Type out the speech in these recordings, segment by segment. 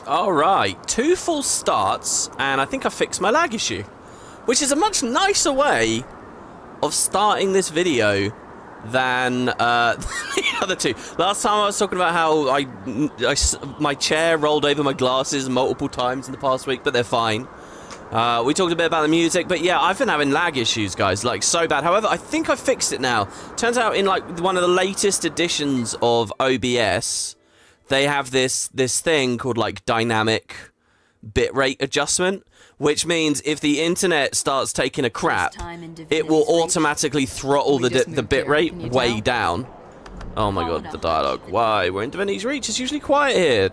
Alright, 2 full starts, and I think I fixed my lag issue. Which is a much nicer way of starting this video than the other 2. Last time I was talking about how my chair rolled over my glasses multiple times in the past week, but they're fine. We talked a bit about the music, but yeah, I've been having lag issues, guys, like so bad. However, I think I fixed it now. Turns out in like one of the latest editions of OBS, they have this thing called like dynamic bitrate adjustment, which means if the internet starts taking a crap, it will automatically throttle the bitrate way down. Oh my god, the dialogue. Why? We're in Divinity's Reach. It's usually quiet here.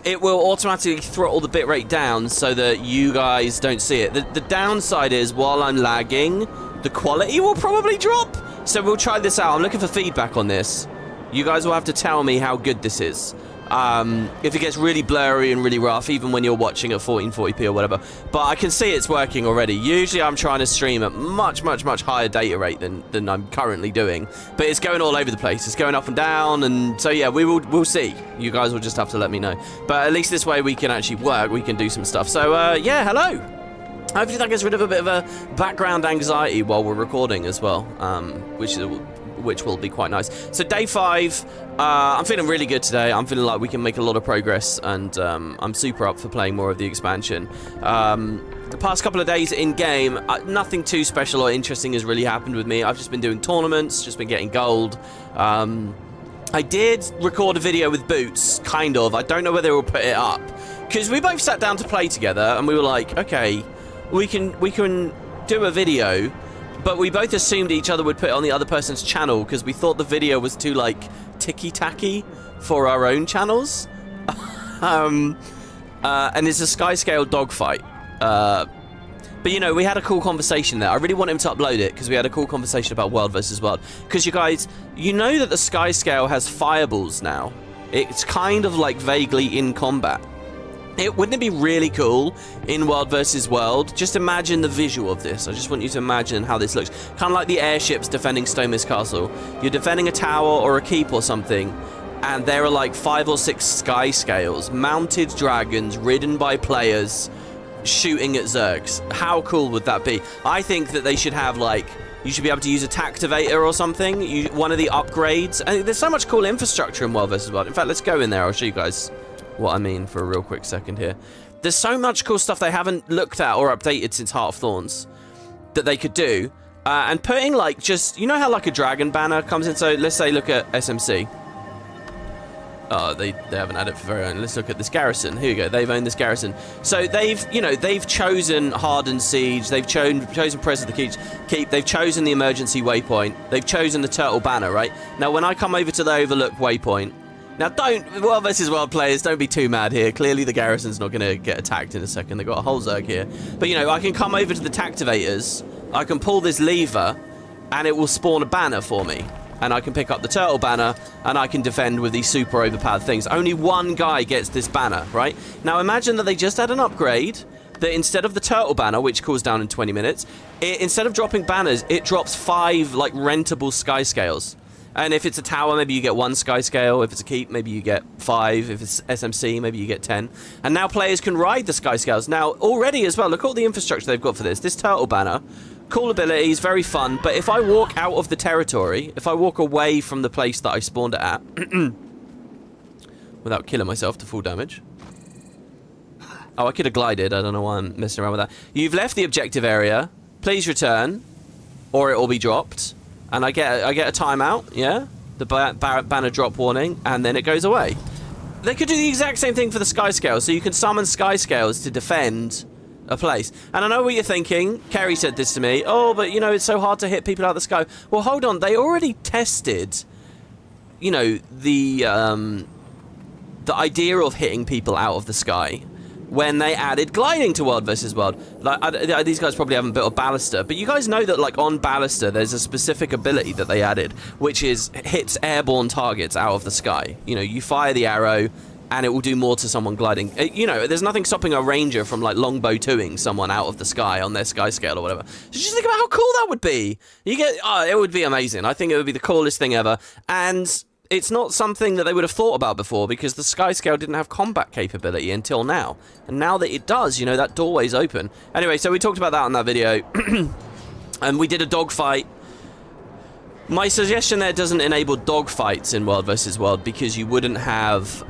It will automatically throttle the bitrate down so that you guys don't see it. The downside is, while I'm lagging, the quality will probably drop. So we'll try this out. I'm looking for feedback on this. You guys will have to tell me how good this is. If it gets really blurry and really rough, even when you're watching at 1440p or whatever. But I can see it's working already. Usually I'm trying to stream at much higher data rate than I'm currently doing. But it's going all over the place. It's going up and down, and so yeah, we'll see. You guys will just have to let me know. But at least this way we can actually work, we can do some stuff. So yeah, hello. Hopefully that gets rid of a bit of a background anxiety while we're recording as well, which will be quite nice. So day 5, I'm feeling really good today. I'm feeling like we can make a lot of progress, and I'm super up for playing more of the expansion. The past couple of days in game, nothing too special or interesting has really happened with me. I've just been doing tournaments, just been getting gold. I did record a video with Boots, kind of. I don't know whether we'll put it up, because we both sat down to play together, and we were like, okay, we can do a video. But we both assumed each other would put it on the other person's channel because we thought the video was too, like, ticky-tacky for our own channels. And it's a sky-scale dogfight. But, you know, we had a cool conversation there. I really want him to upload it because we had a cool conversation about World versus World. Because, you guys, you know that the sky scale has fireballs now. It's kind of, like, vaguely in combat. Wouldn't it be really cool in World versus World? Just imagine the visual of this. I just want you to imagine how this looks. Kind of like the airships defending Stonemist Castle. You're defending a tower or a keep or something, and there are like 5 or 6 sky scales, mounted dragons ridden by players shooting at Zergs. How cool would that be? I think that they should have, like, you should be able to use a Tactivator or something. One of the upgrades. And there's so much cool infrastructure in World versus World. In fact, let's go in there. I'll show you guys what I mean for a real quick second here. There's so much cool stuff they haven't looked at or updated since Heart of Thorns that they could do. And putting, like, just, you know how, like, a dragon banner comes in? So let's say look at SMC. Oh, they haven't had it for very long. Let's look at this garrison. Here we go. They've owned this garrison. So they've chosen Hardened Siege. They've chosen Press of the Keep. They've chosen the emergency waypoint. They've chosen the turtle banner, right? Now, when I come over to the Overlook waypoint, now, World versus World players, don't be too mad here. Clearly, the garrison's not going to get attacked in a second. They've got a whole Zerg here. But, you know, I can come over to the Tactivators. I can pull this lever, and it will spawn a banner for me. And I can pick up the turtle banner, and I can defend with these super overpowered things. Only one guy gets this banner, right? Now, imagine that they just had an upgrade that instead of the turtle banner, which cools down in 20 minutes, instead of dropping banners, it drops 5, like, rentable sky scales. And if it's a tower, maybe you get 1 sky scale. If it's a keep, maybe you get 5. If it's SMC, maybe you get 10. And now players can ride the sky scales. Now, already as well, look at all the infrastructure they've got for this. This turtle banner, cool abilities, very fun. But if I walk out of the territory, if I walk away from the place that I spawned it at, without killing myself to full damage. Oh, I could have glided. I don't know why I'm messing around with that. You've left the objective area. Please return, or it will be dropped. And I get a timeout, yeah? The banner drop warning, and then it goes away. They could do the exact same thing for the sky scales, so you can summon sky scales to defend a place. And I know what you're thinking. Kerry said this to me. Oh, but, you know, it's so hard to hit people out of the sky. Well, hold on. They already tested, you know, the idea of hitting people out of the sky when they added gliding to World versus World. Like, these guys probably haven't built a Baluster, but you guys know that, like, on Baluster, there's a specific ability that they added, which is hits airborne targets out of the sky. You know, you fire the arrow, and it will do more to someone gliding. You know, there's nothing stopping a ranger from, like, longbow 2ing someone out of the sky on their sky scale or whatever. So just think about how cool that would be. It would be amazing. I think it would be the coolest thing ever. And it's not something that they would have thought about before because the Sky Scale didn't have combat capability until now. And now that it does, you know, that doorway's open. Anyway, so we talked about that in that video. And we did a dogfight. My suggestion there doesn't enable dogfights in World vs. World because you wouldn't have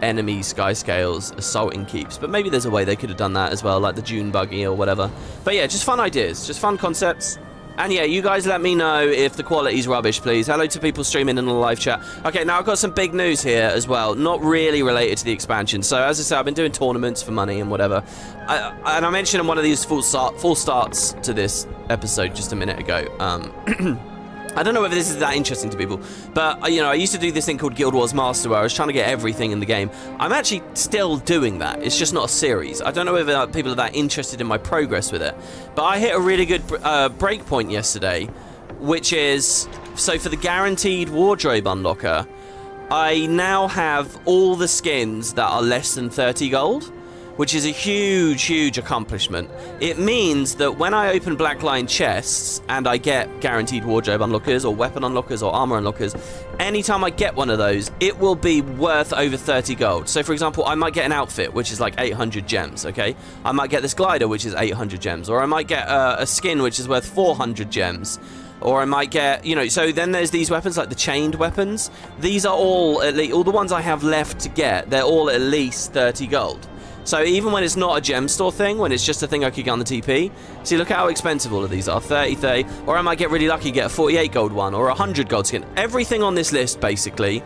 enemy Sky Scales assaulting keeps. But maybe there's a way they could have done that as well, like the Dune buggy or whatever. But yeah, just fun ideas, just fun concepts. And yeah, you guys let me know if the quality's rubbish, please. Hello to people streaming in the live chat. Okay, now I've got some big news here as well, not really related to the expansion. So as I said, I've been doing tournaments for money and whatever. And I mentioned in one of these full starts to this episode just a minute ago. I don't know whether this is that interesting to people, but, you know, I used to do this thing called Guild Wars Master where I was trying to get everything in the game. I'm actually still doing that. It's just not a series. I don't know whether people are that interested in my progress with it, but I hit a really good break point yesterday, which is, so for the guaranteed wardrobe unlocker, I now have all the skins that are less than 30 gold. Which is a huge, huge accomplishment. It means that when I open Black Lion chests and I get guaranteed wardrobe unlockers or weapon unlockers or armor unlockers, anytime I get one of those, it will be worth over 30 gold. So for example, I might get an outfit, which is like 800 gems, okay? I might get this glider, which is 800 gems, or I might get a skin, which is worth 400 gems. Or I might get, you know, so then there's these weapons, like the chained weapons. These are all the ones I have left to get, they're all at least 30 gold. So even when it's not a gem store thing, when it's just a thing I could get on the TP, see, look how expensive all of these are. 30, 30, or I might get really lucky, get a 48 gold one, or a 100 gold skin. Everything on this list, basically,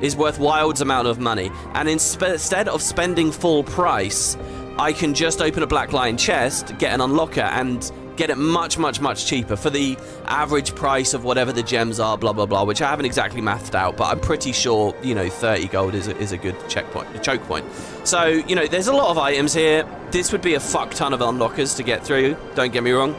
is worth wild amount of money. And instead of spending full price, I can just open a Black Lion chest, get an unlocker, and get it much, much, much cheaper for the average price of whatever the gems are, blah, blah, blah, which I haven't exactly mathed out, but I'm pretty sure, you know, 30 gold is a good choke point. So, you know, there's a lot of items here. This would be a fuck ton of unlockers to get through, don't get me wrong.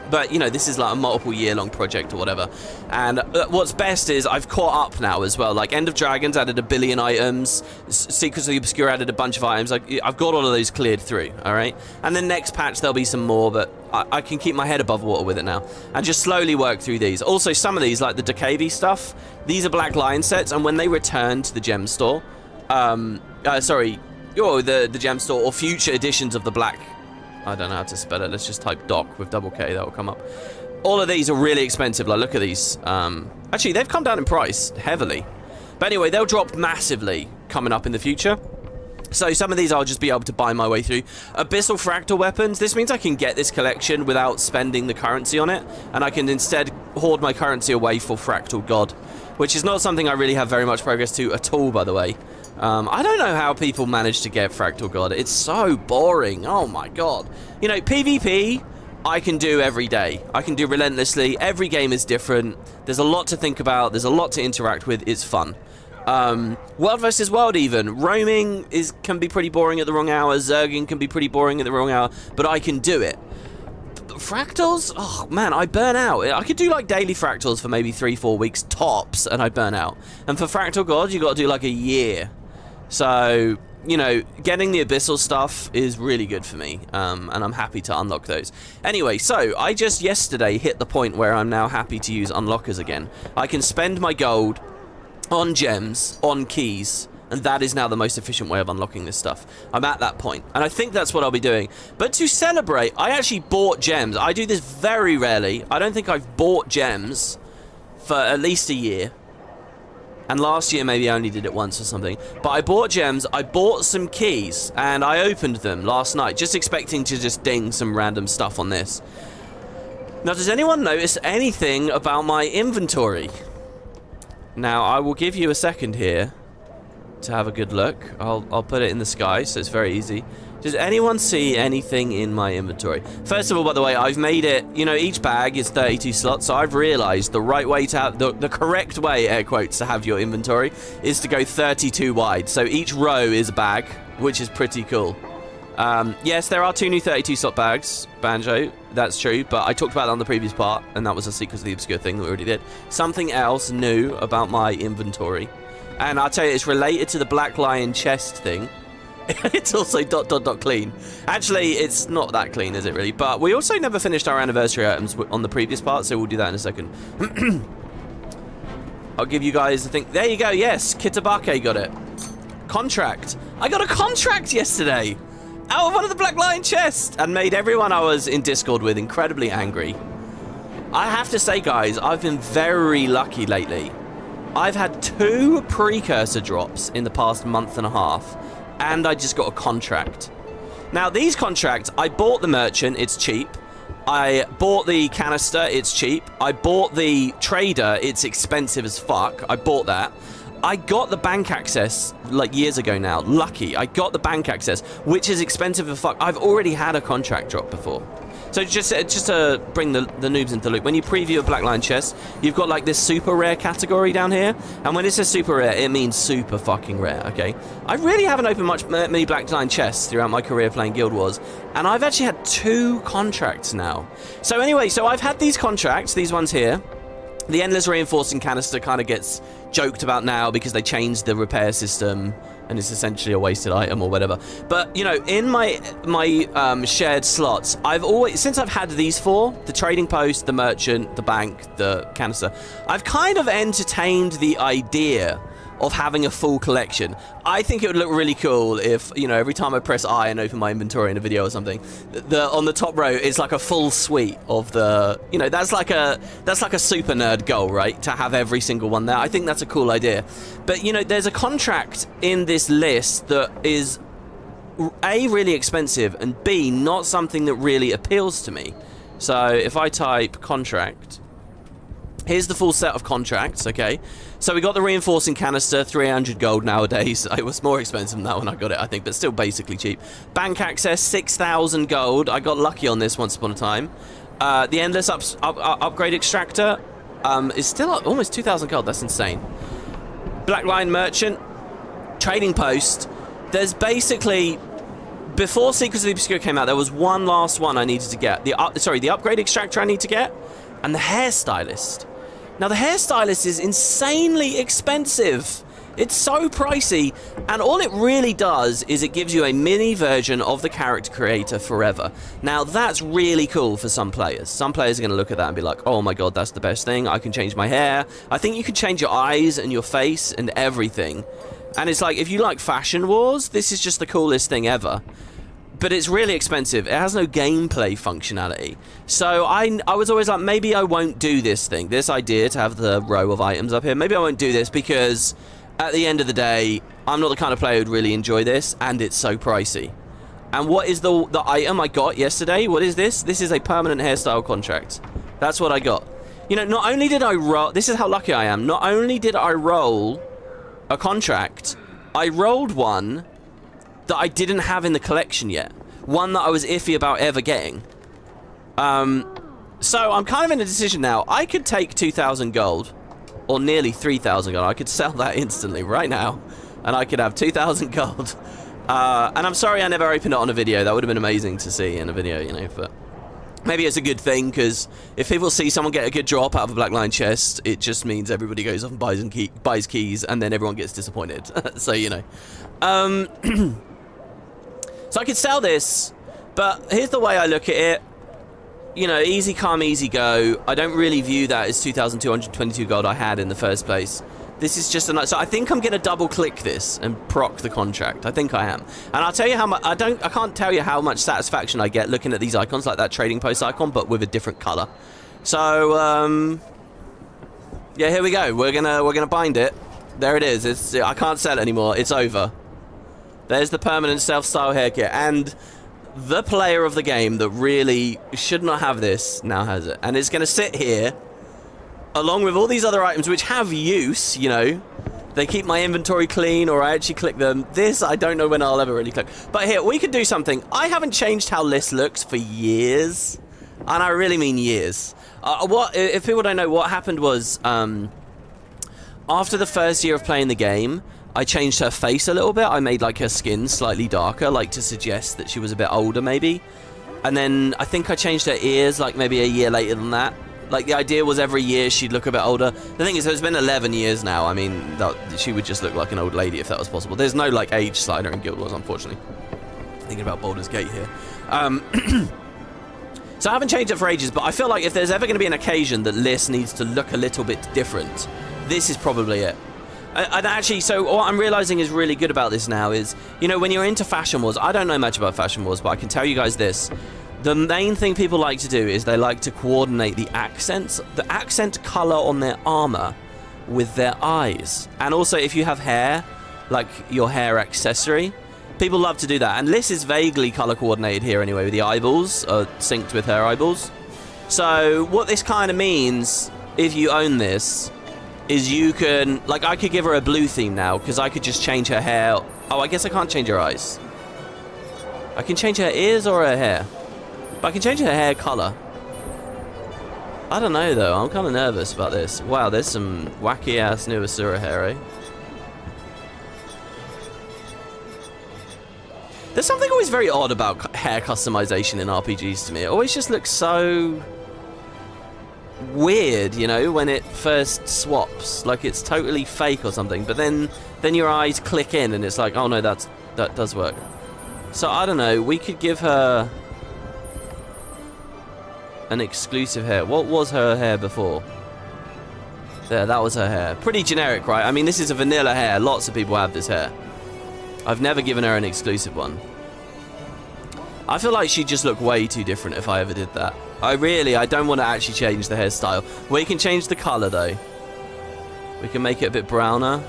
But, you know, this is like a multiple year-long project or whatever. And what's best is I've caught up now as well. Like, End of Dragons added 1 billion items. Secrets of the Obscure added a bunch of items. I've got all of those cleared through, all right? And then next patch, there'll be some more, but I can keep my head above water with it now. And just slowly work through these. Also, some of these, like the Decavi stuff, these are Black Lion sets, and when they return to the gem store, the gem store, or future editions of the Black... I don't know how to spell it. Let's just type Doc with double K. That will come up. All of these are really expensive. Like, look at these. Actually, they've come down in price heavily. But anyway, they'll drop massively coming up in the future. So some of these I'll just be able to buy my way through. Abyssal Fractal weapons. This means I can get this collection without spending the currency on it. And I can instead hoard my currency away for Fractal God. Which is not something I really have very much progress to at all, by the way. I don't know how people manage to get Fractal God. It's so boring. Oh my god. You know, PvP, I can do every day. I can do relentlessly. Every game is different. There's a lot to think about. There's a lot to interact with. It's fun. World vs. World even. Roaming can be pretty boring at the wrong hour. Zerging can be pretty boring at the wrong hour. But I can do it. Fractals? Oh man, I burn out. I could do like daily fractals for maybe 3-4 weeks tops and I burn out. And for Fractal God, you got to do like a year. So, you know, getting the Abyssal stuff is really good for me, and I'm happy to unlock those. Anyway, so I just yesterday hit the point where I'm now happy to use unlockers again. I can spend my gold on gems, on keys, and that is now the most efficient way of unlocking this stuff. I'm at that point, and I think that's what I'll be doing. But to celebrate, I actually bought gems. I do this very rarely. I don't think I've bought gems for at least a year. And last year, maybe I only did it once or something. But I bought gems, I bought some keys, and I opened them last night, just expecting to just ding some random stuff on this. Now, does anyone notice anything about my inventory? Now, I will give you a second here to have a good look. I'll put it in the sky, so it's very easy. Does anyone see anything in my inventory? First of all, by the way, I've made it, you know, each bag is 32 slots, so I've realized the right way to have, the correct way, air quotes, to have your inventory is to go 32 wide. So each row is a bag, which is pretty cool. Yes, there are 2 new 32 slot bags, Banjo, that's true, but I talked about that on the previous part, and that was a Secrets of the Obscure thing that we already did. Something else new about my inventory, and I'll tell you, it's related to the Black Lion chest thing. It's also ... clean. Actually, it's not that clean, is it really? But we also never finished our anniversary items on the previous part, so we'll do that in a second. I'll give you guys, I think, there you go, yes, Kitabake got it. Contract. I got a contract yesterday out of one of the Black Lion chests and made everyone I was in Discord with incredibly angry. I have to say, guys, I've been very lucky lately. I've had 2 precursor drops in the past month and a half, and I just got a contract. Now, these contracts, I bought the merchant, it's cheap. I bought the canister, it's cheap. I bought the trader, it's expensive as fuck. I bought that. I got the bank access, like, years ago now. Lucky. I got the bank access, which is expensive as fuck. I've already had a contract drop before. So just to bring the noobs into the loop, when you preview a Black Lion chest, you've got like this super rare category down here, and when it says super rare, it means super fucking rare, okay? I really haven't opened many Black Lion chests throughout my career playing Guild Wars, and I've actually had 2 contracts now. So anyway, so I've had these contracts, these ones here. The Endless Reinforcing Canister kind of gets joked about now because they changed the repair system and it's essentially a wasted item or whatever. But, you know, in my shared slots, since I've had these 4, the Trading Post, the Merchant, the Bank, the Canister, I've kind of entertained the idea of having a full collection. I think it would look really cool if, you know, every time I press I and open my inventory in a video or something, on the top row is like a full suite of the, you know, that's like a super nerd goal, right? To have every single one there. I think that's a cool idea. But, you know, there's a contract in this list that is A, really expensive, and B, not something that really appeals to me. So if I type contract, here's the full set of contracts, okay? So we got the Reinforcing Canister, 300 gold nowadays. It was more expensive than that when I got it, I think, but still basically cheap. Bank access, 6,000 gold. I got lucky on this once upon a time. The Endless Upgrade Extractor is still up almost 2,000 gold. That's insane. Black Lion Merchant, Trading Post. There's basically, before Secrets of the Obscure came out, there was one last one I needed to get. The Upgrade Extractor I need to get, and the Hairstylist. Now, the Hairstylist is insanely expensive. It's so pricey, and all it really does is it gives you a mini version of the character creator forever. Now, that's really cool for some players. Some players are going to look at that and be like, oh my god, that's the best thing. I can change my hair. I think you can change your eyes and your face and everything. And it's like, if you like Fashion Wars, this is just the coolest thing ever. But it's really expensive. It has no gameplay functionality. So I was always like, maybe I won't do this thing. This idea to have the row of items up here. Maybe I won't do this because at the end of the day, I'm not the kind of player who'd really enjoy this, and it's so pricey. And what is the item I got yesterday? What is this? This is a permanent hairstyle contract. That's what I got. You know, not only did I roll... This is how lucky I am. Not only did I roll a contract, I rolled one that I didn't have in the collection yet. One that I was iffy about ever getting. So I'm kind of in a decision now. I could take 2,000 gold, or nearly 3,000 gold. I could sell that instantly right now, and I could have 2,000 gold. And I'm sorry I never opened it on a video. That would have been amazing to see in a video, you know, but maybe it's a good thing, because if people see someone get a good drop out of a Black Lion chest, it just means everybody goes off and buys keys, and then everyone gets disappointed. So, you know. So I could sell this, but here's the way I look at it. You know, easy come, easy go. I don't really view that as 2,222 gold I had in the first place. This is just a... So I think I'm going to double-click this and proc the contract. I think I am. And I'll tell you how much... I can't tell you how much satisfaction I get looking at these icons, like that Trading Post icon, but with a different color. So, yeah, here we go. We're gonna bind it. There it is. I can't sell it anymore. It's over. There's the permanent self-style hair kit, and the player of the game that really should not have this now has it. And it's going to sit here, along with all these other items which have use, you know. They keep my inventory clean, or I actually click them. This, I don't know when I'll ever really click. But here, we could do something. I haven't changed how this looks for years, and I really mean years. If people don't know, what happened was, after the first year of playing the game, I changed her face a little bit. I made like her skin slightly darker, like to suggest that she was a bit older maybe. And then I think I changed her ears like maybe a year later than that. Like the idea was every year she'd look a bit older. The thing is, it's been 11 years now. I mean, she would just look like an old lady if that was possible. There's no like age slider in Guild Wars, unfortunately. Thinking about Baldur's Gate here. So I haven't changed it for ages, but I feel like if there's ever going to be an occasion that Liz needs to look a little bit different, This is probably it. And actually, so what I'm realizing is really good about this now is, you know, when you're into Fashion Wars, I don't know much about Fashion Wars, but I can tell you guys this. The main thing people like to do is they like to coordinate the accent color on their armor with their eyes. And also, if you have hair, like your hair accessory, people love to do that. And Liz is vaguely color coordinated here anyway, with the eyeballs are synced with her eyeballs. So what this kind of means, if you own this, is you can, like, I could give her a blue theme now, because I could just change her hair. Oh, I guess I can't change her eyes. I can change her ears or her hair. But I can change her hair color. I don't know, though. I'm kind of nervous about this. Wow, there's some wacky-ass new Asura hair, eh? There's something always very odd about hair customization in RPGs to me. It always just looks so weird, you know, when it first swaps, like it's totally fake or something, but then your eyes click in and it's like, oh no, that does work. So I don't know, we could give her an exclusive hair. What was her hair before? There, that was her hair. Pretty generic, right? I mean, this is a vanilla hair. Lots of people have this hair. I've never given her an exclusive one. I feel like she'd just look way too different if I ever did that. I don't want to actually change the hairstyle. We can change the colour, though. We can make it a bit browner.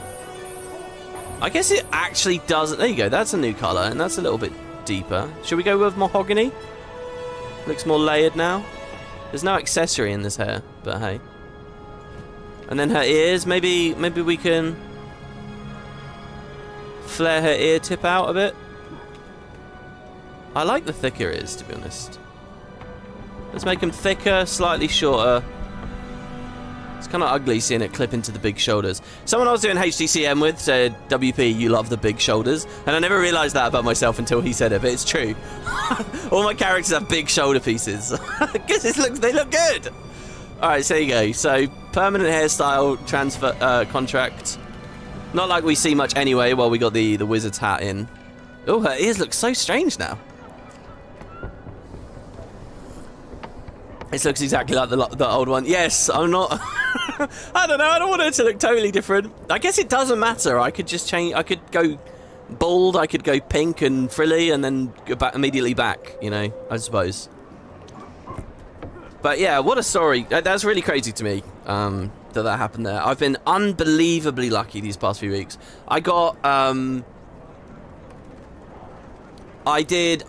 I guess it actually doesn't... There you go, that's a new colour, and that's a little bit deeper. Should we go with mahogany? Looks more layered now. There's no accessory in this hair, but hey. And then her ears, maybe we can flare her ear tip out a bit. I like the thicker ears, to be honest. Let's make them thicker, slightly shorter. It's kind of ugly seeing it clip into the big shoulders. Someone I was doing HDCM with said, WP, you love the big shoulders. And I never realised that about myself until he said it, but it's true. All my characters have big shoulder pieces. Because they look good. Alright, so there you go. So, permanent hairstyle, transfer, contract. Not like we see much anyway while we got the wizard's hat in. Oh, her ears look so strange now. This looks exactly like the old one. Yes, I'm not... I don't know, I don't want it to look totally different. I guess it doesn't matter. I could just change... I could go bald, I could go pink and frilly, and then go back immediately back, you know, I suppose. But yeah, what a story. That's really crazy to me, that happened there. I've been unbelievably lucky these past few weeks. I got... I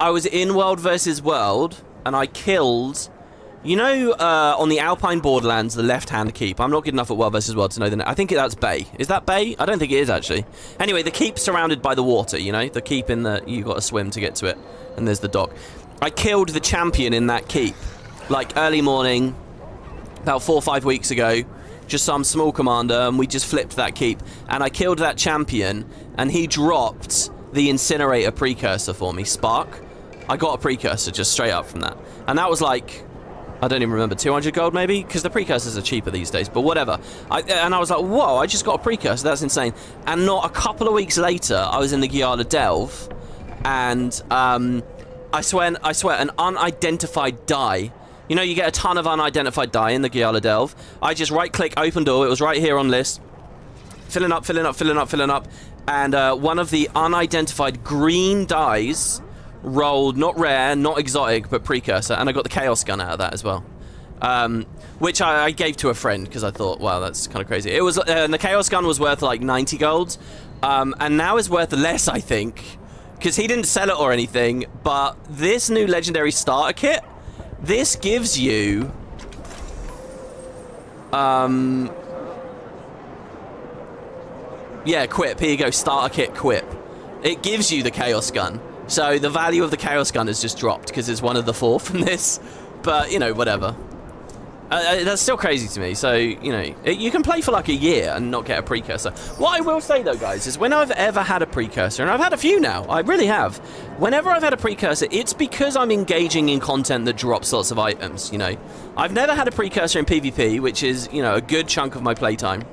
was in World vs. World, and I killed... You know, on the Alpine Borderlands, the left-hand keep. I'm not good enough at World vs. World to know the name. I think that's Bay. Is that Bay? I don't think it is, actually. Anyway, the keep surrounded by the water, you know? The keep in the... You got to swim to get to it. And there's the dock. I killed the champion in that keep. Like, early morning, about 4 or 5 weeks ago. Just some small commander, and we just flipped that keep. And I killed that champion, and he dropped the incinerator precursor for me, Spark. I got a precursor just straight up from that. And that was like... I don't even remember, 200 gold maybe? Because the precursors are cheaper these days, but whatever. And I was like, whoa, I just got a precursor, that's insane. And not a couple of weeks later, I was in the Gyala Delve, and I swear, an unidentified die. You know, you get a ton of unidentified die in the Gyala Delve. I just right-click, open door, it was right here on list. Filling up, and one of the unidentified green dies rolled, not rare, not exotic, but precursor, and I got the Chaos Gun out of that as well. Which I gave to a friend, because I thought, wow, that's kind of crazy. It was, and the Chaos Gun was worth like 90 gold, and now is worth less, I think, because he didn't sell it or anything, but this new Legendary Starter Kit, this gives you... yeah, Quip, here you go, Starter Kit Quip. It gives you the Chaos Gun. So the value of the Chaos Gun has just dropped because it's one of the 4 from this. But, you know, whatever. That's still crazy to me. So, you know, you can play for like a year and not get a precursor. What I will say, though, guys, is when I've ever had a precursor, and I've had a few now, I really have. Whenever I've had a precursor, it's because I'm engaging in content that drops lots of items, you know. I've never had a precursor in PvP, which is, you know, a good chunk of my playtime.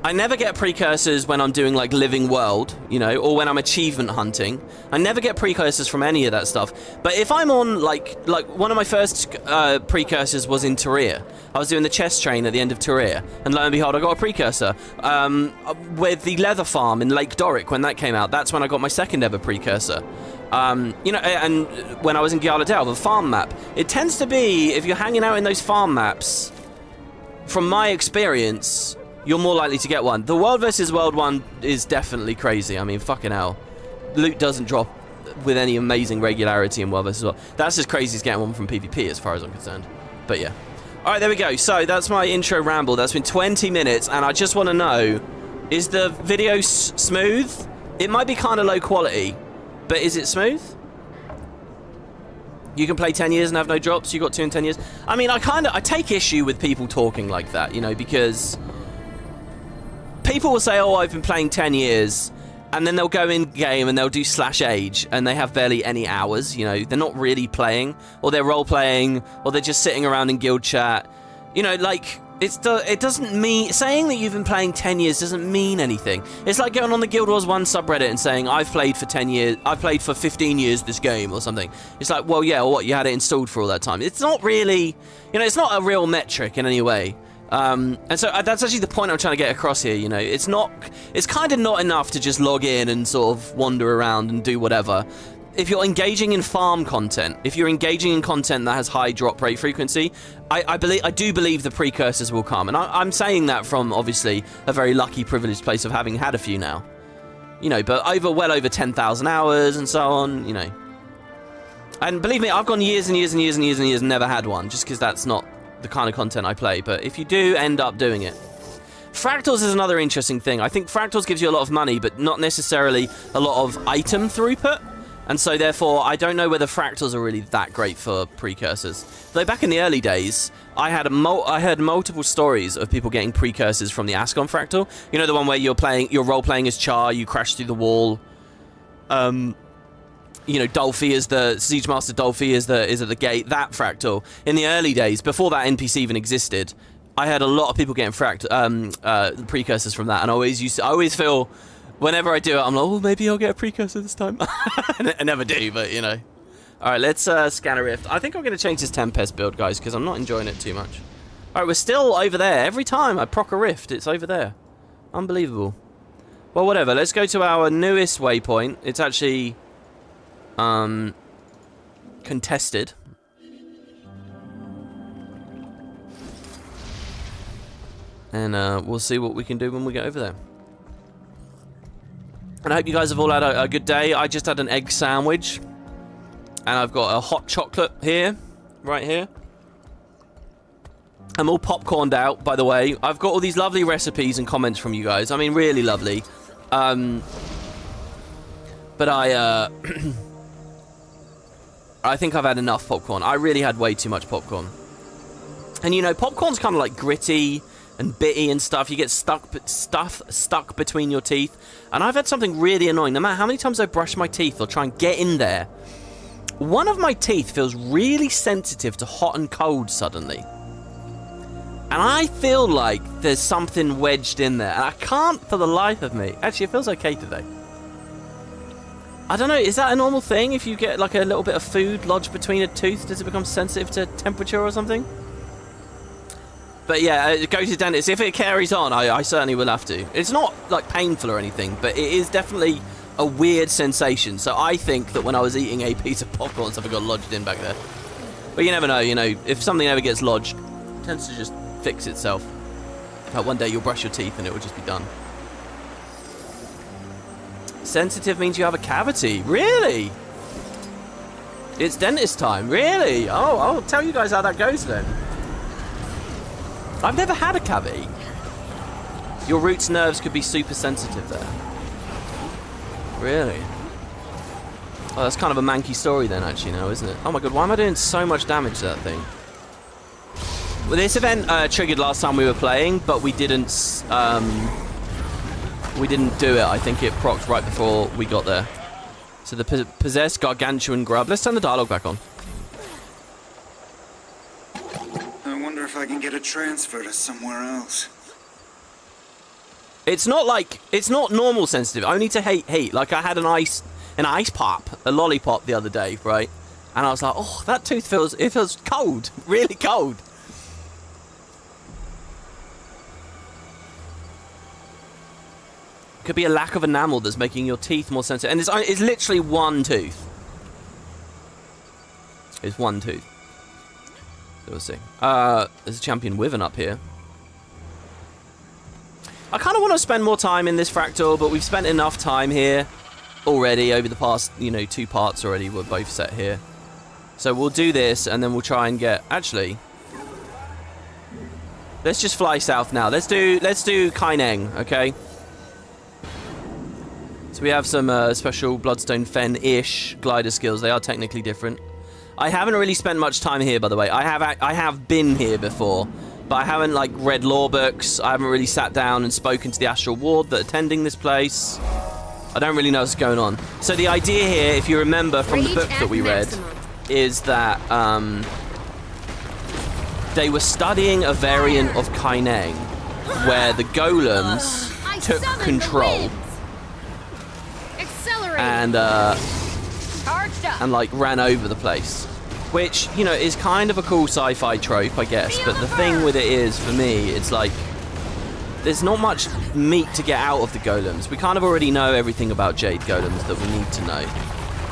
I never get precursors when I'm doing like living world, you know, or when I'm achievement hunting. I never get precursors from any of that stuff. But if I'm on like one of my first precursors was in Turia. I was doing the chest train at the end of Turia, and lo and behold, I got a precursor with the leather farm in Lake Doric when that came out. That's when I got my second ever precursor. You know, and when I was in Gyaldale, the farm map. It tends to be, if you're hanging out in those farm maps, from my experience, you're more likely to get one. The World versus World one is definitely crazy. I mean, fucking hell. Loot doesn't drop with any amazing regularity in World versus World. That's as crazy as getting one from PvP as far as I'm concerned. But yeah. Alright, there we go. So, that's my intro ramble. That's been 20 minutes, and I just want to know, is the video smooth? It might be kind of low quality, but is it smooth? You can play 10 years and have no drops. You got 2 in 10 years. I mean, I take issue with people talking like that, you know, because people will say, oh, I've been playing 10 years, and then they'll go in game and they'll do /age, and they have barely any hours, you know, they're not really playing, or they're role-playing, or they're just sitting around in guild chat, you know, like, it doesn't mean, saying that you've been playing 10 years doesn't mean anything. It's like going on the Guild Wars 1 subreddit and saying, I've played for 10 years, I've played for 15 years this game, or something. It's like, well, yeah, what, you had it installed for all that time. It's not really, you know, it's not a real metric in any way. And so that's actually the point I'm trying to get across here, you know. It's kind of not enough to just log in and sort of wander around and do whatever. If you're engaging in farm content, if you're engaging in content that has high drop rate frequency, I do believe the precursors will come. And I'm saying that from, obviously, a very lucky, privileged place of having had a few now. You know, but well over 10,000 hours and so on, you know. And believe me, I've gone years and years and years and years and years and never had one, just because that's not the kind of content I play. But if you do end up doing it, Fractals is another interesting thing. I think Fractals gives you a lot of money, but not necessarily a lot of item throughput. And so, therefore, I don't know whether Fractals are really that great for precursors. Though back in the early days, I heard multiple stories of people getting precursors from the Ascon Fractal. You know, the one where you're role-playing as Char, you crash through the wall. You know, Dolphy is the Siege Master. Dolphy is at the gate. That Fractal. In the early days, before that NPC even existed, I heard a lot of people getting precursors from that, and I always feel, whenever I do it, I'm like, oh, maybe I'll get a precursor this time. I never do, but you know. All right, let's scan a rift. I think I'm going to change this Tempest build, guys, because I'm not enjoying it too much. All right, we're still over there. Every time I proc a rift, it's over there. Unbelievable. Well, whatever. Let's go to our newest waypoint. It's actually contested. And we'll see what we can do when we get over there. And I hope you guys have all had a good day. I just had an egg sandwich. And I've got a hot chocolate here. Right here. I'm all popcorned out, by the way. I've got all these lovely recipes and comments from you guys. I mean, really lovely. But I think I've had enough popcorn. I really had way too much popcorn. And you know, popcorn's kind of like gritty and bitty and stuff. You get stuck between your teeth. And I've had something really annoying. No matter how many times I brush my teeth or try and get in there, one of my teeth feels really sensitive to hot and cold suddenly. And I feel like there's something wedged in there. And I can't for the life of me. Actually, it feels okay today. I don't know, is that a normal thing? If you get like a little bit of food lodged between a tooth, does it become sensitive to temperature or something? But yeah, go to the dentist. If it carries on, I certainly will have to. It's not like painful or anything, but it is definitely a weird sensation. So I think that when I was eating a piece of popcorn, something got lodged in back there. But you never know, you know, if something ever gets lodged, it tends to just fix itself. Like one day you'll brush your teeth and it will just be done. Sensitive means you have a cavity. Really? It's dentist time. Really? Oh, I'll tell you guys how that goes then. I've never had a cavity. Your root's nerves could be super sensitive there. Really? Oh, that's kind of a manky story then, actually, now, isn't it? Oh my god, why am I doing so much damage to that thing? Well, this event triggered last time we were playing, but we didn't do it. I think it procced right before we got there. So the possessed gargantuan grub. Let's turn the dialogue back on. I wonder if I can get a transfer to somewhere else. It's not like, it's not normal sensitive, only to heat. Like I had an ice pop, a lollipop the other day, right? And I was like, oh, that tooth feels cold, really cold. Could be a lack of enamel that's making your teeth more sensitive. And it's literally one tooth. It's one tooth. So we'll see. There's a champion Wyvern up here. I kind of want to spend more time in this fractal, but we've spent enough time here already over the past, 2 parts already. We're both set here. So we'll do this, and then we'll try and get... Actually, let's just fly south now. Let's do Kaineng, okay? So we have some special Bloodstone Fen-ish glider skills. They are technically different. I haven't really spent much time here, by the way. I have been here before, but I haven't read lore books. I haven't really sat down and spoken to the Astral Ward that are attending this place. I don't really know what's going on. So the idea here, if you remember from the book that we read, is that they were studying a variant of Kaineng where the golems took control and ran over the place. Which, is kind of a cool sci-fi trope, I guess. But the thing with it is, for me, it's like... There's not much meat to get out of the golems. We kind of already know everything about Jade golems that we need to know.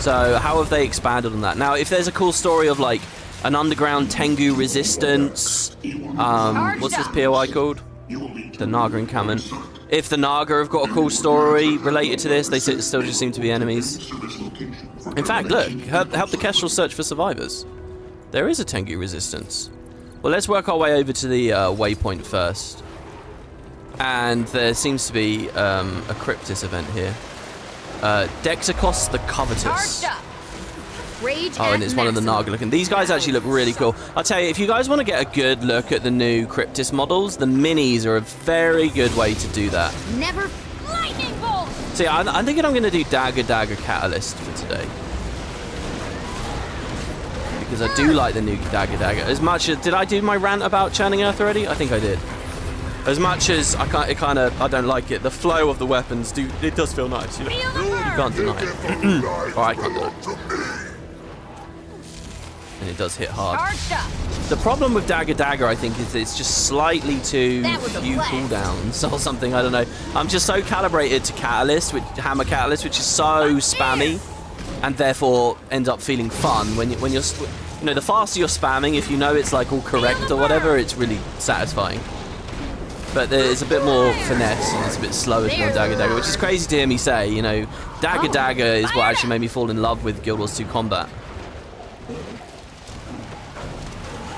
So, how have they expanded on that? Now, if there's a cool story of, an underground Tengu resistance... what's this POI called? The Naga encampment. If the Naga have got a cool story related to this, they still just seem to be enemies. In fact, look, help the Kestrel search for survivors. There is a Tengu resistance. Well, let's work our way over to the waypoint first. And there seems to be a Cryptis event here. Dexicos the Covetous. Oh, and it's one of the Naga looking. These guys actually look really cool. I'll tell you, if you guys want to get a good look at the new Cryptis models, the minis are a very good way to do that. Never lightning bolt. See, I'm thinking I'm going to do Dagger Catalyst for today. Because I do like the new Dagger. As much as... Did I do my rant about Churning Earth already? I think I did. As much as I don't like it, the flow of the weapons it does feel nice, You can't deny it. Or I can't deny it. And it does hit hard. The problem with Dagger, I think, is it's just slightly too few cooldowns or something. I don't know. I'm just so calibrated to Hammer Catalyst, which is so spammy, and therefore ends up feeling fun when you're, the faster you're spamming, if you know it's all correct or whatever, it's really satisfying. But there's a bit more finesse and it's a bit slower to go Dagger, which is crazy to hear me say. Dagger is what actually made me fall in love with Guild Wars 2 Combat.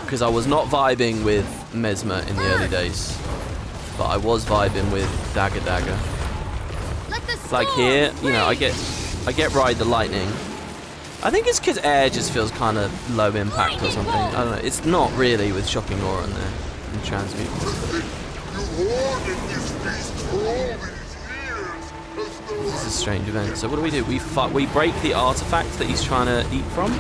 Because I was not vibing with Mesmer in the early days, but I was vibing with Dagger. Like here, I get Ride the Lightning. I think it's because air just feels kind of low impact or something. I don't know. It's not really with Shocking Aura in there and Transmute. This is a strange event. So what do? We break the artifact that he's trying to eat from.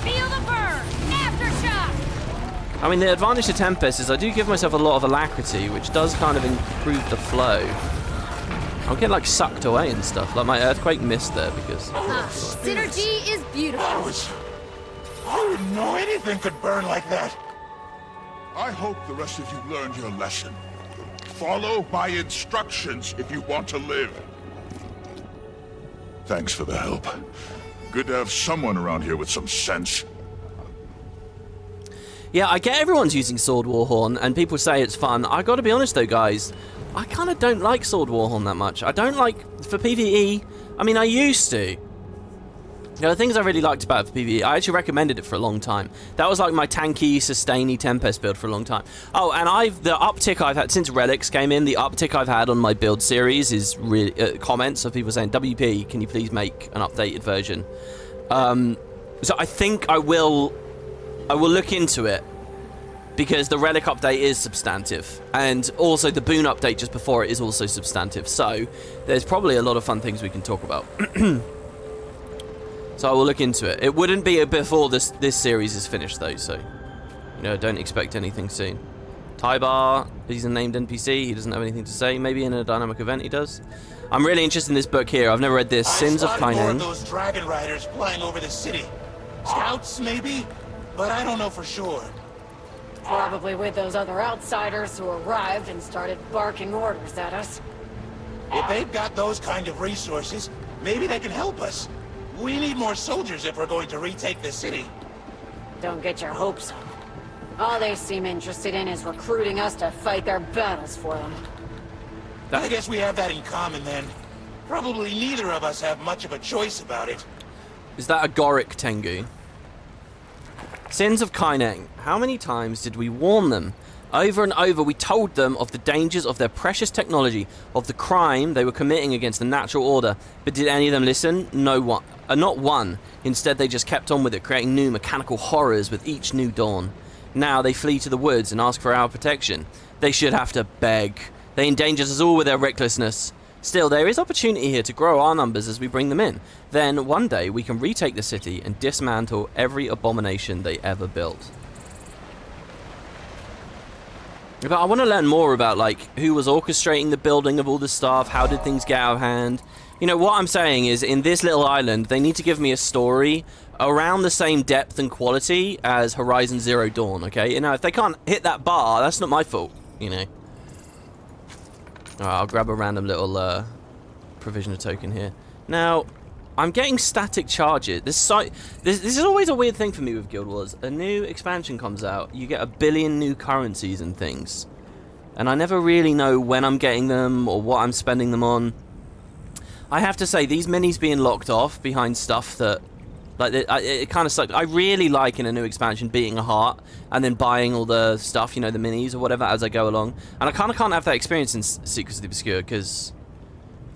Feel the burn. Aftershock. I mean, the advantage to Tempest is I do give myself a lot of alacrity, which does kind of improve the flow. I'll get sucked away and stuff. Like my Earthquake missed there because... Synergy is beautiful. I didn't know anything could burn like that. I hope the rest of you learned your lesson. Follow my instructions if you want to live. Thanks for the help. Good to have someone around here with some sense. Yeah, I get everyone's using Sword Warhorn, and people say it's fun. I gotta be honest though, guys. I kind of don't like Sword Warhorn that much. I don't like... For PvE, I mean, I used to. The things I really liked about it for PvE, I actually recommended it for a long time. That was my tanky, sustainy Tempest build for a long time. Oh, and the uptick I've had, since Relics came in, the uptick I've had on my build series is really comments of people saying, WP, can you please make an updated version? So I think I will look into it, because the Relic update is substantive, and also the Boon update just before it is also substantive, so there's probably a lot of fun things we can talk about. So I will look into it. It wouldn't be before this series is finished though, so don't expect anything soon. Tybar, he's a named NPC. He doesn't have anything to say. Maybe in a dynamic event he does. I'm really interested in this book here. I've never read this. Sins of More of Kainen. those dragon riders flying over the city. Scouts, maybe? But I don't know for sure. Probably with those other outsiders who arrived and started barking orders at us. If they've got those kind of resources, maybe they can help us. We need more soldiers if we're going to retake the city. Don't get your hopes up. All they seem interested in is recruiting us to fight their battles for them. I guess we have that in common then. Probably neither of us have much of a choice about it. Is that a Goric Tengu? Sins of Kainen. How many times did we warn them? Over and over we told them of the dangers of their precious technology, of the crime they were committing against the natural order. But did any of them listen? No one. Not one. Instead they just kept on with it, creating new mechanical horrors with each new dawn. Now they flee to the woods and ask for our protection. They should have to beg. They endanger us all with their recklessness. Still, there is opportunity here to grow our numbers as we bring them in. Then, one day, we can retake the city and dismantle every abomination they ever built. But I want to learn more about, like, who was orchestrating the building of all this stuff, how did things get out of hand. You know, what I'm saying is, in this little island, they need to give me a story around the same depth and quality as Horizon Zero Dawn, okay? You know, if they can't hit that bar, that's not my fault, you know. Alright, I'll grab a random little provisioner token here. Now, I'm getting static charges. This is always a weird thing for me with Guild Wars. A new expansion comes out, you get 1 billion new currencies and things. And I never really know when I'm getting them or what I'm spending them on. I have to say, these minis being locked off behind stuff that... Like, it kind of sucks. I really like in a new expansion beating a heart and then buying all the stuff, you know, the minis or whatever as I go along. And I kind of can't have that experience in Secrets of the Obscure because...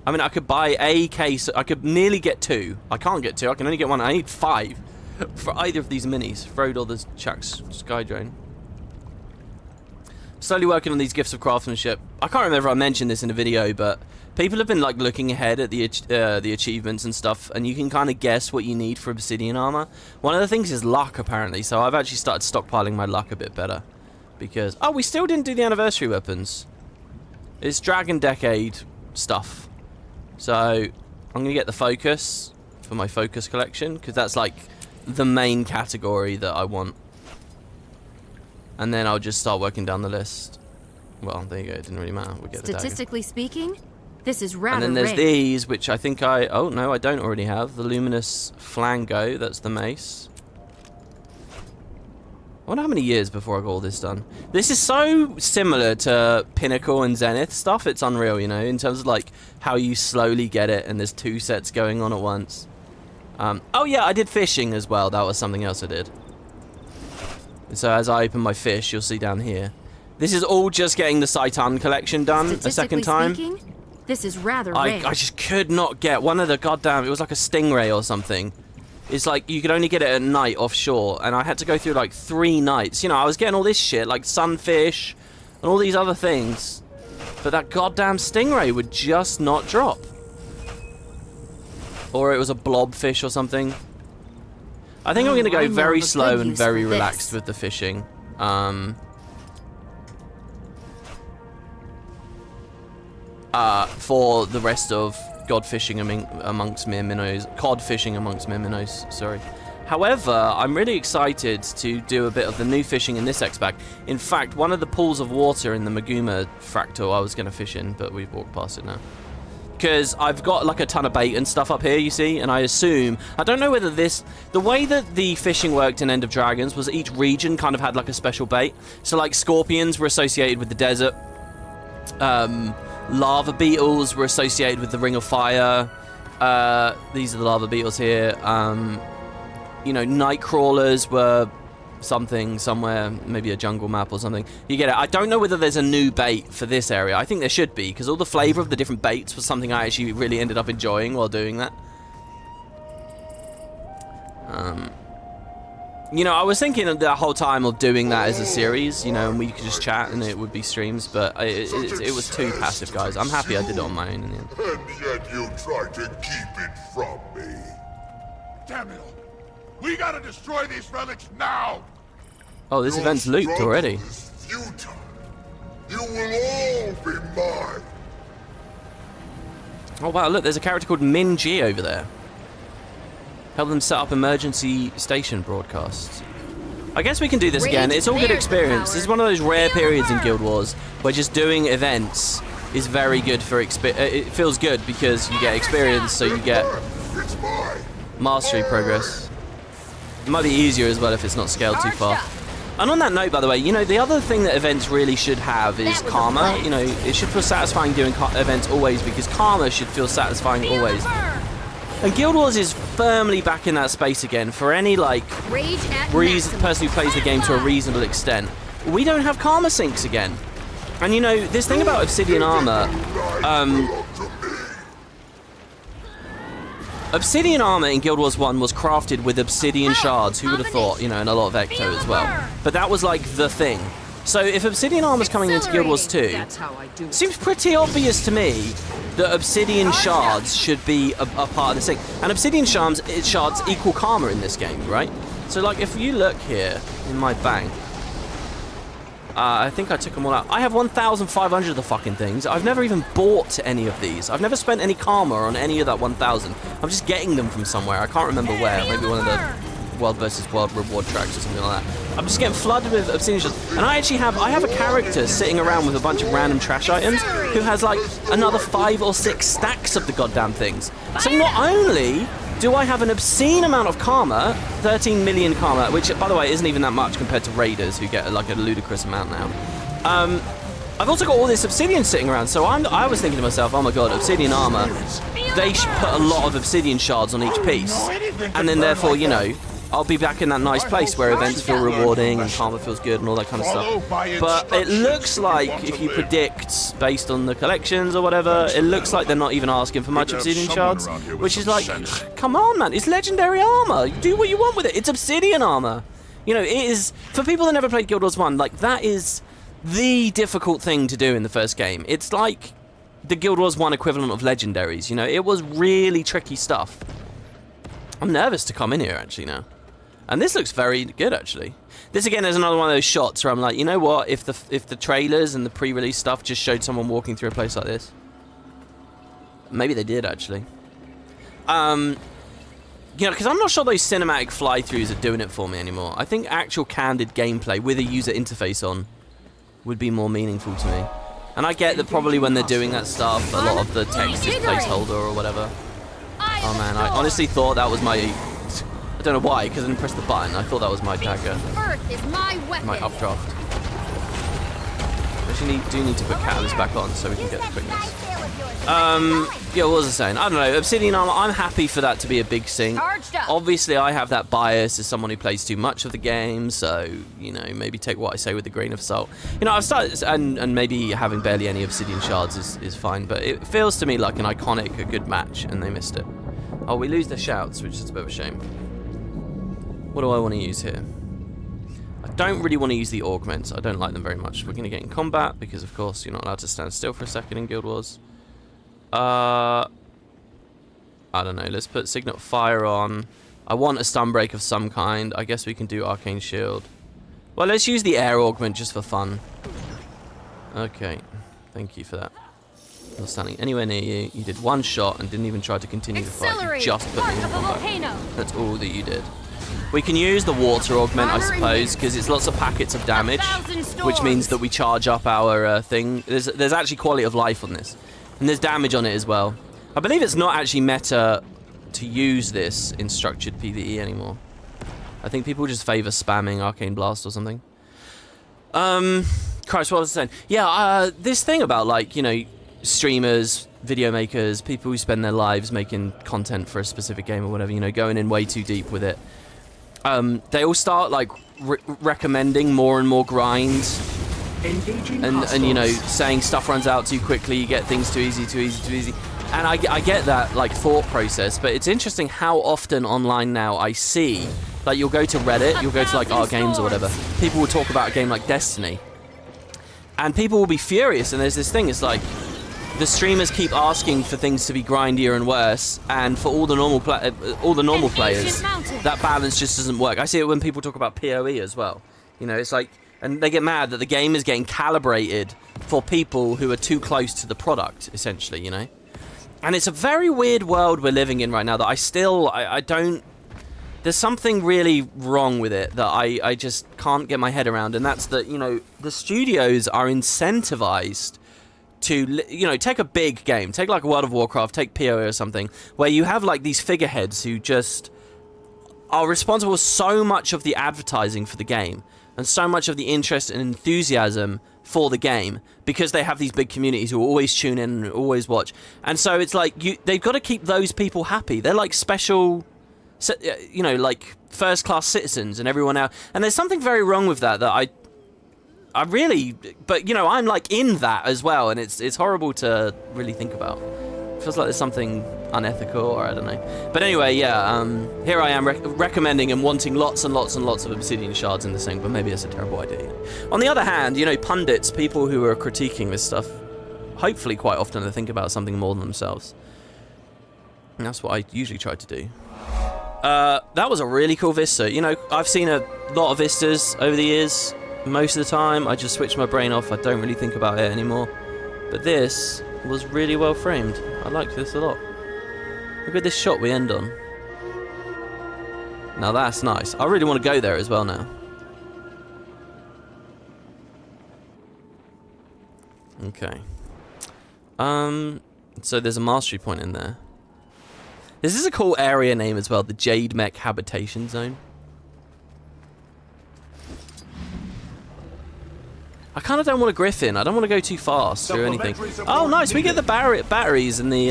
I mean, I could buy a case... I could nearly get 2. I can't get 2. I can only get 1. I need 5 for either of these minis. Frode or the Chuck's Sky Drone. Slowly working on these gifts of craftsmanship. I can't remember if I mentioned this in a video, but... People have been like looking ahead at the achievements and stuff, and you can kind of guess what you need for obsidian armor. One of the things is luck, apparently, so I've actually started stockpiling my luck a bit better. Because... Oh, we still didn't do the anniversary weapons. It's Dragon Decade stuff. So, I'm going to get the focus for my focus collection, because that's like the main category that I want. And then I'll just start working down the list. Well, there you go, it didn't really matter. We'll get the Statistically speaking, this is rather and then there's rare. these, which I think I... Oh, no, I don't already have. The Luminous Flango, that's the mace. I wonder how many years before I got all this done. This is so similar to Pinnacle and Zenith stuff, it's unreal, you know, in terms of, like, how you slowly get it, and there's 2 sets going on at once. Oh, yeah, I did fishing as well. That was something else I did. So as I open my fish, you'll see down here. This is all just getting the Saitan collection done a second time. Speaking, this is rather rare. I just could not get one of the goddamn... It was like a stingray or something. It's like you could only get it at night offshore, and I had to go through like 3 nights. You know, I was getting all this shit, like sunfish and all these other things. But that goddamn stingray would just not drop. Or it was a blobfish or something. I think I'm going to go very slow and very relaxed with the fishing. For the rest of cod fishing amongst mere minnows. Sorry. However, I'm really excited to do a bit of the new fishing in this X-Pack. In fact, one of the pools of water in the Maguma fractal I was going to fish in, but we've walked past it now. Because I've got like a ton of bait and stuff up here, you see, and I assume... I don't know whether this... The way that the fishing worked in End of Dragons was each region kind of had like a special bait. So like scorpions were associated with the desert. Lava beetles were associated with the Ring of Fire. These are the lava beetles here. You know, night crawlers were something somewhere, maybe a jungle map or something. You get it. I don't know whether there's a new bait for this area. I think there should be, because all the flavor of the different baits was something I actually really ended up enjoying while doing that. You know, I was thinking the whole time of doing that as a series, you know, and we could just chat and it would be streams, but it was too passive, guys. I'm happy I did it on my own in the end. And yet you try to keep it from me. Damn it all. We gotta destroy these relics now! Oh, this event's looped already. Is futile. You will all be mine. Oh wow, look, there's a character called Min G over there. Help them set up emergency station broadcasts. I guess we can do this again. It's all good experience. This is one of those rare periods in Guild Wars where just doing events is very good for it feels good because you get experience, so you get mastery progress. It might be easier as well if it's not scaled too far. And on that note, by the way, you know, the other thing that events really should have is karma. You know, it should feel satisfying doing events always because karma should feel satisfying always. And Guild Wars is firmly back in that space again for any, like, person who plays the game to a reasonable extent. We don't have karma sinks again. And, you know, this thing about obsidian armor, obsidian armor in Guild Wars 1 was crafted with obsidian shards, who would have thought, you know, and a lot of Ecto as well. But that was like the thing. So if obsidian armor's coming into Guild Wars 2, it seems pretty obvious to me that obsidian shards should be a part of this thing. And obsidian shards equal karma in this game, right? So like if you look here in my bank, I think I took them all out. I have 1,500 of the fucking things. I've never even bought any of these. I've never spent any karma on any of that 1,000. I'm just getting them from somewhere. I can't remember where. Maybe one of the World versus World reward tracks or something like that. I'm just getting flooded with obsidian shards. And I have a character sitting around with a bunch of random trash items who has like another 5 or 6 stacks of the goddamn things. So not only do I have an obscene amount of karma, 13 million karma, which, by the way, isn't even that much compared to raiders, who get like a ludicrous amount now. I've also got all this obsidian sitting around, so I was thinking to myself, oh my god, obsidian armor, they should put a lot of obsidian shards on each piece, and then therefore, you know, I'll be back in that nice place where events feel rewarding and karma feels good and all that kind of stuff. But it looks like, if you predict based on the collections or whatever, it looks like they're not even asking for much obsidian shards, which is like, come on man, it's legendary armor. Do what you want with it. It's obsidian armor. You know, it is, for people that never played Guild Wars 1, like that is the difficult thing to do in the first game. It's like the Guild Wars 1 equivalent of legendaries, you know, it was really tricky stuff. I'm nervous to come in here actually now. And this looks very good, actually. This, again, is another one of those shots where I'm like, you know what? If the trailers and the pre-release stuff just showed someone walking through a place like this. Maybe they did, actually. You know, because I'm not sure those cinematic fly-throughs are doing it for me anymore. I think actual candid gameplay with a user interface on would be more meaningful to me. And I get that probably when they're doing that stuff, a lot of the text is placeholder or whatever. Oh, man, I honestly thought that was my... I don't know why, because I didn't press the button. I thought that was my dagger. Earth is my weapon. My updraft. Actually, do need to put catalyst back on so we can get the quickness. Yeah, what was I saying? I don't know. Obsidian armor, I'm happy for that to be a big sink. Obviously, I have that bias as someone who plays too much of the game, so, you know, maybe take what I say with a grain of salt. You know, I've started, and maybe having barely any obsidian shards is fine, but it feels to me like an iconic, a good match, and they missed it. Oh, we lose the shouts, which is a bit of a shame. What do I want to use here? I don't really want to use the augments. I don't like them very much. We're going to get in combat because, of course, you're not allowed to stand still for a second in Guild Wars. I don't know. Let's put Signet Fire on. I want a stun break of some kind. I guess we can do Arcane Shield. Well, let's use the air augment just for fun. Okay. Thank you for that. Not standing anywhere near you. You did one shot and didn't even try to continue the fight. You just put me in combat. That's all that you did. We can use the water augment, I suppose, because it's lots of packets of damage, which means that we charge up our thing. There's actually quality of life on this, and there's damage on it as well. I believe it's not actually meta to use this in structured PvE anymore. I think people just favour spamming Arcane Blast or something. Christ, what was I saying? Yeah, this thing about, like, you know, streamers, video makers, people who spend their lives making content for a specific game or whatever, you know, going in way too deep with it. They all start like recommending more and more grinds, and you know, saying stuff runs out too quickly, you get things too easy. And I get that like thought process, but it's interesting how often online now I see, like, you'll go to Reddit, you'll go to like Our Games or whatever, people will talk about a game like Destiny, and people will be furious, and there's this thing, it's like, the streamers keep asking for things to be grindier and worse, and for all the normal players, that balance just doesn't work. I see it when people talk about PoE as well. You know, it's like, and they get mad that the game is getting calibrated for people who are too close to the product, essentially, you know? And it's a very weird world we're living in right now that I don't... There's something really wrong with it that I just can't get my head around, and that's that, you know, the studios are incentivized to, you know, take a big game, take like World of Warcraft, take PoE or something, where you have like these figureheads who just are responsible for so much of the advertising for the game and so much of the interest and enthusiasm for the game because they have these big communities who always tune in and always watch. And so it's like they've got to keep those people happy. They're like special, you know, like first-class citizens and everyone else. And there's something very wrong with that I really, but you know, I'm like in that as well, and it's horrible to really think about. It feels like there's something unethical, or I don't know. But anyway, yeah, here I am recommending and wanting lots and lots and lots of obsidian shards in this thing, but maybe that's a terrible idea. On the other hand, you know, pundits, people who are critiquing this stuff, hopefully quite often they think about something more than themselves. And that's what I usually try to do. That was a really cool vista. You know, I've seen a lot of vistas over the years. Most of the time, I just switch my brain off. I don't really think about it anymore. But this was really well framed. I liked this a lot. Look at this shot we end on. Now that's nice. I really want to go there as well now. Okay. So there's a mastery point in there. This is a cool area name as well, the Jade Mech Habitation Zone. I kind of don't want to griffin. I don't want to go too fast or anything. Oh, nice. We get the batteries and the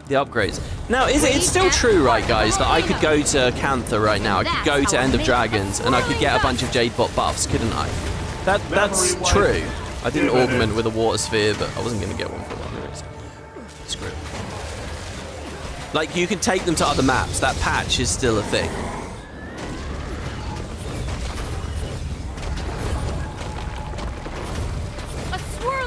upgrades. Now, it's still true, right, guys, that I could go to Cantha right now. I could go to End of Dragons and I could get a bunch of Jade Bot buffs, couldn't I? That's true. I didn't augment with a water sphere, but I wasn't going to get one for that. Anyways. Screw it. Like, you can take them to other maps. That patch is still a thing.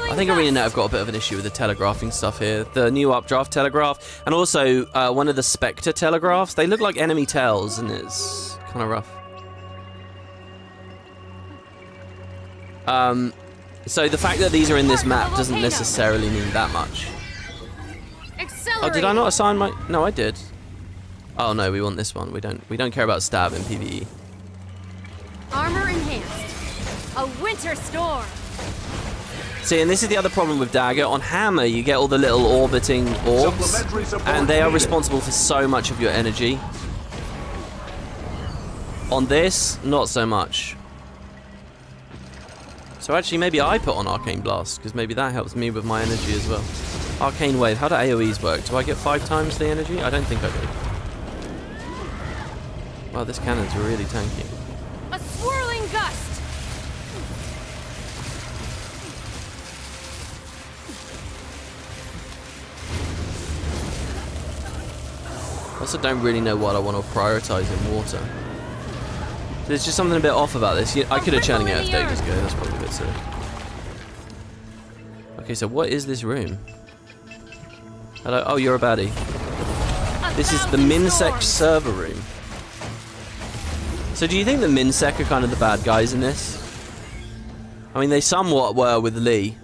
I think ArenaNet have got a bit of an issue with the telegraphing stuff here. The new updraft telegraph, and also one of the Spectre telegraphs. They look like enemy tails, and it's kind of rough. So the fact that these are in this map doesn't necessarily mean that much. Oh, did I not assign my... No, I did. Oh no, we want this one. We don't care about stab in PvE. Armor enhanced. A winter storm. See, and this is the other problem with Dagger. On Hammer, you get all the little orbiting orbs, and they are responsible for so much of your energy. On this, not so much. So actually, maybe I put on Arcane Blast, because maybe that helps me with my energy as well. Arcane Wave, how do AoEs work? Do I get 5 times the energy? I don't think I do. Wow, this cannon's really tanky. A swirling gust. I also don't really know what I want to prioritize in water. There's just something a bit off about this. I could have churning out of ages ago. That's probably a bit silly. Okay, so what is this room? Hello? Oh, you're a baddie. This is the Minsec server room. So do you think the Minsec are kind of the bad guys in this? I mean, they somewhat were with Lee.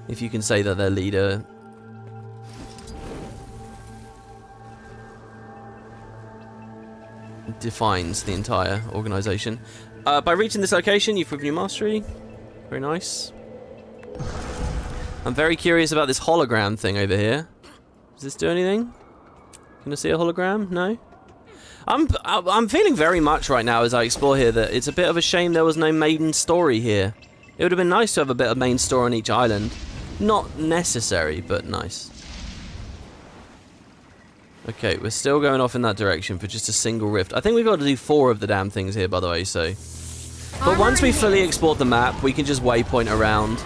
If you can say that their leader... defines the entire organization. By reaching this location, you've proven your mastery. Very nice. I'm very curious about this hologram thing over here. Does this do anything? Can I see a hologram? No? I'm feeling very much right now as I explore here that it's a bit of a shame there was no main story here. It would have been nice to have a bit of main story on each island. Not necessary, but nice. Okay, we're still going off in that direction for just a single rift. I think we've got to do 4 of the damn things here, by the way, so... But once we fully explored the map, we can just waypoint around.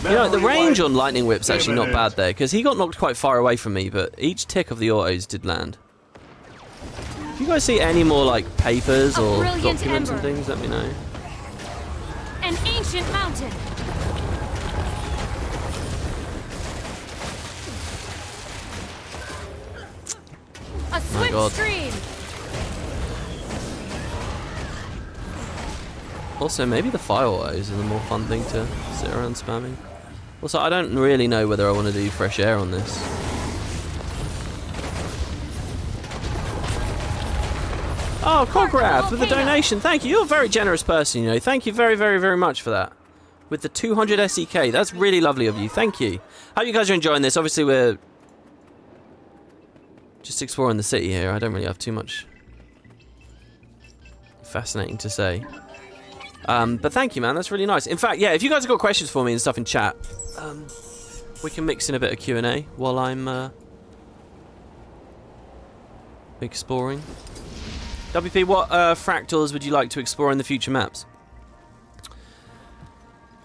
You know, the range on Lightning Whip's actually not bad there, because he got knocked quite far away from me, but each tick of the autos did land. If you guys see any more, like, papers or documents and things, let me know. An ancient mountain. A swift stream. Also, maybe the fireways are the more fun thing to sit around spamming. Also, I don't really know whether I want to do fresh air on this. Oh, Cograth with the donation. Thank you. You're a very generous person, you know. Thank you very, very, very much for that. With the 200 SEK. That's really lovely of you. Thank you. Hope you guys are enjoying this. Obviously, we're just exploring the city here. I don't really have too much fascinating to say. But thank you, man. That's really nice. In fact, yeah, if you guys have got questions for me and stuff in chat, we can mix in a bit of Q&A while I'm exploring. WP, what fractals would you like to explore in the future maps?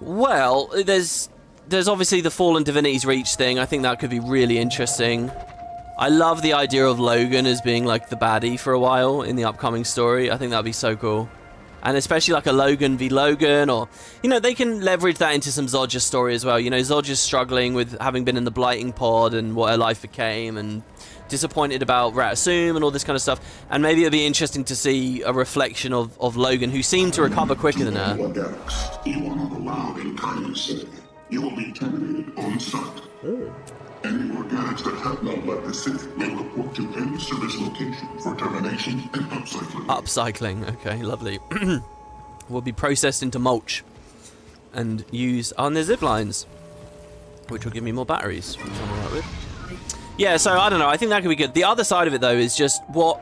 Well, there's obviously the Fallen Divinity's Reach thing. I think that could be really interesting. I love the idea of Logan as being like the baddie for a while in the upcoming story. I think that'd be so cool. And especially like a Logan v Logan, or, you know, they can leverage that into some Zodja's story as well. You know, Zodja's struggling with having been in the Blighting Pod and what her life became, and disappointed about Ratasum and all this kind of stuff. And maybe it'd be interesting to see a reflection of Logan, who seemed to recover quicker than her. You are not allowed in Kaiju City. You will be terminated on sight. Any organics that have not left the city will report to any service location for termination and upcycling. Upcycling, okay, lovely. Will be processed into mulch and used on the zip lines, which will give me more batteries, which I'm alright with. Yeah, so I don't know. I think that could be good. The other side of it, though, is just what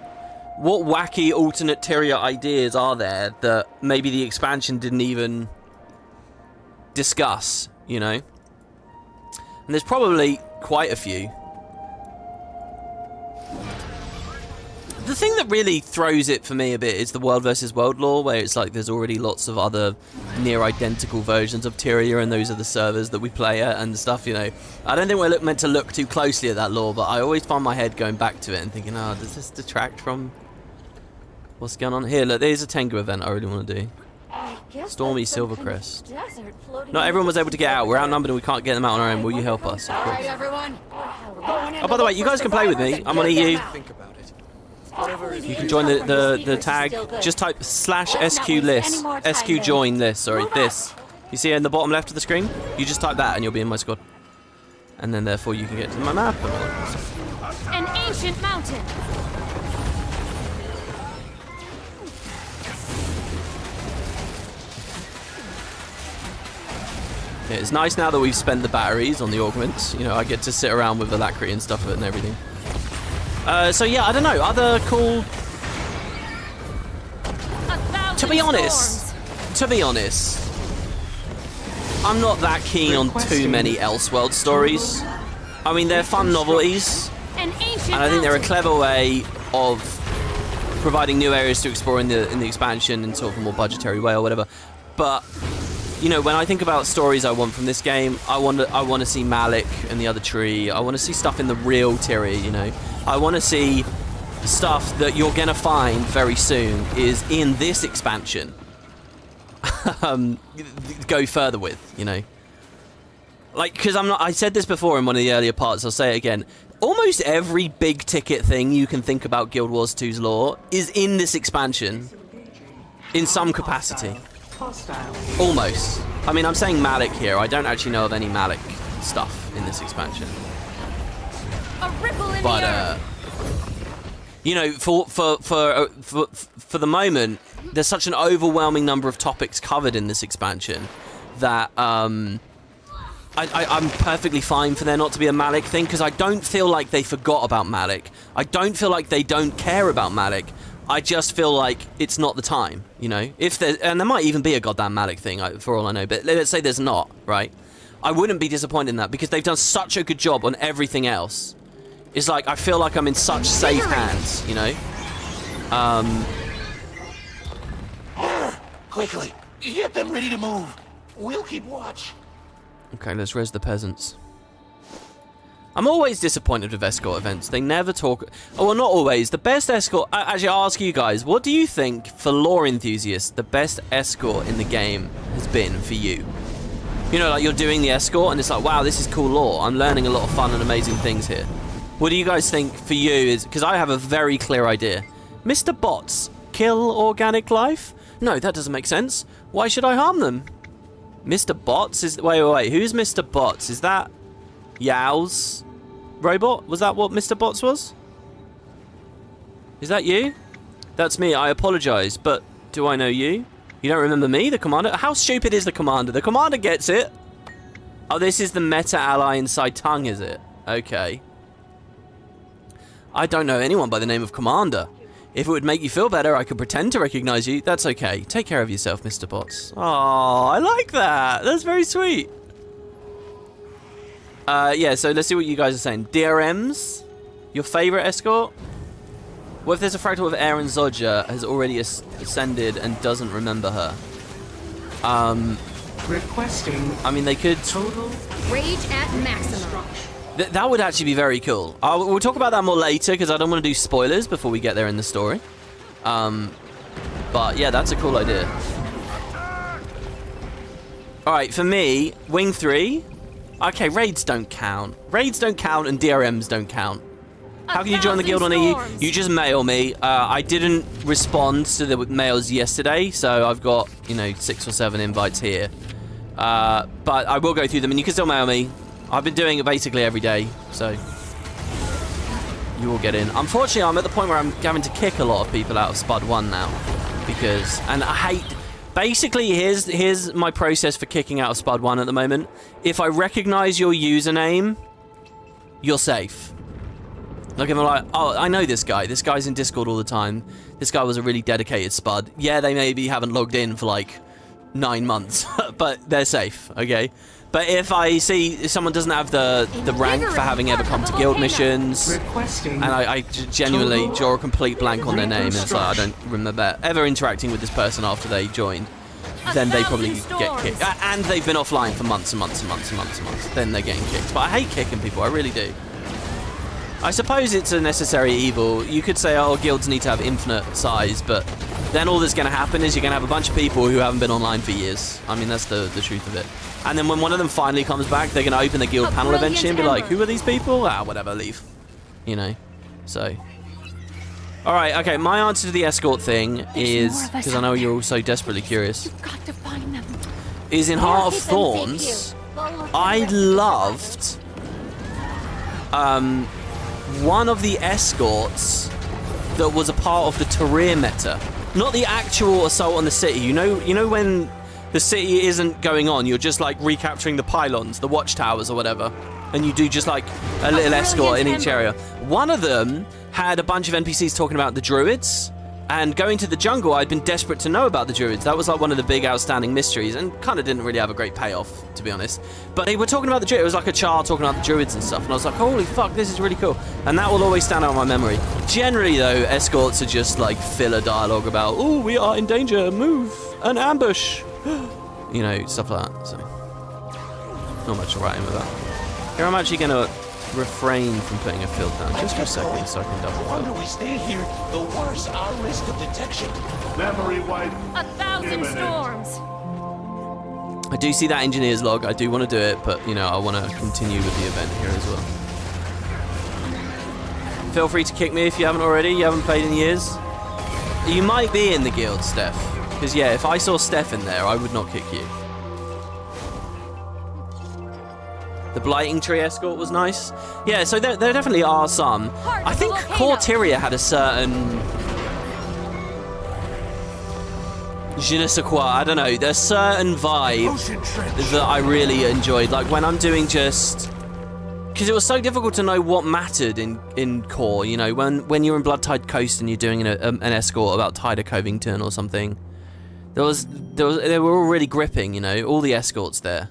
wacky alternate Tyria ideas are there that maybe the expansion didn't even discuss, you know? And there's probably quite a few. The thing that really throws it for me a bit is the world versus world lore, where it's like there's already lots of other near identical versions of Tyria, and those are the servers that we play at and stuff, you know. I don't think we're meant to look too closely at that lore, but I always find my head going back to it and thinking, oh, does this detract from what's going on here? Look, there's a Tengu event I really want to do. Stormy Silvercrest. Not everyone was able to get out. We're outnumbered and we can't get them out on our own. Will you help us? Of course. Alright, everyone. Oh, by the way, you guys can play with me. I'm on EU. You can join the tag. Just type /SQ list. SQ join list, sorry, this. You see in the bottom left of the screen? You just type that and you'll be in my squad. And then therefore you can get to my map. An ancient mountain. Yeah, it's nice now that we've spent the batteries on the augments. You know, I get to sit around with the Alacrity and stuff and everything. So yeah, I don't know. Other cool. To be honest, I'm not that keen on too many Elseworld stories. I mean, they're fun novelties, and I think they're a clever way of providing new areas to explore in the expansion in sort of a more budgetary way or whatever. But you know, when I think about stories I want from this game, I want to see Malik and the other tree. I want to see stuff in the real Tyria, you know. I want to see stuff that you're going to find very soon is in this expansion. Go further with, you know. Like, because I said this before in one of the earlier parts, I'll say it again. Almost every big ticket thing you can think about Guild Wars 2's lore is in this expansion in some capacity. Almost. I mean, I'm saying Malik here. I don't actually know of any Malik stuff in this expansion. A ripple in But the earth. you know, for the moment, there's such an overwhelming number of topics covered in this expansion that I'm perfectly fine for there not to be a Malik thing, because I don't feel like they forgot about Malik. I don't feel like they don't care about Malik. I just feel like it's not the time, you know? And there might even be a goddamn Malik thing, for all I know, but let's say there's not, right? I wouldn't be disappointed in that, because they've done such a good job on everything else. It's like, I feel like I'm in such safe hands, you know? Quickly, get them ready to move. We'll keep watch. Okay, let's res the peasants. I'm always disappointed with escort events. They never talk... Oh, well, not always. The best escort... Actually, I'll ask you guys, what do you think, for lore enthusiasts, the best escort in the game has been for you? You know, like, you're doing the escort, and it's like, wow, this is cool lore. I'm learning a lot of fun and amazing things here. What do you guys think for you is... Because I have a very clear idea. Mr. Bots, kill organic life? No, that doesn't make sense. Why should I harm them? Mr. Bots is... Wait. Who's Mr. Bots? Is that Yao's robot? Was that what Mr. Bots was? Is that you? That's me. I apologize, but do I know you? You don't remember me, the commander? How stupid is the commander? The commander gets it. Oh, this is the meta ally inside Tongue, is it? Okay. I don't know anyone by the name of Commander. If it would make you feel better, I could pretend to recognize you. That's okay. Take care of yourself, Mr. Bots. Oh, I like that. That's very sweet. Yeah, so let's see what you guys are saying. DRMs? Your favorite escort? What if there's a fractal of Aaron Zodja has already ascended and doesn't remember her? Requesting. I mean, they could... Total. Rage at maximum. That would actually be very cool. We'll talk about that more later because I don't want to do spoilers before we get there in the story. But yeah, that's a cool idea. Alright, for me, Wing 3. Okay, raids don't count. Raids don't count and DRMs don't count. How can you join the guild on EU? You just mail me. I didn't respond to the mails yesterday, so I've got, 6 or 7 invites here. But I will go through them and you can still mail me. I've been doing it basically every day, so you will get in. Unfortunately, I'm at the point where I'm having to kick a lot of people out of Spud 1 now. And I hate... Basically, here's my process for kicking out of Spud 1 at the moment. If I recognize your username, you're safe. Like, if I'm like, oh, I know this guy. This guy's in Discord all the time. This guy was a really dedicated Spud. Yeah, they maybe haven't logged in for, 9 months. But they're safe, okay? But if I see someone doesn't have the rank for having ever come to guild missions, and I genuinely draw a complete blank on their name, and it's like I don't remember ever interacting with this person after they joined, then they probably get kicked. And they've been offline for months and months and months and months and months. Then they're getting kicked. But I hate kicking people, I really do. I suppose it's a necessary evil. You could say, oh, guilds need to have infinite size, but then all that's going to happen is you're going to have a bunch of people who haven't been online for years. I mean, that's the truth of it. And then when one of them finally comes back, they're going to open the guild panel eventually and be like, who are these people? Ah, whatever, leave. So. Alright, okay, my answer to the escort thing is, because I know you're all so desperately curious, You've got to find them. is in Heart of Thorns, I loved one of the escorts that was a part of the Tyria meta. Not the actual assault on the city. You know when the city isn't going on, you're just recapturing the pylons, the watchtowers or whatever, and you do just a little escort in each area. One of them had a bunch of NPCs talking about the druids, and going to the jungle, I'd been desperate to know about the druids. That was one of the big outstanding mysteries, and kind of didn't really have a great payoff, to be honest. But they were talking about the druids. It was like a child talking about the druids and stuff, and I was like, holy fuck, this is really cool. And that will always stand out in my memory. Generally, though, escorts are just filler dialogue about, oh, we are in danger, move, an ambush. Stuff like that, so not much to write in with that. Here, I'm actually going to refrain from putting a field down just for a second so I can double The longer we stay here, the worse our risk of detection. Memory wipe. 1,000 storms. I do see that engineer's log. I do want to do it, but, I want to continue with the event here as well. Feel free to kick me if you haven't already. You haven't played in years. You might be in the guild, Steph. Because, yeah, if I saw Steph in there, I would not kick you. The Blighting Tree escort was nice. Yeah, so there definitely are some. I think Core Tyria had a certain... je ne sais quoi, I don't know. There's a certain vibe that I really enjoyed. Like when I'm doing just... Because it was so difficult to know what mattered in Core, when you're in Bloodtide Coast and you're doing an escort about Tyder Covington or something. They were all really gripping, all the escorts there.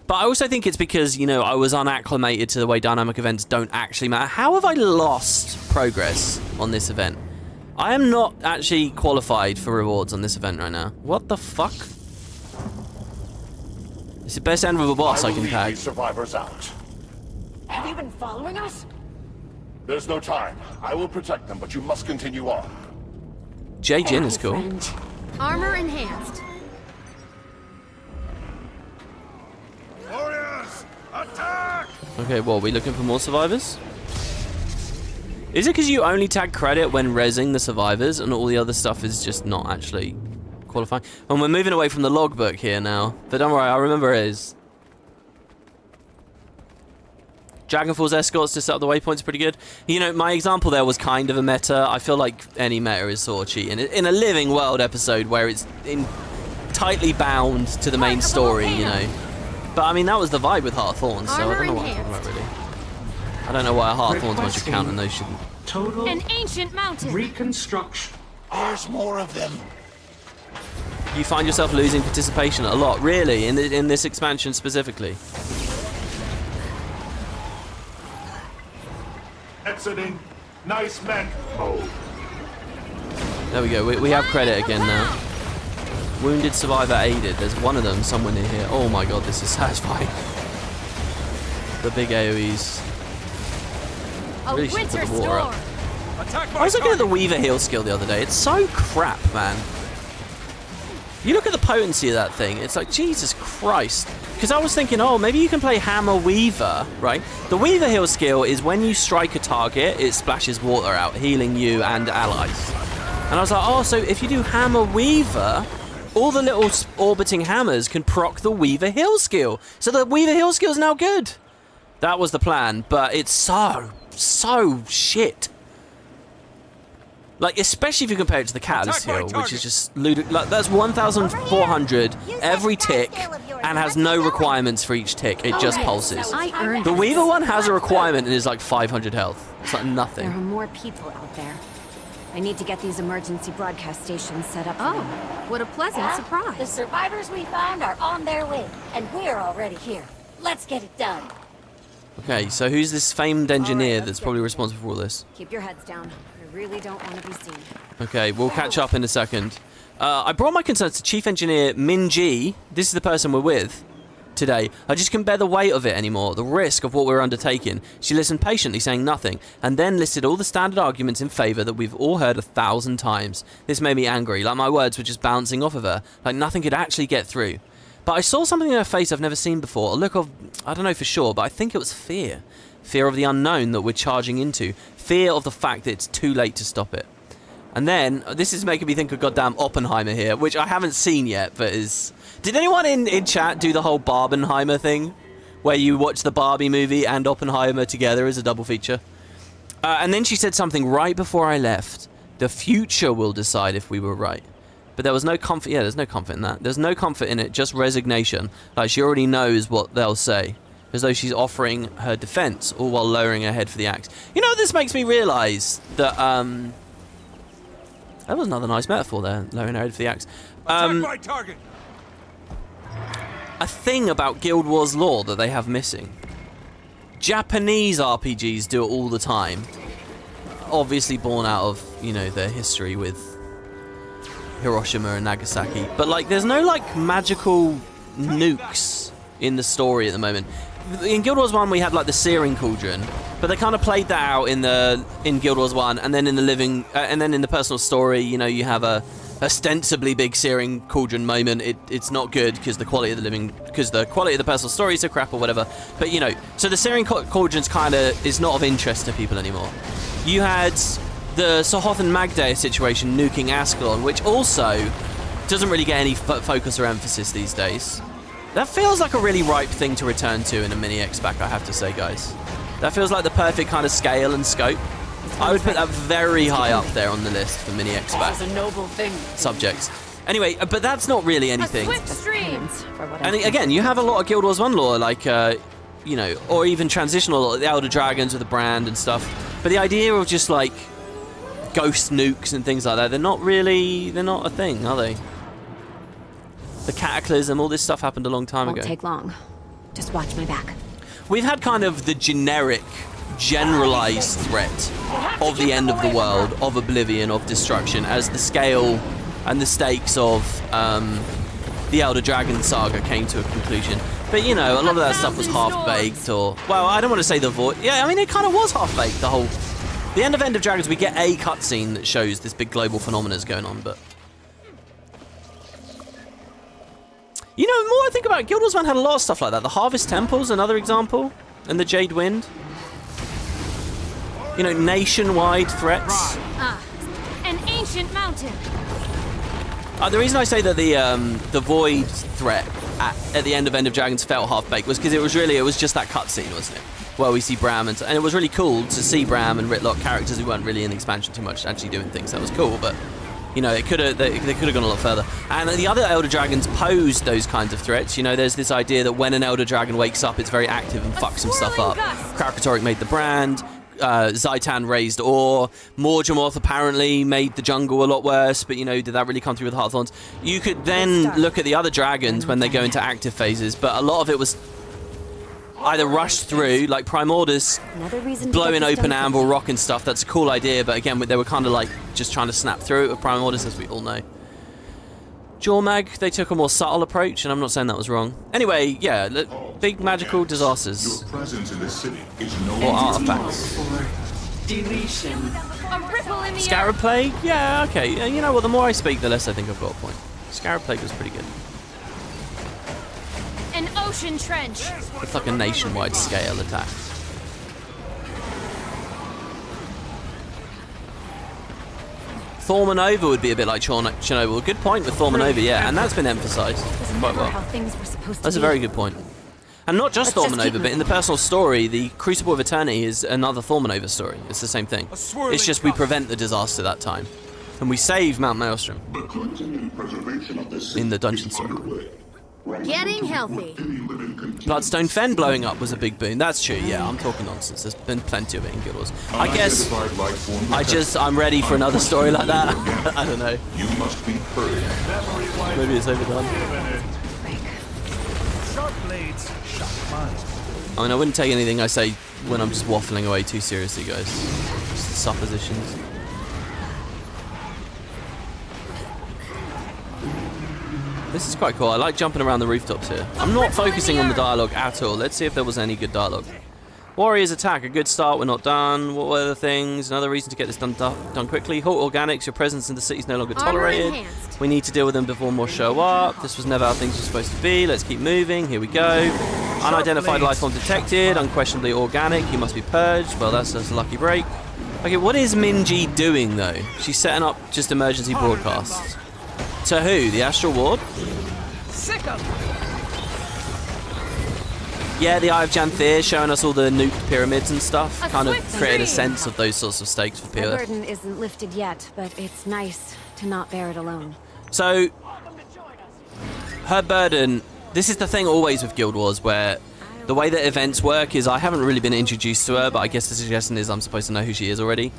But I also think it's because, I was unacclimated to the way dynamic events don't actually matter. How have I lost progress on this event? I am not actually qualified for rewards on this event right now. What the fuck? It's the best end of a boss I can tag. These survivors out. Have you been following us? There's no time. I will protect them, but you must continue on. J Jin is cool. Armor enhanced. Warriors, attack! Okay, well, are we looking for more survivors? Is it because you only tag credit when rezzing the survivors and all the other stuff is just not actually qualifying. And we're moving away from the logbook here now. But don't worry, I remember it is. Dragonfall's escorts to set up the waypoints pretty good. You know, my example there was kind of a meta. I feel like any meta is sort of cheating. In a living world episode where it's tightly bound to the main story, you know. But I mean, that was the vibe with Heart of Thorns, so I don't know what I'm talking about really. I don't know why a Heart of Thorns one should count and those shouldn't. Total An ancient mountain. reconstruction. There's more of them. You find yourself losing participation a lot, really, in this expansion specifically. Exiting. Nice men. Oh. There we go. We have credit again now. Wounded survivor aided. There's one of them somewhere near here. Oh my god, this is satisfying. The big AoEs. A Really should winter put the water up. storm. I was looking at the Weaver heal skill the other day. It's so crap, man. You look at the potency of that thing, it's like, Jesus Christ. Because I was thinking, oh, maybe you can play Hammer Weaver, right? The Weaver heal skill is when you strike a target, it splashes water out, healing you and allies. And I was like, oh, so if you do Hammer Weaver, all the little orbiting hammers can proc the Weaver heal skill. So the Weaver heal skill is now good. That was the plan, but it's so shit. Like, especially if you compare it to the Catalyst heal, which is just like, that's 1,400 every tick and has no requirements for each tick. It just pulses. I earned The this. Weaver one has a requirement and is like 500 health. It's like There are nothing. more people out there. I need to get these emergency broadcast stations set up for Oh, them. what a pleasant The surprise. survivors we found are on their way, and we're already here. Let's get it done. Okay, so who's this famed engineer that's probably responsible for all this? Keep your heads down. I really don't want to be seen. Okay, we'll catch up in a second. I brought my concerns to Chief Engineer Min Ji. This is the person we're with today. I just couldn't bear the weight of it anymore, the risk of what we're undertaking. She listened patiently, saying nothing, and then listed all the standard arguments in favour that we've all heard 1,000 times. This made me angry, like my words were just bouncing off of her, like nothing could actually get through. But I saw something in her face I've never seen before, a look of, I don't know for sure, but I think it was fear. Fear of the unknown that we're charging into. Fear of the fact that it's too late to stop it. And then, this is making me think of goddamn Oppenheimer here, which I haven't seen yet, but is... Did anyone in chat do the whole Barbenheimer thing? Where you watch the Barbie movie and Oppenheimer together as a double feature? And then she said something right before I left. The future will decide if we were right. But there was no comfort. Yeah, there's no comfort in that. There's no comfort in it, just resignation. Like she already knows what they'll say. As though she's offering her defense, all while lowering her head for the axe. You know, this makes me realize that, that was another nice metaphor there, lowering her head for the axe. My target. A thing about Guild Wars lore that they have missing. Japanese RPGs do it all the time. Obviously born out of, you know, their history with Hiroshima and Nagasaki. But, like, there's no, like, magical nukes in the story at the moment. In Guild Wars 1 we had, like, the Searing Cauldron, but they kind of played that out in Guild Wars 1, and then in the personal story, you know, you have a ostensibly big Searing Cauldron moment. It's not good because the quality of the personal story is so crap or whatever. But, you know, so the Searing Cauldron's kind of is not of interest to people anymore. You had the Sohoth and Magdair situation nuking Ascalon, which also doesn't really get any focus or emphasis these days. That feels like a really ripe thing to return to in a mini X-Pack, I have to say, guys. That feels like the perfect kind of scale and scope. I would put that very high up there on the list for mini X-Pack It's a noble thing. subjects. Anyway, but that's not really A anything. swift stream. For what And I again, you have a lot of Guild Wars 1 lore, like, you know, or even transitional, like the Elder Dragons with the brand and stuff. But the idea of just, like, ghost nukes and things like that, they're not a thing, are they? The Cataclysm, all this stuff happened a long time won't ago. take long. Just watch my back. We've had kind of the generic, generalized threat of the end of the world, of oblivion, of destruction, as the scale and the stakes of the Elder Dragon saga came to a conclusion. But, you know, a lot of that stuff was half-baked, or... Well, I don't want to say the void... Yeah, I mean, it kind of was half-baked, the whole... The end of Dragons, we get a cutscene that shows this big global phenomenon is going on, but... You know, the more I think about it, Guild Wars 1 had a lot of stuff like that. The Harvest Temple's another example, and the Jade Wind. You know, nationwide threats. Ah, an ancient mountain. The reason I say that the Void threat at the end of Dragons felt half-baked was because it was just that cutscene, wasn't it? Where we see Bram, and it was really cool to see Bram and Ritlock, characters who weren't really in the expansion too much, actually doing things. That was cool, but you know, they could have gone a lot further. And the other Elder Dragons posed those kinds of threats. You know, there's this idea that when an Elder Dragon wakes up, it's very active and fucks some stuff up. Krakatorrik made the brand. Zaitan raised ore. Morgemorth apparently made the jungle a lot worse, but you know, did that really come through with Heartthorns? You could then look at the other dragons when they go into active phases, but a lot of it was either rushed through, like Primordus blowing open Anvil Rock and stuff. That's a cool idea, but again, they were kind of like just trying to snap through it with Primordus, as we all know. Jormag, they took a more subtle approach, and I'm not saying that was wrong. Anyway, yeah, big magical disasters. Your presence in the city is no Or artifacts. A ripple in the Scarab Plague? Yeah, okay. You know what, the more I speak, the less I think I've got a point. Scarab Plague was pretty good. An ocean trench. It's like a nationwide scale attack. Thormanova would be a bit like Chernobyl. Good point with Thormanova, yeah, and that's been emphasised quite well. That's a very good point. And not just Thormanova, but in the personal story, the Crucible of Eternity is another Thormanova story. It's the same thing. It's just we prevent the disaster that time. And we save Mount Maelstrom in the dungeon story. Getting healthy. Bloodstone Fen blowing up was a big boon. That's true, yeah, I'm talking nonsense. There's been plenty of it in Guild Wars. I guess I'm ready for another story like that. I don't know. You must be heard. Maybe it's overdone. Sharp blades, sharp minds. I mean, I wouldn't take anything I say when I'm just waffling away too seriously, guys. Just suppositions. This is quite cool. I like jumping around the rooftops here. I'm not focusing on the dialogue at all. Let's see if there was any good dialogue. Warriors attack. A good start. We're not done. What were the things? Another reason to get this done quickly. Halt Organics. Your presence in the city is no longer tolerated. We need to deal with them before more show up. This was never how things were supposed to be. Let's keep moving. Here we go. Unidentified life form detected. Unquestionably organic. You must be purged. Well, that's a lucky break. Okay, what is Minji doing, though? She's setting up just emergency broadcasts. To who? The Astral Ward? Yeah, the Eye of Janthir showing us all the nuked pyramids and stuff. Kind of created a sense of those sorts of stakes for The POF. burden isn't lifted yet, but it's nice to not bear it alone. So, her burden... This is the thing always with Guild Wars, where the way that events work is I haven't really been introduced to her, but I guess the suggestion is I'm supposed to know who she is already.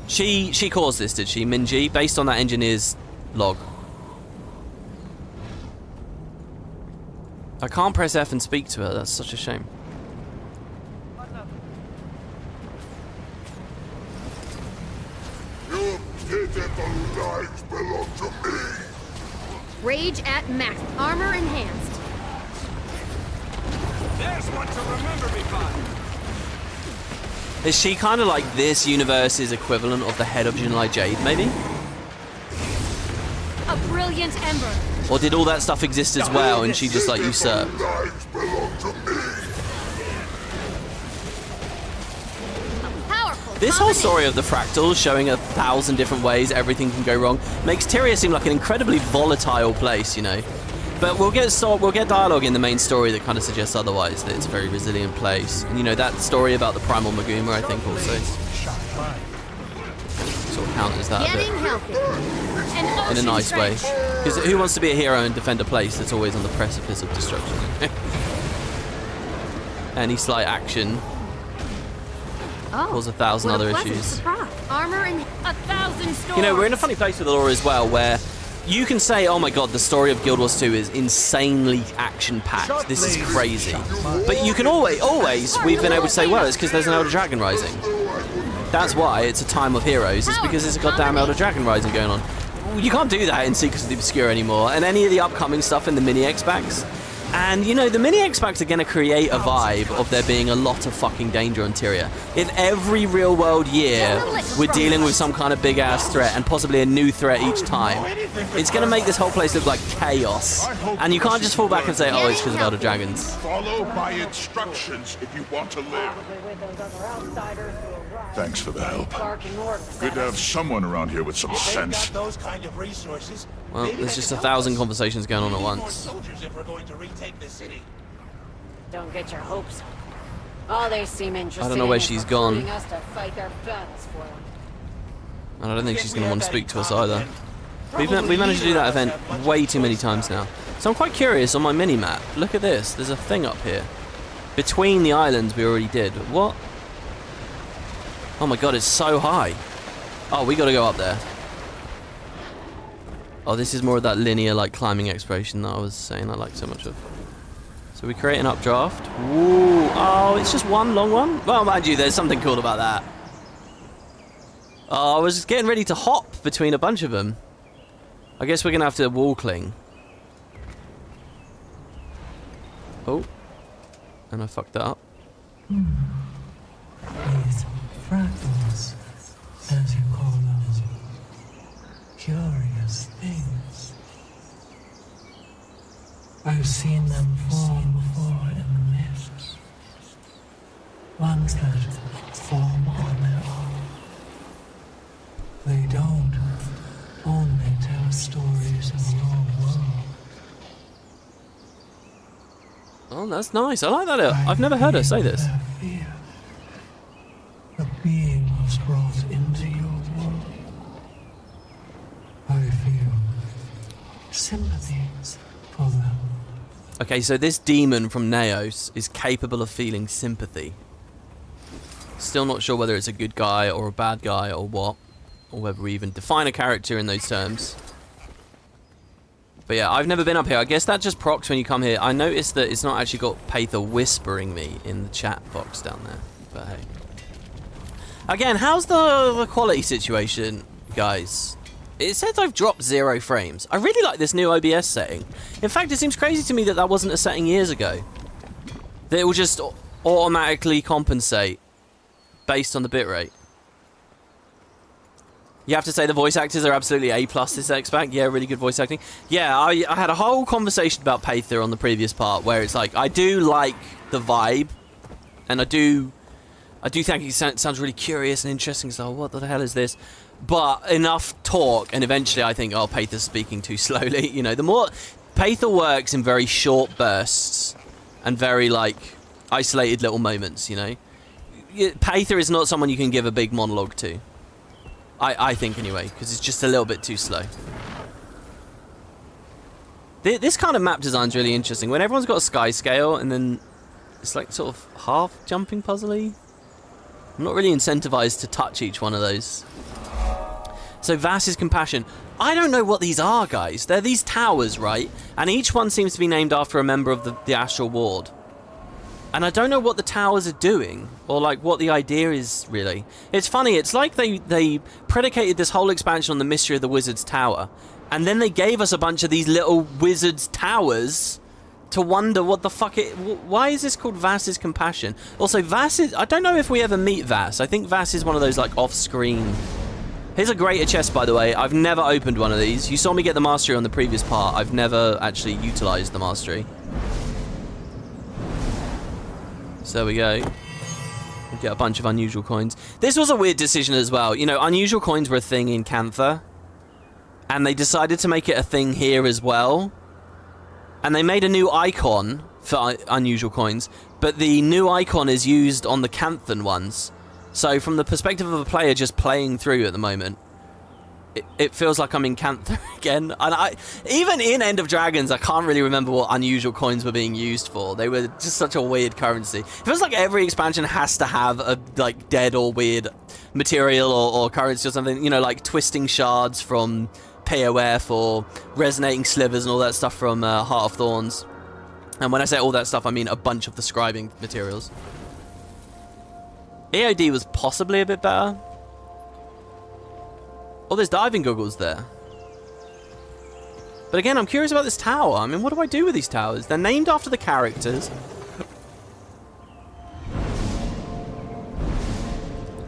She caused this, did she, Minji? Based on that engineer's log. I can't press F and speak to her. That's such a shame. Your pitiful lives belong to me. Rage at max. Armor enhanced. There's one to remember me by. Is she kind of like this universe's equivalent of the head of Jinlai Jade, maybe? A brilliant ember. Or did all that stuff exist as well and she just like usurped? Lives belong to me. Powerful. This whole story of the fractals showing 1,000 different ways everything can go wrong makes Tyria seem like an incredibly volatile place, you know. But we'll get dialogue in the main story that kind of suggests otherwise, that it's a very resilient place. And you know, that story about the Primal Maguma, I think, also sort of counters that a Getting bit. healthy. An In a ocean nice way. trench. Because who wants to be a hero and defend a place that's always on the precipice of destruction? Any slight action cause 1,000 what a other pleasant issues. surprise. Armor and 1,000 storms. You know, we're in a funny place with the lore as well, where you can say, oh my god, the story of Guild Wars 2 is insanely action-packed, this is crazy. But you can always, we've been able to say, well, it's because there's an Elder Dragon Rising. That's why it's a time of heroes, it's because there's a goddamn Elder Dragon Rising going on. You can't do that in Secrets of the Obscure anymore, and any of the upcoming stuff in the mini X-Packs. And, you know, the mini X-Packs are going to create a vibe of there being a lot of fucking danger on Tyria. If every real-world year we're dealing with some kind of big-ass threat, and possibly a new threat each time, it's going to make this whole place look like chaos. And you can't just fall back and say, oh, it's because of Elder Dragons. Follow my instructions if you want to live. Thanks for the help. Good to have someone around here with some If they've sense. got those kind of resources, Well, Maybe there's they just can 1,000 help us. conversations going on We at need more once. soldiers if we're going to retake the city. Don't get your hopes up. All they seem interested I don't know where in is she's gone. recruiting us to fight their battles for them. And I don't think If she's we going to had want to that speak to us economy, either. probably We managed to do neither that of us event have much way of a too many choice times now. now. So I'm quite curious on my mini-map. Look at this. There's a thing up here. Between the islands we already did. What? Oh my god, it's so high. Oh, we got to go up there. Oh, this is more of that linear, like, climbing exploration that I was saying I like so much of. So we create an updraft. Ooh, oh, it's just one long one? Well, mind you, there's something cool about that. Oh, I was getting ready to hop between a bunch of them. I guess we're going to have to wall cling. Oh. And I fucked that up. These fractals, as you call them, curious things. I've seen them form before in the mist. Ones that form on their own. They don't only tell stories of your world. Oh, that's nice. I like that. I've never heard her say this. Fear. A being was brought into your world. I feel sympathy for them. Okay, so this demon from Neos is capable of feeling sympathy. Still not sure whether it's a good guy or a bad guy or what. Or whether we even define a character in those terms. But yeah, I've never been up here. I guess that just procs when you come here. I noticed that it's not actually got Pather whispering me in the chat box down there. But hey. Again, how's the quality situation, guys? It says I've dropped 0 frames. I really like this new OBS setting. In fact, it seems crazy to me that that wasn't a setting years ago. That it will just automatically compensate based on the bitrate. You have to say the voice actors are absolutely A+ this X-Pack. Yeah, really good voice acting. Yeah, I had a whole conversation about Pather on the previous part where it's like, I do like the vibe. And I do think it sounds really curious and interesting. So, what the hell is this? But enough talk, and eventually I think, oh, Pather's speaking too slowly. You know, the more... Pather works in very short bursts and very, like, isolated little moments, you know? Pather is not someone you can give a big monologue to. I think, anyway, because it's just a little bit too slow. This kind of map design's really interesting. When everyone's got a sky scale, and then it's like sort of half jumping puzzly. I'm not really incentivized to touch each one of those. So Vass's Compassion. I don't know what these are, guys. They're these towers, right? And each one seems to be named after a member of the Astral Ward. And I don't know what the towers are doing, or like what the idea is, really. It's funny, it's like they predicated this whole expansion on the mystery of the Wizard's Tower. And then they gave us a bunch of these little Wizard's Towers to wonder what the fuck it... Why is this called Vass's Compassion? Also, Vass is... I don't know if we ever meet Vass. I think Vass is one of those, like, off-screen... Here's a greater chest, by the way. I've never opened one of these. You saw me get the mastery on the previous part. I've never actually utilized the mastery. So there we go. We get a bunch of unusual coins. This was a weird decision as well. You know, unusual coins were a thing in Cantha. And they decided to make it a thing here as well. And they made a new icon for unusual coins. But the new icon is used on the Canthan ones. So from the perspective of a player just playing through at the moment, it feels like I'm in Cantha again. And even in End of Dragons, I can't really remember what unusual coins were being used for. They were just such a weird currency. It feels like every expansion has to have a like dead or weird material or currency or something. You know, like twisting shards from POF or resonating slivers and all that stuff from Heart of Thorns. And when I say all that stuff, I mean a bunch of the scribing materials. EOD was possibly a bit better. Oh, there's diving goggles there. But again, I'm curious about this tower. I mean, what do I do with these towers? They're named after the characters.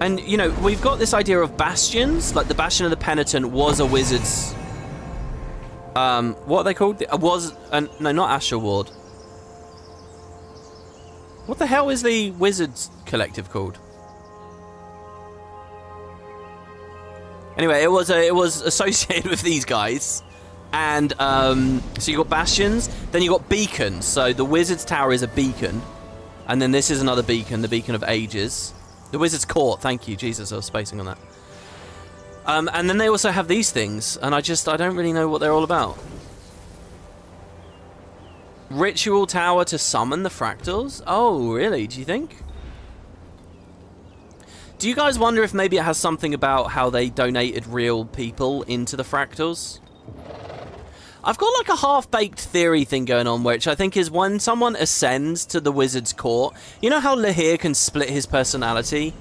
And, you know, we've got this idea of bastions. Like, the Bastion of the Penitent was a wizard's... what are they called? No, not Astral Ward. What the hell is the Wizards Collective called? Anyway, it was associated with these guys. And so you got bastions, then you got beacons. So the Wizard's Tower is a beacon. And then this is another beacon, the Beacon of Ages. The Wizard's Court, thank you, Jesus, I was spacing on that. And then they also have these things, and I don't really know what they're all about. Ritual Tower to summon the fractals? Oh, really? Do you think? Do you guys wonder if maybe it has something about how they donated real people into the fractals? I've got like a half-baked theory thing going on, which I think is when someone ascends to the Wizard's Court, you know how Lahir can split his personality?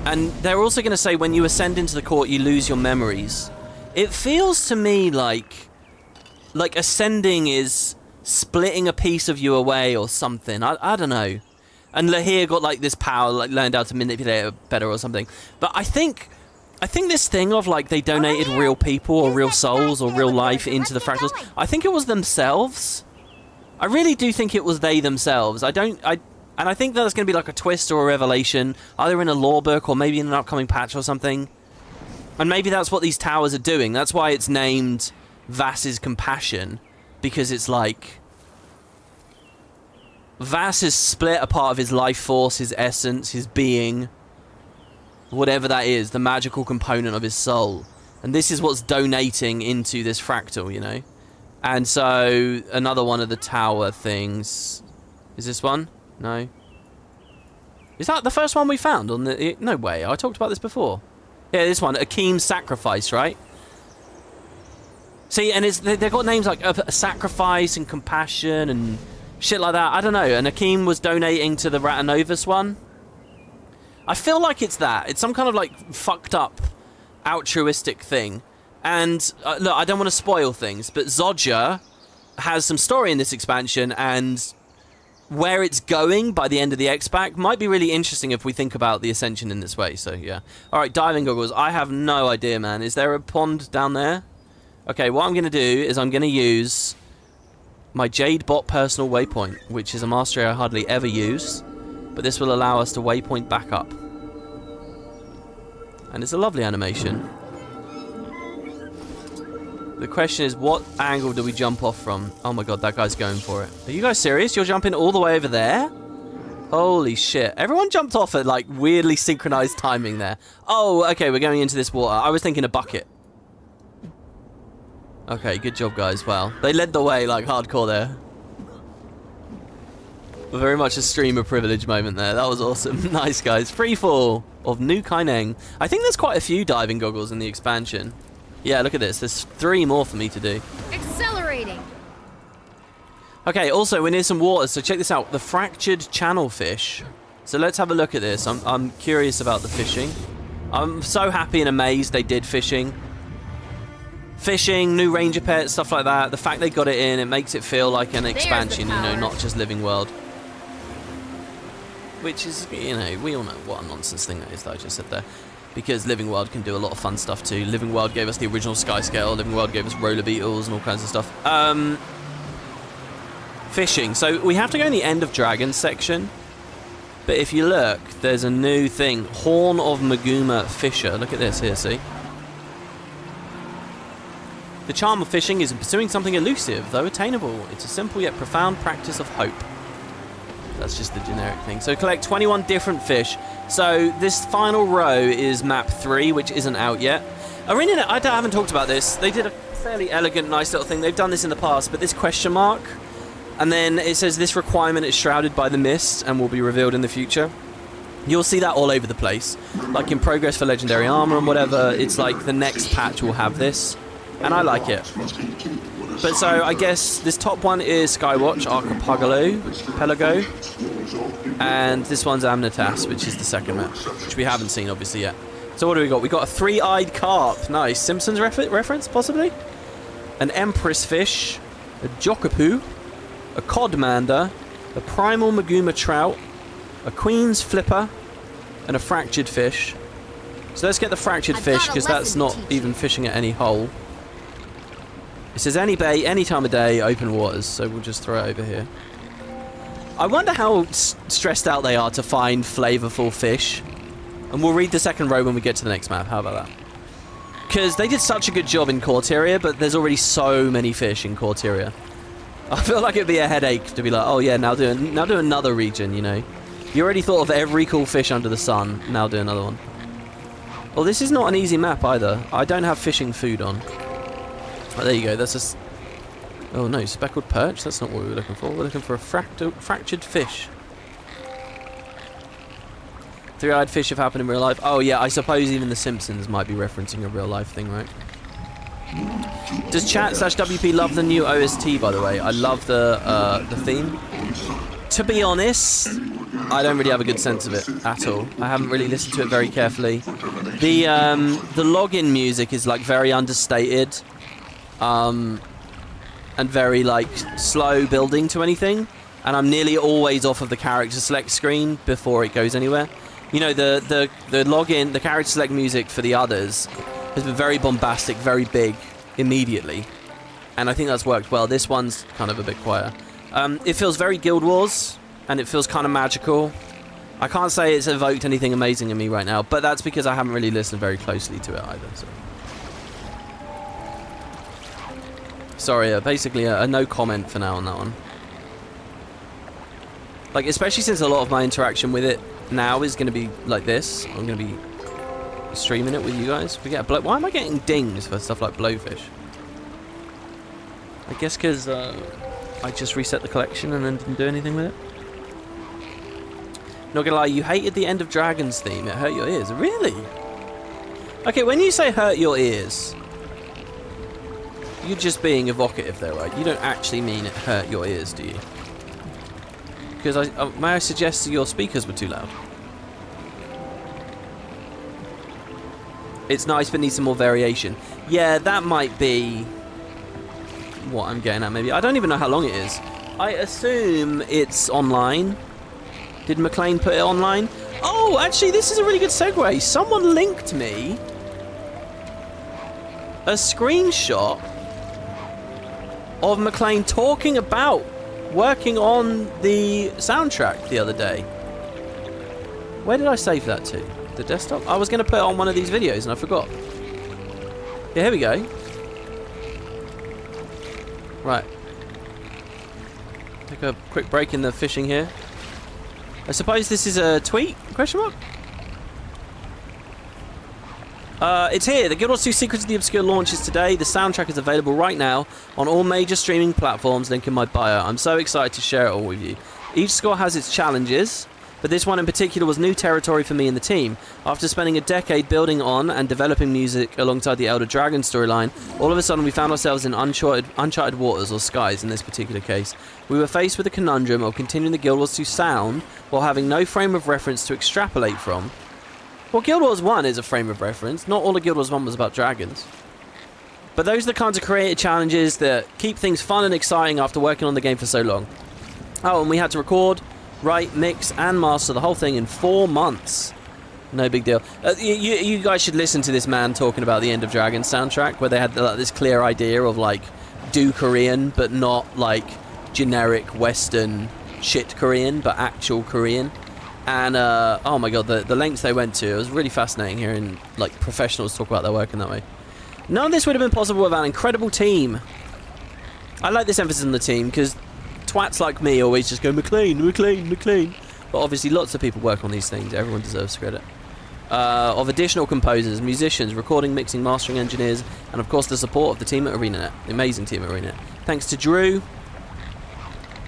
And they're also going to say when you ascend into the court, you lose your memories. It feels to me like ascending is splitting a piece of you away or something. I don't know. And Lahir got like this power, like learned how to manipulate it better or something. But I think this thing of like they donated real people or real souls or real life into the fractals, I think it was themselves. I really do think it was they themselves. And I think that's going to be like a twist or a revelation, either in a lore book or maybe in an upcoming patch or something. And maybe that's what these towers are doing. That's why it's named Vass's Compassion, because it's like Vass has split a part of his life force, his essence, his being, whatever that is, the magical component of his soul. And this is what's donating into this fractal, you know? And so, another one of the tower things... Is this one? No. Is that the first one we found on the... No way, I talked about this before. Yeah, this one, Akeem's Sacrifice, right? See, and they've got names like a Sacrifice and Compassion and shit like that. I don't know. And Akeem was donating to the Ratanovus one. I feel like it's that. It's some kind of like fucked up altruistic thing. And look, I don't want to spoil things, but Zodja has some story in this expansion, and where it's going by the end of the X-Pack might be really interesting if we think about the Ascension in this way. So yeah. Alright, diving goggles. I have no idea, man. Is there a pond down there? Okay, what I'm going to do is I'm going to use my Jade Bot personal waypoint, which is a mastery I hardly ever use, but this will allow us to waypoint back up. And it's a lovely animation. The question is, what angle do we jump off from? Oh my god, that guy's going for it. Are you guys serious? You're jumping all the way over there? Holy shit. Everyone jumped off at like weirdly synchronized timing there. Oh, okay, we're going into this water. I was thinking a bucket. Okay, good job, guys. Wow. They led the way, like, hardcore there. Very much a streamer privilege moment there. That was awesome. Nice, guys. Freefall of New Kaineng. I think there's quite a few diving goggles in the expansion. Yeah, look at this. There's 3 more for me to do. Accelerating. Okay, also, we're near some water, so check this out. The fractured channel fish. So let's have a look at this. I'm curious about the fishing. I'm so happy and amazed they did fishing. Fishing, new ranger pets, stuff like that. The fact they got it in, it makes it feel like an expansion, you know, not just Living World. Which is, you know, we all know what a nonsense thing that is that I just said there. Because Living World can do a lot of fun stuff too. Living World gave us the original Sky Scale. Living World gave us roller beetles and all kinds of stuff. Fishing. So we have to go in the End of Dragons section. But if you look, there's a new thing. Horn of Maguma Fisher. Look at this here, see? The charm of fishing is in pursuing something elusive, though attainable. It's a simple yet profound practice of hope. That's just the generic thing. So collect 21 different fish. So this final row is map 3, which isn't out yet. Arena, I haven't talked about this. They did a fairly elegant, nice little thing. They've done this in the past, but this question mark, and then it says this requirement is shrouded by the mist and will be revealed in the future. You'll see that all over the place. Like in progress for legendary armor and whatever, it's like the next patch will have this. And I like it. But so, I guess this top one is Skywatch, Archipelago. And this one's Amnitas, which is the second map, which we haven't seen, obviously, yet. So what do we got? We got a 3-eyed carp. Nice. Simpsons reference, possibly? An Empress fish. A Jokapu. A Codmander. A Primal Maguma trout. A Queen's flipper. And a fractured fish. So let's get the fractured fish, because that's not even fishing at any hole. It says any bait, any time of day, open waters, so we'll just throw it over here. I wonder how stressed out they are to find flavorful fish. And we'll read the second row when we get to the next map. How about that? Because they did such a good job in Corteria, but there's already so many fish in Corteria. I feel like it'd be a headache to be like, oh yeah, now do another region, you know. You already thought of every cool fish under the sun, now do another one. Well, this is not an easy map either. I don't have fishing food on. Oh, there you go, that's just... Oh no, speckled perch? That's not what we were looking for. We're looking for a fractured fish. Three-eyed fish have happened in real life. Oh yeah, I suppose even The Simpsons might be referencing a real life thing, right? Does chat/WP love the new OST, by the way? I love the theme. To be honest, I don't really have a good sense of it at all. I haven't really listened to it very carefully. The login music is like very understated, and very like slow building to anything. And I'm nearly always off of the character select screen before it goes anywhere. You know, the login, the character select music for the others has been very bombastic, very big, immediately. And I think that's worked well. This one's kind of a bit quieter. It feels very Guild Wars, and it feels kind of magical. I can't say it's evoked anything amazing in me right now, but that's because I haven't really listened very closely to it either. So. Sorry, basically a no comment for now on that one. Like, especially since a lot of my interaction with it now is going to be like this. I'm going to be streaming it with you guys. We get a blow. Why am I getting dings for stuff like blowfish? I guess because I just reset the collection and then didn't do anything with it. Not gonna lie, you hated the End of Dragons theme. It hurt your ears. Really? Okay, when you say hurt your ears, you're just being evocative there, right? You don't actually mean it hurt your ears, do you? Because may I suggest that your speakers were too loud? It's nice, but needs some more variation. Yeah, that might be what I'm getting at, maybe. I don't even know how long it is. I assume it's online. Did McLean put it online? Oh, actually, this is a really good segue. Someone linked me a screenshot of McLean talking about working on the soundtrack the other day. Where did I save that to? The desktop? I was going to put it on one of these videos and I forgot. Yeah, here we go. Right. Take a quick break in the fishing here. I suppose this is a tweet? Question mark? It's here. The Guild Wars 2 Secrets of the Obscure launches today. The soundtrack is available right now on all major streaming platforms. Link in my bio. I'm so excited to share it all with you. Each score has its challenges, but this one in particular was new territory for me and the team. After spending a decade building on and developing music alongside the Elder Dragon storyline, all of a sudden we found ourselves in uncharted waters, or skies in this particular case. We were faced with the conundrum of continuing the Guild Wars 2 sound while having no frame of reference to extrapolate from. Well, Guild Wars 1 is a frame of reference. Not all of Guild Wars 1 was about dragons. But those are the kinds of creative challenges that keep things fun and exciting after working on the game for so long. Oh, and we had to record, write, mix, and master the whole thing in 4 months. No big deal. You guys should listen to this man talking about the End of Dragons soundtrack, where they had this clear idea of, like, do Korean, but not, like, generic Western shit Korean, but actual Korean. And, oh my god, the lengths they went to, it was really fascinating hearing, like, professionals talk about their work in that way. None of this would have been possible without an incredible team. I like this emphasis on the team, because twats like me always just go, McLean, McLean, McLean. But obviously lots of people work on these things. Everyone deserves credit. Of additional composers, musicians, recording, mixing, mastering engineers, and of course the support of the team at ArenaNet. The amazing team at ArenaNet. Thanks to Drew,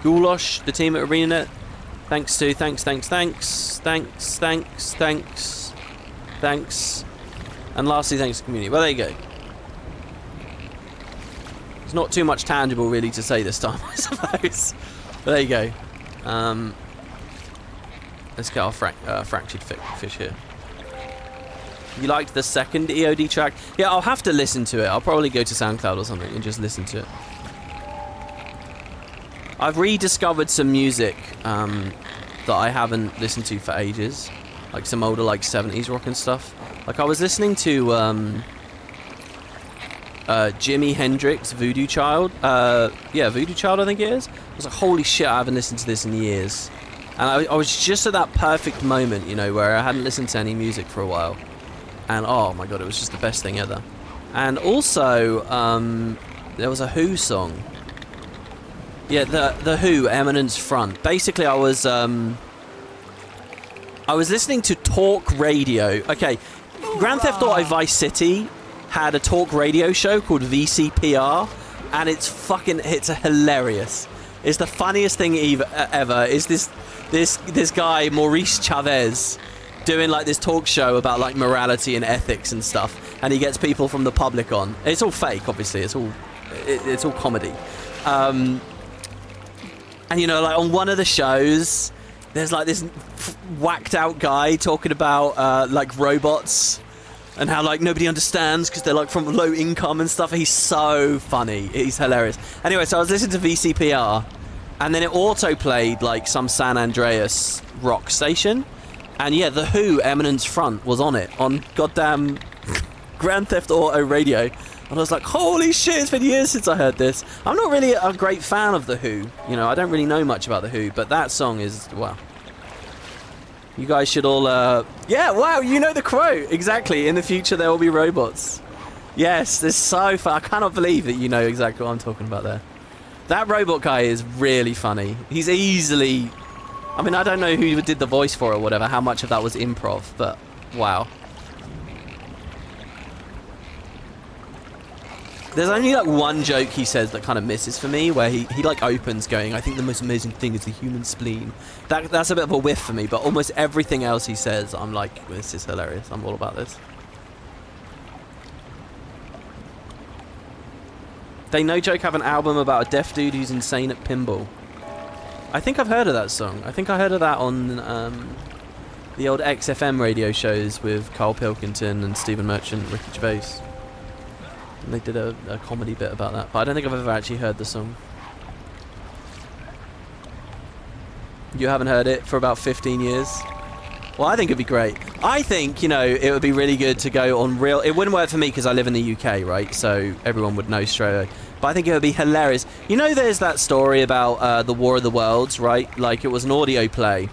Goulash, the team at ArenaNet. Thanks. And lastly, thanks to the community. Well, there you go. There's not too much tangible, really, to say this time, I suppose. But there you go. Let's get our fractured fish here. You liked the second EOD track? Yeah, I'll have to listen to it. I'll probably go to SoundCloud or something and just listen to it. I've rediscovered some music that I haven't listened to for ages. Like some older, like, 70s rock and stuff. Like, I was listening to Jimi Hendrix, Voodoo Child. Yeah, Voodoo Child, I think it is. I was like, holy shit, I haven't listened to this in years. And I was just at that perfect moment, you know, where I hadn't listened to any music for a while. And oh my god, it was just the best thing ever. And also, there was a Who song. Yeah, the Who, Eminence Front. Basically, I was listening to talk radio. Okay, Grand Theft Auto Vice City had a talk radio show called VCPR, and it's hilarious. It's the funniest thing ever. Is this guy Maurice Chavez doing like this talk show about like morality and ethics and stuff, and he gets people from the public on. It's all fake, obviously. It's all comedy. And you know, like on one of the shows, there's like this whacked out guy talking about like robots and how like nobody understands because they're like from low income and stuff. He's so funny. He's hilarious. Anyway, so I was listening to VCPR, and then it auto played like some San Andreas rock station, and yeah, the Who Eminence Front was on it on goddamn Grand Theft Auto radio. And I was like, holy shit, it's been years since I heard this. I'm not really a great fan of The Who. You know, I don't really know much about The Who, but that song is, wow. You guys should all, yeah, wow, you know the quote. Exactly, in the future there will be robots. Yes, this is so fun. I cannot believe that you know exactly what I'm talking about there. That robot guy is really funny. He's easily, I mean, I don't know who did the voice for it or whatever, how much of that was improv, but wow. There's only like one joke he says that kind of misses for me, where he like opens going, I think the most amazing thing is the human spleen. That's a bit of a whiff for me, but almost everything else he says, I'm like, this is hilarious. I'm all about this. They No Joke have an album about a deaf dude who's insane at pinball. I think I've heard of that song. I think I heard of that on the old XFM radio shows with Carl Pilkington and Stephen Merchant and Ricky Gervais. And they did a comedy bit about that, but I don't think I've ever actually heard the song. You haven't heard it for about 15 years? Well, I think it'd be great. I think, you know, it would be really good to go on real... It wouldn't work for me because I live in the UK, right? So everyone would know straight away. But I think it would be hilarious. You know, there's that story about the War of the Worlds, right? Like, it was an audio play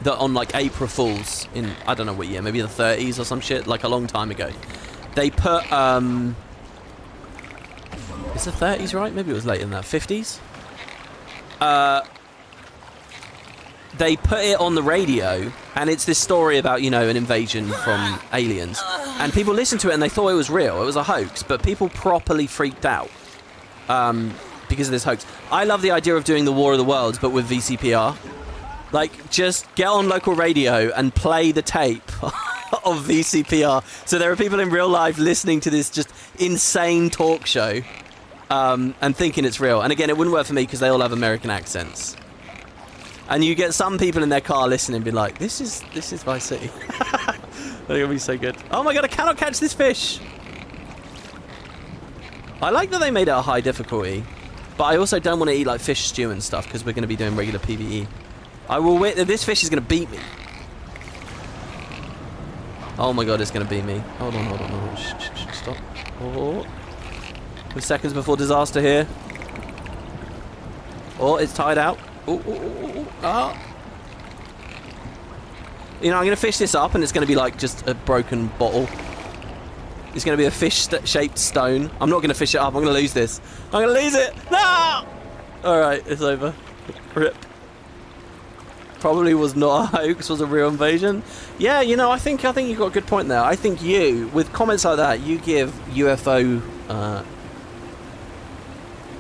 that on, like, April Fools in, I don't know what year, maybe the 30s or some shit, like a long time ago. They put... It's the 30s, right? Maybe it was later than that. 50s? They put it on the radio, and it's this story about, you know, an invasion from aliens. And people listened to it, and they thought it was real. It was a hoax. But people properly freaked out because of this hoax. I love the idea of doing the War of the Worlds, but with VCPR. Like, just get on local radio and play the tape of VCPR. So there are people in real life listening to this just insane talk show. And thinking it's real. And again, it wouldn't work for me because they all have American accents. And you get some people in their car listening and be like, this is Vice City. That'll be so good. Oh my god, I cannot catch this fish. I like that they made it a high difficulty, but I also don't want to eat like fish stew and stuff because we're going to be doing regular PvE. I will wait. This fish is going to beat me. Oh my god, it's going to beat me. Hold on. Shh, stop. Oh. We're seconds before disaster here. Oh, it's tied out. Ah. You know, I'm going to fish this up and it's going to be like just a broken bottle. It's going to be a fish-shaped stone. I'm not going to fish it up. I'm going to lose this. I'm going to lose it. No! Alright, it's over. Rip. Probably was not a hoax, was a real invasion. Yeah, you know, I think you've got a good point there. I think you, with comments like that, you give UFO...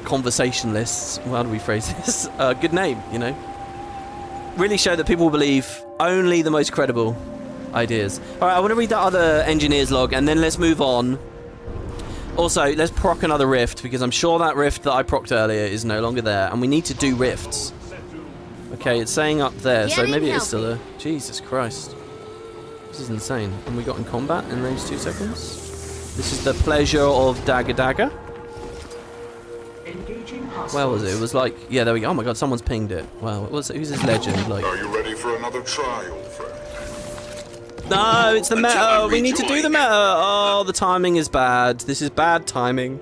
conversationalists, well, how do we phrase this? Good name, you know. Really show that people believe only the most credible ideas. Alright, I want to read that other engineer's log and then let's move on. Also, let's proc another rift because I'm sure that rift that I procced earlier is no longer there and we need to do rifts. Okay, it's saying up there, so maybe it is still there. Jesus Christ. This is insane. And we got in combat in those 2 seconds. This is the pleasure of Dagger. Where was it? It was like, yeah, there we go. Oh my god, someone's pinged it. Wow, who's this legend? Like, are you ready for another try, old friend? No, it's the meta. We need to do the meta. Oh, the timing is bad. This is bad timing.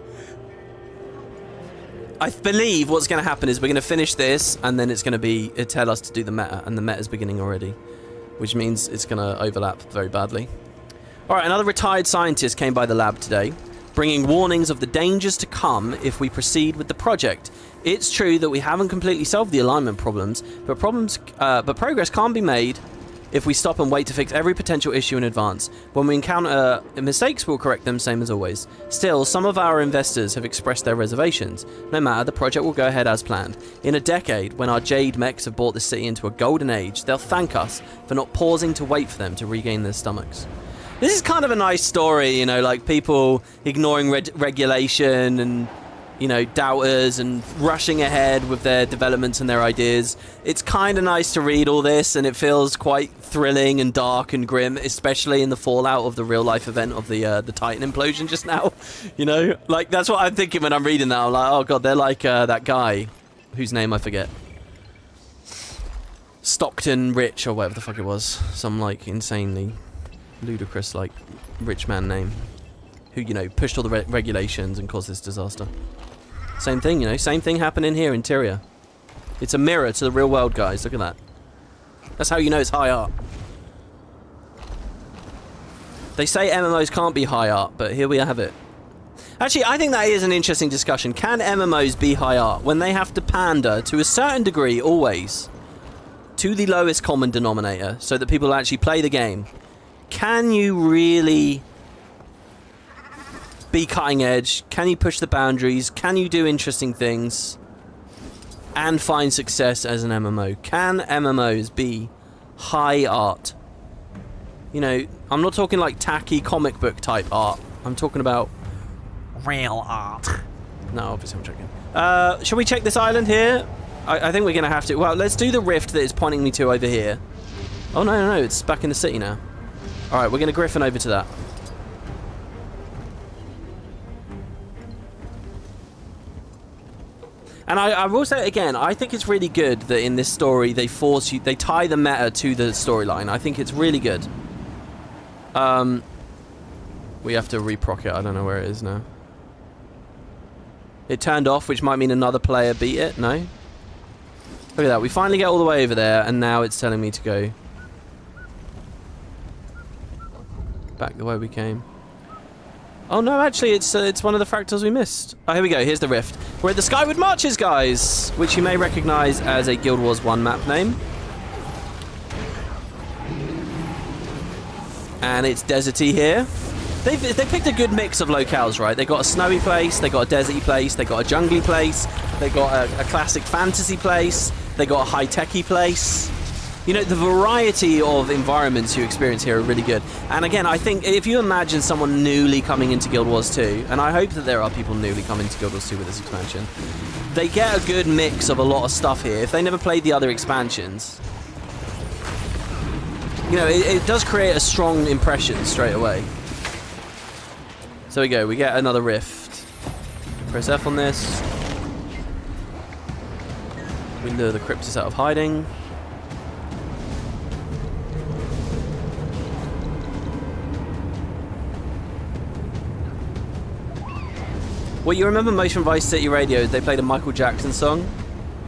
I believe what's going to happen is we're going to finish this, and then it's going to tell us to do the meta, and the meta's beginning already, which means it's going to overlap very badly. All right, another retired scientist came by the lab today. bringing warnings of the dangers to come if we proceed with the project. It's true that we haven't completely solved the alignment problems, but progress can't be made if we stop and wait to fix every potential issue in advance. When we encounter mistakes, we'll correct them, same as always. Still, some of our investors have expressed their reservations. No matter, the project will go ahead as planned. In a decade, when our Jade mechs have brought the city into a golden age, they'll thank us for not pausing to wait for them to regain their stomachs. This is kind of a nice story, you know, like people ignoring regulation and, you know, doubters and rushing ahead with their developments and their ideas. It's kind of nice to read all this, and it feels quite thrilling and dark and grim, especially in the fallout of the real-life event of the Titan implosion just now. You know, like, that's what I'm thinking when I'm reading that. I'm like, oh god, they're like that guy whose name I forget. Stockton Rich, or whatever the fuck it was. Some, like, insanely ludicrous, like, rich man name. Who, you know, pushed all the regulations and caused this disaster. Same thing, you know, same thing happening here in Tyria. It's a mirror to the real world, guys. Look at that. That's how you know it's high art. They say MMOs can't be high art, but here we have it. Actually, I think that is an interesting discussion. Can MMOs be high art when they have to pander, to a certain degree, always, to the lowest common denominator, so that people actually play the game? Can you really be cutting edge? Can you push the boundaries? Can you do interesting things and find success as an MMO? Can MMOs be high art? You know, I'm not talking like tacky comic book type art. I'm talking about real art. No, obviously I'm joking. Shall we check this island here? I think we're going to have to. Well, let's do the rift that is pointing me to over here. Oh, no, it's back in the city now. Alright, we're going to griffin over to that. And I will say again, I think it's really good that in this story they force you, they tie the meta to the storyline. I think it's really good. We have to reproc it. I don't know where it is now. It turned off, which might mean another player beat it. No? Look at that. We finally get all the way over there, and now it's telling me to go back the way we came. Oh no, actually, it's one of the fractals we missed. Oh, here we go. Here's the rift. We're at the Skyward Marches, guys, which you may recognize as a Guild Wars 1 map name. And it's deserty here. They picked a good mix of locales, right? They got a snowy place, they got a deserty place, they got a jungly place, they got a classic fantasy place, they got a high-techy place. You know, the variety of environments you experience here are really good. And again, I think if you imagine someone newly coming into Guild Wars 2, and I hope that there are people newly coming to Guild Wars 2 with this expansion, they get a good mix of a lot of stuff here. If they never played the other expansions, you know, it does create a strong impression straight away. So we go, we get another rift. Press F on this. We lure the Cryptus out of hiding. Well, you remember most from Vice City Radio, they played a Michael Jackson song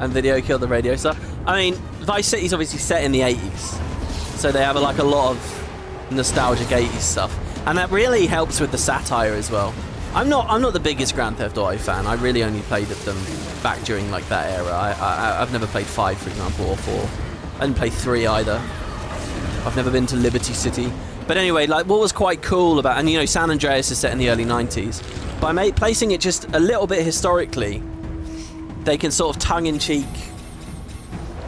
and video killed the radio star. I mean, Vice City's obviously set in the 80s, so they have like a lot of nostalgic 80s stuff. And that really helps with the satire as well. I'm not the biggest Grand Theft Auto fan. I really only played them back during like that era. I've never played 5, for example, or 4. I didn't play 3 either. I've never been to Liberty City. But anyway, like what was quite cool about, and you know, San Andreas is set in the early 90s. By placing it just a little bit historically, they can sort of tongue-in-cheek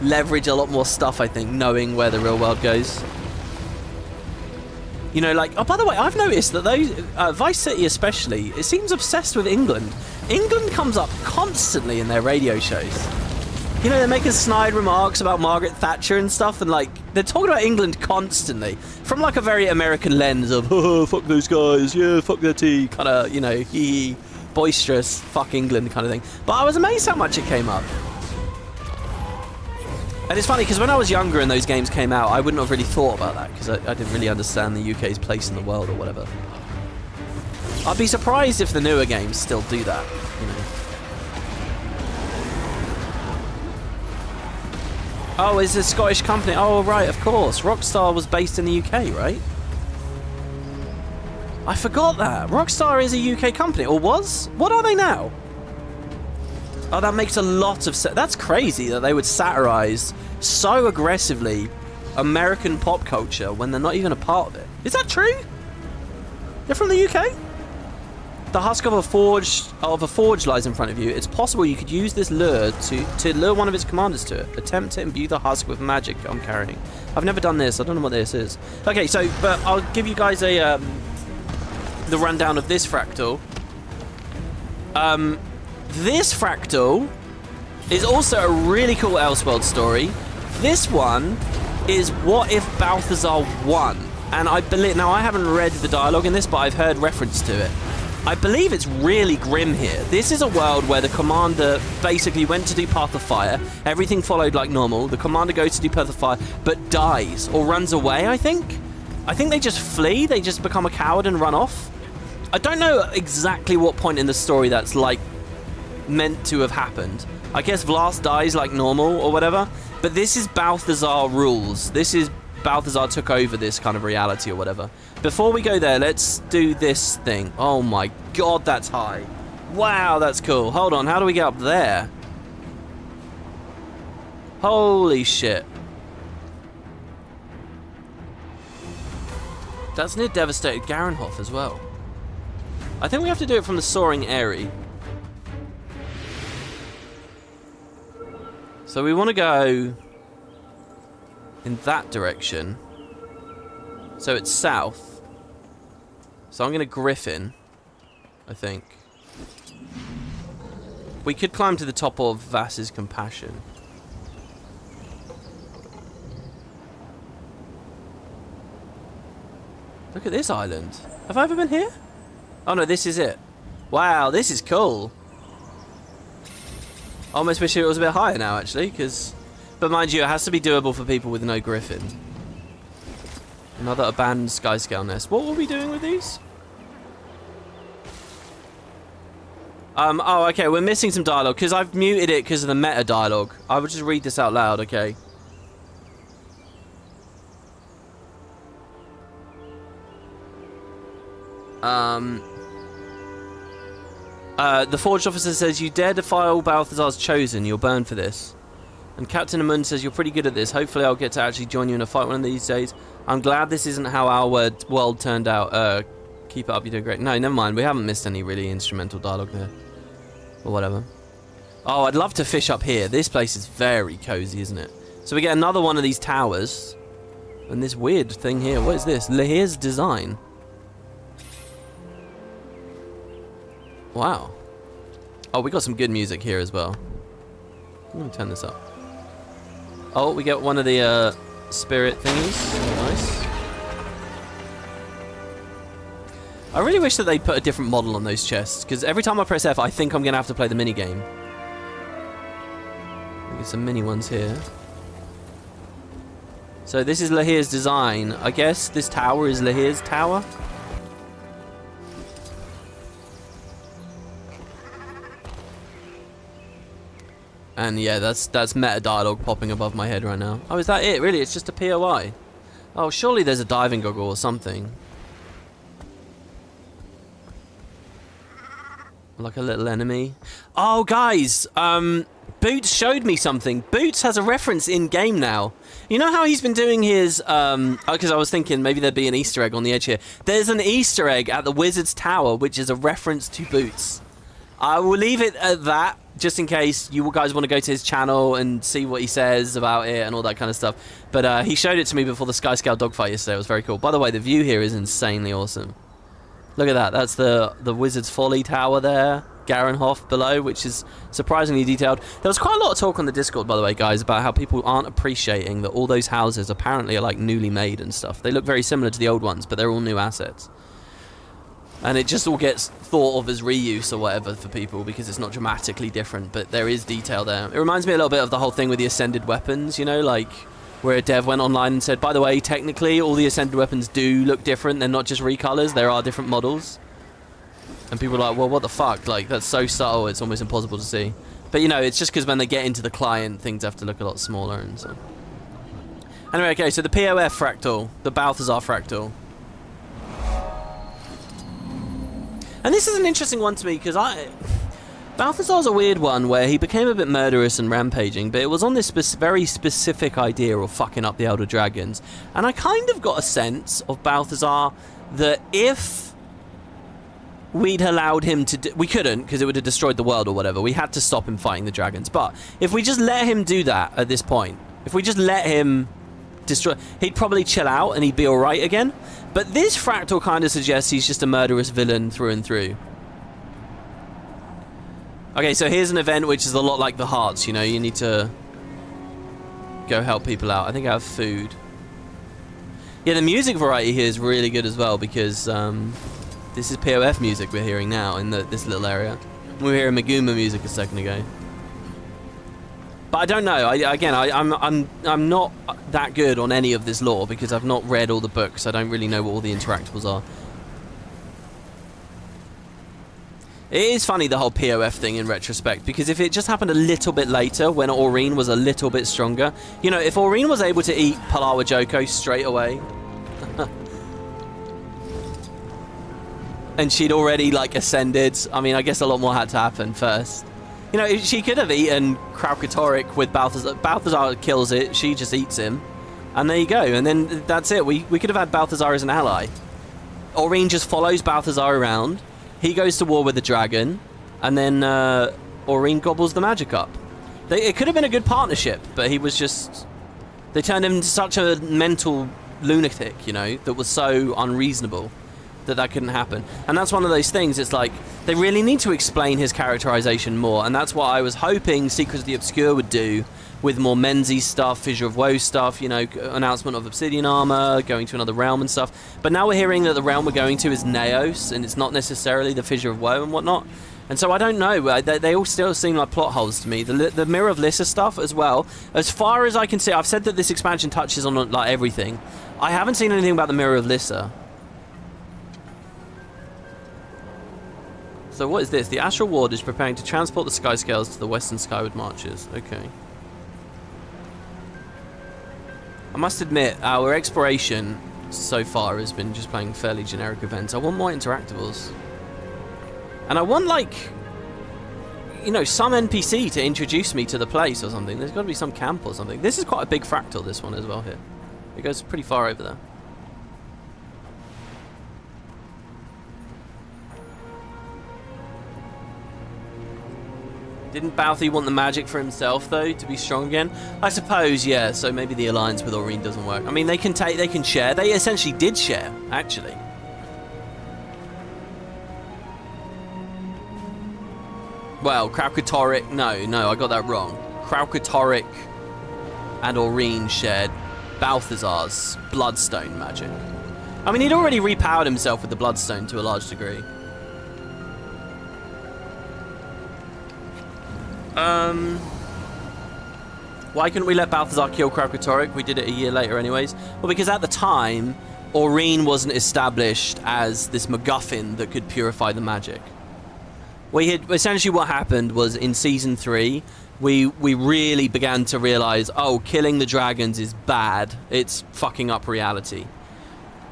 leverage a lot more stuff, I think, knowing where the real world goes. You know, like, oh, by the way, I've noticed that those, Vice City especially, it seems obsessed with England. England comes up constantly in their radio shows. You know, they're making snide remarks about Margaret Thatcher and stuff, and like, they're talking about England constantly. From like a very American lens of, oh, fuck those guys, yeah, fuck their tea, kind of, you know, hee, boisterous, fuck England kind of thing. But I was amazed how much it came up. And it's funny, because when I was younger and those games came out, I wouldn't have really thought about that, because I didn't really understand the UK's place in the world or whatever. I'd be surprised if the newer games still do that, you know. Oh, it's a Scottish company. Oh, right, of course. Rockstar was based in the UK, right? I forgot that. Rockstar is a UK company, or was? What are they now? Oh, that makes a lot of sense. That's crazy that they would satirize so aggressively American pop culture when they're not even a part of it. Is that true? They're from the UK? The husk of a forge lies in front of you. It's possible you could use this lure to lure one of its commanders to it. Attempt to imbue the husk with magic I'm carrying. I've never done this. I don't know what this is. Okay, so, but I'll give you guys a the rundown of this fractal. This fractal is also a really cool Elseworld story. This one is what if Balthazar won? And I believe, now I haven't read the dialogue in this, but I've heard reference to it. I believe it's really grim here. This is a world where the commander basically went to do Path of Fire. Everything followed like normal. The commander goes to do Path of Fire, but dies or runs away, I think. I think they just flee. They just become a coward and run off. I don't know exactly what point in the story that's like meant to have happened. I guess Vlas dies like normal or whatever. But this is Balthazar rules. This is Balthazar took over this kind of reality or whatever. Before we go there, let's do this thing. Oh my god, that's high. Wow, that's cool. Hold on, how do we get up there? Holy shit. That's near devastated Garenhof as well. I think we have to do it from the Soaring Eyrie. So we want to go in that direction. So it's south. So I'm going to Griffin, I think. We could climb to the top of Vass's Compassion. Look at this island. Have I ever been here? Oh no, this is it. Wow, this is cool. I almost wish it was a bit higher now, actually, because... But mind you, it has to be doable for people with no Griffin. Another abandoned Skyscale nest. What were we doing with these? Oh, okay, we're missing some dialogue, because I've muted it because of the meta dialogue. I will just read this out loud, okay? The forged officer says, you dare defile Balthazar's chosen, you'll burn for this. And Captain Amund says, you're pretty good at this. Hopefully I'll get to actually join you in a fight one of these days. I'm glad this isn't how our world turned out. Keep it up, you're doing great. No, never mind. We haven't missed any really instrumental dialogue there. Or whatever. Oh, I'd love to fish up here. This place is very cozy, isn't it? So we get another one of these towers. And this weird thing here. What is this? Lahir's design. Wow. Oh, we got some good music here as well. Let me turn this up. Oh, we get one of the spirit thingies. Nice. I really wish that they'd put a different model on those chests, because every time I press F, I think I'm going to have to play the minigame. Get some mini ones here. So this is Lahir's design. I guess this tower is Lahir's tower. And yeah, that's meta dialogue popping above my head right now. Oh, is that it? Really? It's just a POI? Oh, surely there's a diving goggle or something. Like a little enemy. Oh, guys! Boots showed me something. Boots has a reference in-game now. You know how he's been doing his... because I was thinking maybe there'd be an Easter egg on the edge here. There's an Easter egg at the Wizard's Tower, which is a reference to Boots. I will leave it at that, just in case you guys want to go to his channel and see what he says about it and all that kind of stuff. But he showed it to me before the Skyscale dogfight yesterday. It was very cool. By the way, the view here is insanely awesome. Look at that. That's the Wizard's Folly Tower there. Garenhof below, which is surprisingly detailed. There was quite a lot of talk on the Discord, by the way, guys, about how people aren't appreciating that all those houses apparently are like newly made and stuff. They look very similar to the old ones, but they're all new assets. And it just all gets thought of as reuse or whatever for people because it's not dramatically different, but there is detail there. It reminds me a little bit of the whole thing with the Ascended weapons, you know, like where a dev went online and said, by the way, technically all the Ascended weapons do look different. They're not just recolors, there are different models. And people are like, well, what the fuck? Like, that's so subtle, it's almost impossible to see. But, you know, it's just because when they get into the client, things have to look a lot smaller and so. Anyway, okay, so the POF fractal, the Balthazar fractal. And this is an interesting one to me, because Balthazar's a weird one where he became a bit murderous and rampaging, but it was on this very specific idea of fucking up the Elder Dragons. And I kind of got a sense of Balthazar that if we'd allowed him to we couldn't, because it would have destroyed the world or whatever. We had to stop him fighting the dragons. But if we just let him do that at this point, if we just let him destroy, he'd probably chill out and he'd be alright again. But this fractal kind of suggests he's just a murderous villain through and through. Okay, so here's an event which is a lot like the Hearts, you know, you need to go help people out. I think I have food. Yeah, the music variety here is really good as well, because this is POF music we're hearing now in this little area. We were hearing Maguma music a second ago. But I don't know. I'm not that good on any of this lore because I've not read all the books. I don't really know what all the interactables are. It is funny, the whole POF thing in retrospect, because if it just happened a little bit later when Aurene was a little bit stronger, you know, if Aurene was able to eat Palawa Joko straight away and she'd already like ascended, I mean, I guess a lot more had to happen first. You know, she could have eaten Kraukatoric with Balthazar. Balthazar kills it, she just eats him, and there you go, and then that's it. We could have had Balthazar as an ally. Aurene just follows Balthazar around. He goes to war with the dragon, and then Aurene gobbles the magic up. It could have been a good partnership, but he was just... They turned him into such a mental lunatic, you know, that was so unreasonable that couldn't happen. And that's one of those things, it's like, they really need to explain his characterization more, and that's what I was hoping Secrets of the Obscure would do with more Menzies stuff, Fissure of Woe stuff, you know, announcement of Obsidian Armor, going to another realm and stuff. But now we're hearing that the realm we're going to is Neos, and it's not necessarily the Fissure of Woe and whatnot. And so I don't know, they all still seem like plot holes to me. The Mirror of Lyssa stuff as well, as far as I can see, I've said that this expansion touches on like everything. I haven't seen anything about the Mirror of Lyssa. So what is this? The Astral Ward is preparing to transport the Sky Scales to the Western Skyward Marches. Okay. I must admit, our exploration so far has been just playing fairly generic events. I want more interactables. And I want, like, you know, some NPC to introduce me to the place or something. There's got to be some camp or something. This is quite a big fractal, this one as well here. It goes pretty far over there. Didn't Balthy want the magic for himself, though, to be strong again? I suppose, yeah, so maybe the alliance with Aurene doesn't work. I mean, they can share. They essentially did share, actually. Well, Kraukatoric, no, I got that wrong. Kraukatoric and Aurene shared Balthazar's Bloodstone magic. I mean, he'd already repowered himself with the Bloodstone to a large degree. Why couldn't we let Balthazar kill Kraukatoric? We did it a year later anyways. Well, because at the time, Aurene wasn't established as this MacGuffin that could purify the magic. Essentially what happened was in Season 3, we really began to realise, oh, killing the dragons is bad. It's fucking up reality.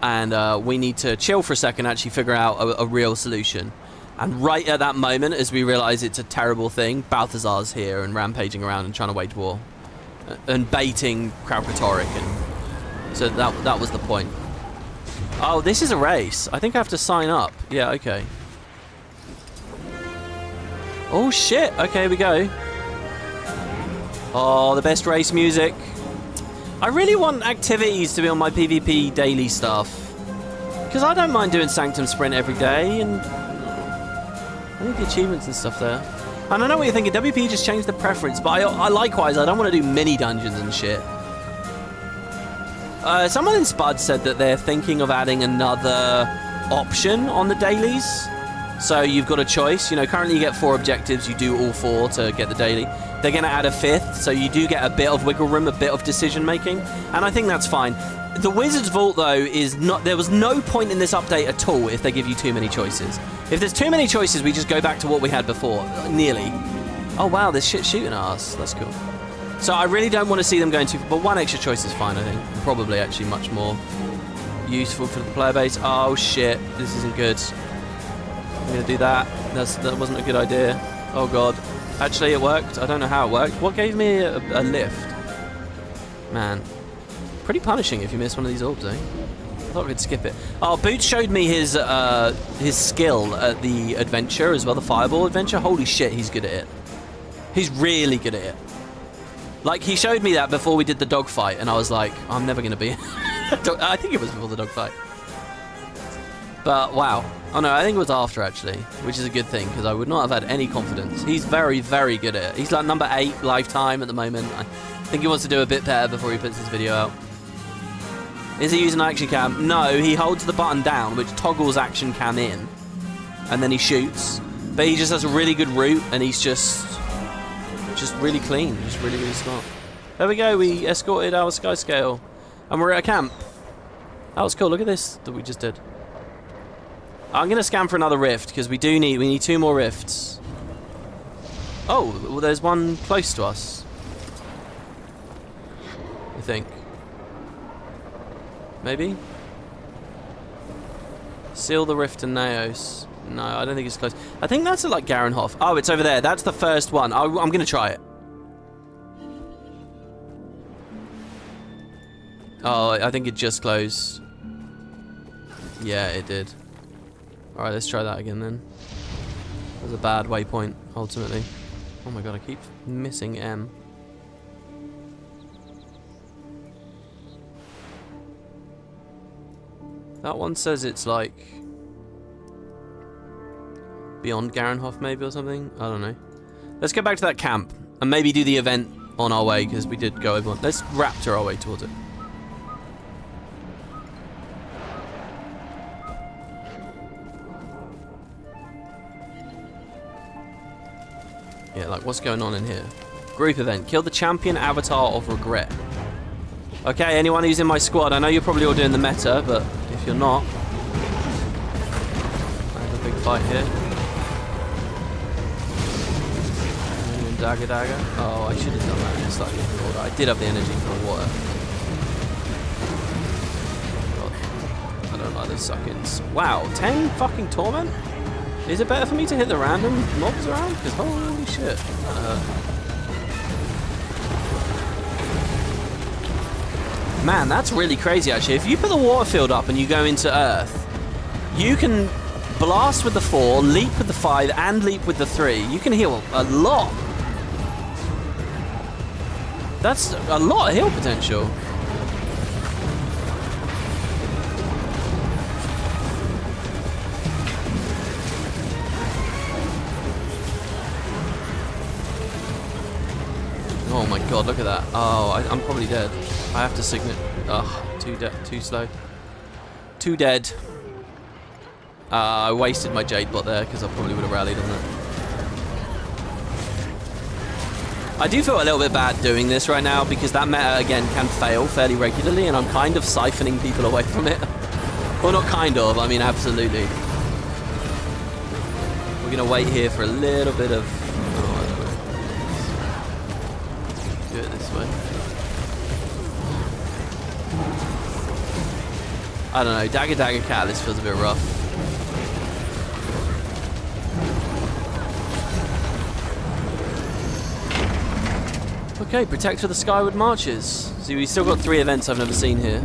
And we need to chill for a second, actually figure out a real solution. And right at that moment, as we realise it's a terrible thing, Balthazar's here and rampaging around and trying to wage war. And baiting Kraukatoric. And so that was the point. Oh, this is a race. I think I have to sign up. Yeah, okay. Oh, shit. Okay, here we go. Oh, the best race music. I really want activities to be on my PvP daily stuff. Because I don't mind doing Sanctum Sprint every day, and I need the achievements and stuff there. And I know what you're thinking, WP just changed the preference, but I likewise, I don't want to do mini dungeons and shit. Someone in Spud said that they're thinking of adding another option on the dailies. So you've got a choice. You know, currently you get 4 objectives, you do all 4 to get the daily. They're going to add a 5th, so you do get a bit of wiggle room, a bit of decision making, and I think that's fine. The Wizard's Vault, though, is not... There was no point in this update at all if they give you too many choices. If there's too many choices, we just go back to what we had before. Nearly. Oh, wow, there's shit shooting at us. That's cool. So I really don't want to see them going too... But 1 extra choice is fine, I think. Probably actually much more useful for the player base. Oh, shit. This isn't good. I'm gonna do that. That wasn't a good idea. Oh god. Actually, it worked. I don't know how it worked. What gave me a lift? Man. Pretty punishing if you miss one of these orbs, eh? I thought I could skip it. Oh, Boots showed me his skill at the adventure as well, the fireball adventure. Holy shit, he's good at it. He's really good at it. Like, he showed me that before we did the dogfight, and I was like, I'm never going to be... I think it was before the dogfight. But, wow. Oh, no, I think it was after, actually, which is a good thing, because I would not have had any confidence. He's very, very good at it. He's like number 8 lifetime at the moment. I think he wants to do a bit better before he puts this video out. Is he using action cam? No, he holds the button down, which toggles action cam in, and then he shoots. But he just has a really good route, and he's just really clean, just really, really smart. There we go, we escorted our sky scale, and we're at a camp. That was cool. Look at this that we just did. I'm gonna scan for another rift because we need 2 more rifts. Oh, well, there's one close to us, I think. Maybe? Seal the rift to Naos. No, I don't think it's close. I think that's like Garenhof. Oh, it's over there. That's the first one. I'm going to try it. Oh, I think it just closed. Yeah, it did. Alright, let's try that again then. That was a bad waypoint, ultimately. Oh my god, I keep missing M. That one says it's like beyond Garenhof maybe or something. I don't know. Let's get back to that camp and maybe do the event on our way because we did go over. Let's raptor our way towards it. Yeah, like what's going on in here? Group event. Kill the champion avatar of regret. Okay, anyone who's in my squad, I know you're probably all doing the meta, but if you're not, I have a big fight here. And dagger. Oh, I should have done that. Just like before that. I did have the energy for water. God, I don't like those suck-ins. Wow, 10 fucking torment? Is it better for me to hit the random mobs around? Because holy shit. Man, that's really crazy actually. If you put the water field up and you go into Earth, you can blast with the 4, leap with the 5, and leap with the 3. You can heal a lot. That's a lot of heal potential. Oh my god, look at that. Oh, I'm probably dead. I have to signet. Ugh, too slow. Too dead. I wasted my Jade bot there because I probably would have rallied on that. I do feel a little bit bad doing this right now because that meta again can fail fairly regularly and I'm kind of siphoning people away from it. Well, not kind of, I mean absolutely. We're going to wait here for a little bit of... do it this way. I don't know, Dagger Catalyst feels a bit rough. Okay, Protector of the Skyward Marches. See, we've still got 3 events I've never seen here.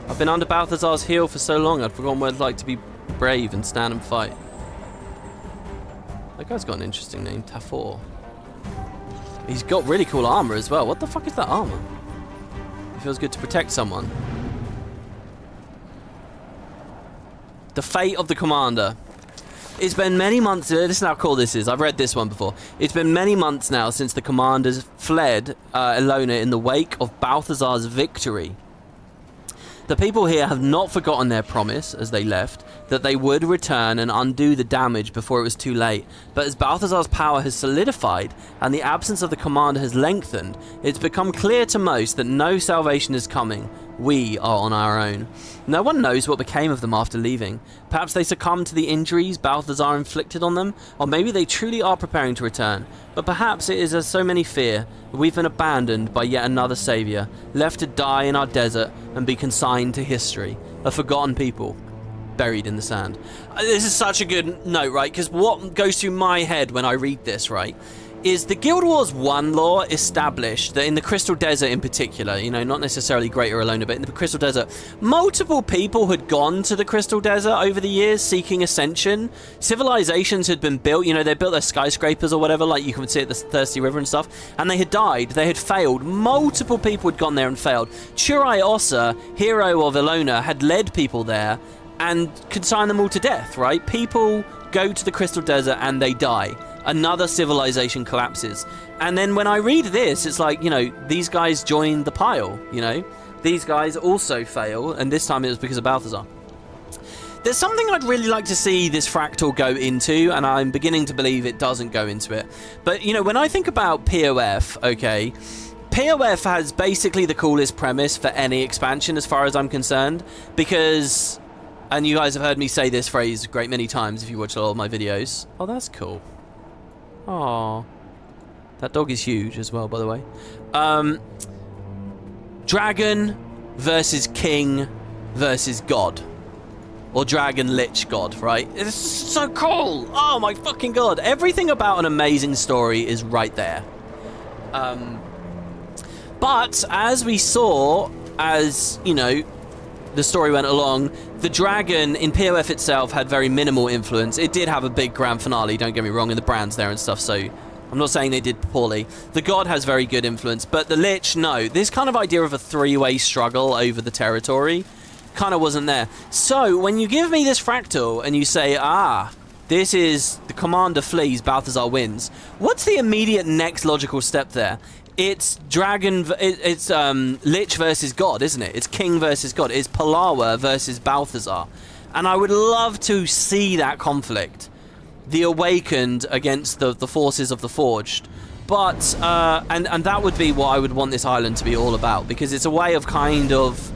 I've been under Balthazar's heel for so long, I'd forgotten what it's like to be brave and stand and fight. That guy's got an interesting name, Tafor. He's got really cool armor as well. What the fuck is that armor? It feels good to protect someone. The Fate of the Commander. It's been many months, this is how cool this is, I've read this one before. It's been many months now since the commanders fled Elona in the wake of Balthazar's victory. The people here have not forgotten their promise, as they left, that they would return and undo the damage before it was too late. But as Balthazar's power has solidified, and the absence of the commander has lengthened, it's become clear to most that no salvation is coming. We are on our own. No one knows what became of them after leaving. Perhaps they succumbed to the injuries Balthazar inflicted on them, or maybe they truly are preparing to return. But perhaps it is as so many fear, we've been abandoned by yet another savior, left to die in our desert and be consigned to history, a forgotten people. buried in the sand. This is such a good note, right? Because what goes through my head when I read this, right, is the Guild Wars 1 lore established that in the Crystal Desert in particular, you know, not necessarily Greater Alona, but in the Crystal Desert, multiple people had gone to the Crystal Desert over the years seeking ascension. Civilizations had been built, you know, they built their skyscrapers or whatever, like you can see at the Thirsty River and stuff, and they had died, they had failed. Multiple people had gone there and failed. Churai Ossa, hero of Alona, had led people there and consigned them all to death, right? People go to the Crystal Desert and they die. Another civilization collapses. And then when I read this, it's like, you know, these guys joined the pile, you know? These guys also fail, and this time it was because of Balthazar. There's something I'd really like to see this fractal go into, and I'm beginning to believe it doesn't go into it. But, you know, when I think about POF, okay, POF has basically the coolest premise for any expansion as far as I'm concerned, because, and you guys have heard me say this phrase a great many times if you watch a lot of my videos. Oh, that's cool. Aww. That dog is huge as well, by the way. Dragon versus king versus god. Or dragon lich god, right? It's so cool! Oh my fucking god. Everything about an amazing story is right there. But as we saw, as, you know, the story went along, the dragon in POF itself had very minimal influence. It did have a big grand finale, don't get me wrong, and the brand's there and stuff, so I'm not saying they did poorly. The god has very good influence, but the lich, no. This kind of idea of a three-way struggle over the territory kind of wasn't there. So when you give me this fractal and you say, this is the commander flees, Balthazar wins, what's the immediate next logical step there? It's it's Lich versus God, isn't it? It's King versus God. It's Palawa versus Balthazar. And I would love to see that conflict. The Awakened against the forces of the Forged. But, and that would be what I would want this island to be all about, because it's a way of kind of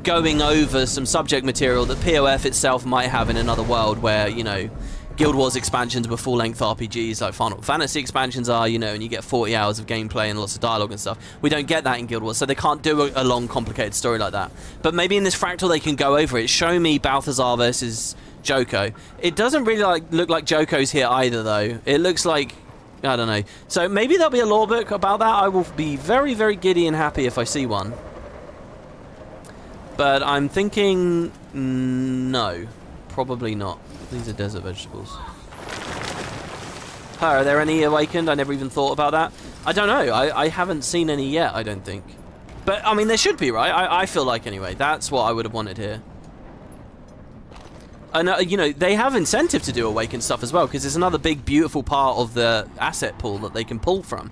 going over some subject material that POF itself might have in another world where, you know, Guild Wars expansions were full-length RPGs like Final Fantasy expansions are, you know, and you get 40 hours of gameplay and lots of dialogue and stuff. We don't get that in Guild Wars, so they can't do a long, complicated story like that. But maybe in this fractal they can go over it. Show me Balthazar versus Joko. It doesn't really look like Joko's here either, though. It looks like, I don't know. So maybe there'll be a lore book about that. I will be very, very giddy and happy if I see one. But I'm thinking, no, probably not. These are desert vegetables. Are there any awakened? I never even thought about that. I don't know. I haven't seen any yet, I don't think. But, I mean, there should be, right? I feel like, anyway. That's what I would have wanted here. And, you know, they have incentive to do awakened stuff as well, because it's another big, beautiful part of the asset pool that they can pull from.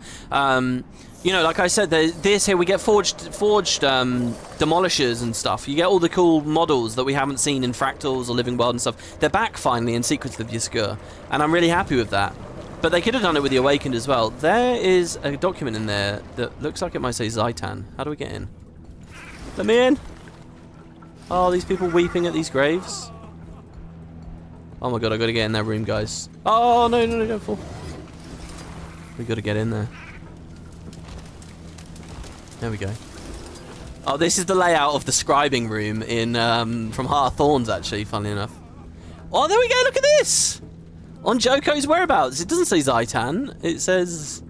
You know, like I said, this here, we get forged demolishers and stuff. You get all the cool models that we haven't seen in Fractals or Living World and stuff. They're back, finally, in Secrets of Yskur. And I'm really happy with that. But they could have done it with the Awakened as well. There is a document in there that looks like it might say Zaitan. How do we get in? Let me in! Oh, these people weeping at these graves. Oh my god, I gotta get in that room, guys. Oh, no, don't fall. We gotta get in there. There we go. Oh, this is the layout of the scribing room in from Heart of Thorns, actually, funnily enough. Oh, there we go, look at this! On Joko's whereabouts. It doesn't say Zaitan. It says...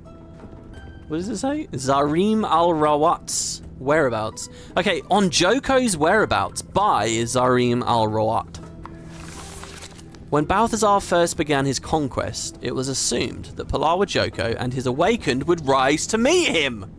What does it say? Zarim al-Rawat's whereabouts. Okay, on Joko's whereabouts by Zarim al-Rawat. When Balthazar first began his conquest, it was assumed that Palawa Joko and his Awakened would rise to meet him.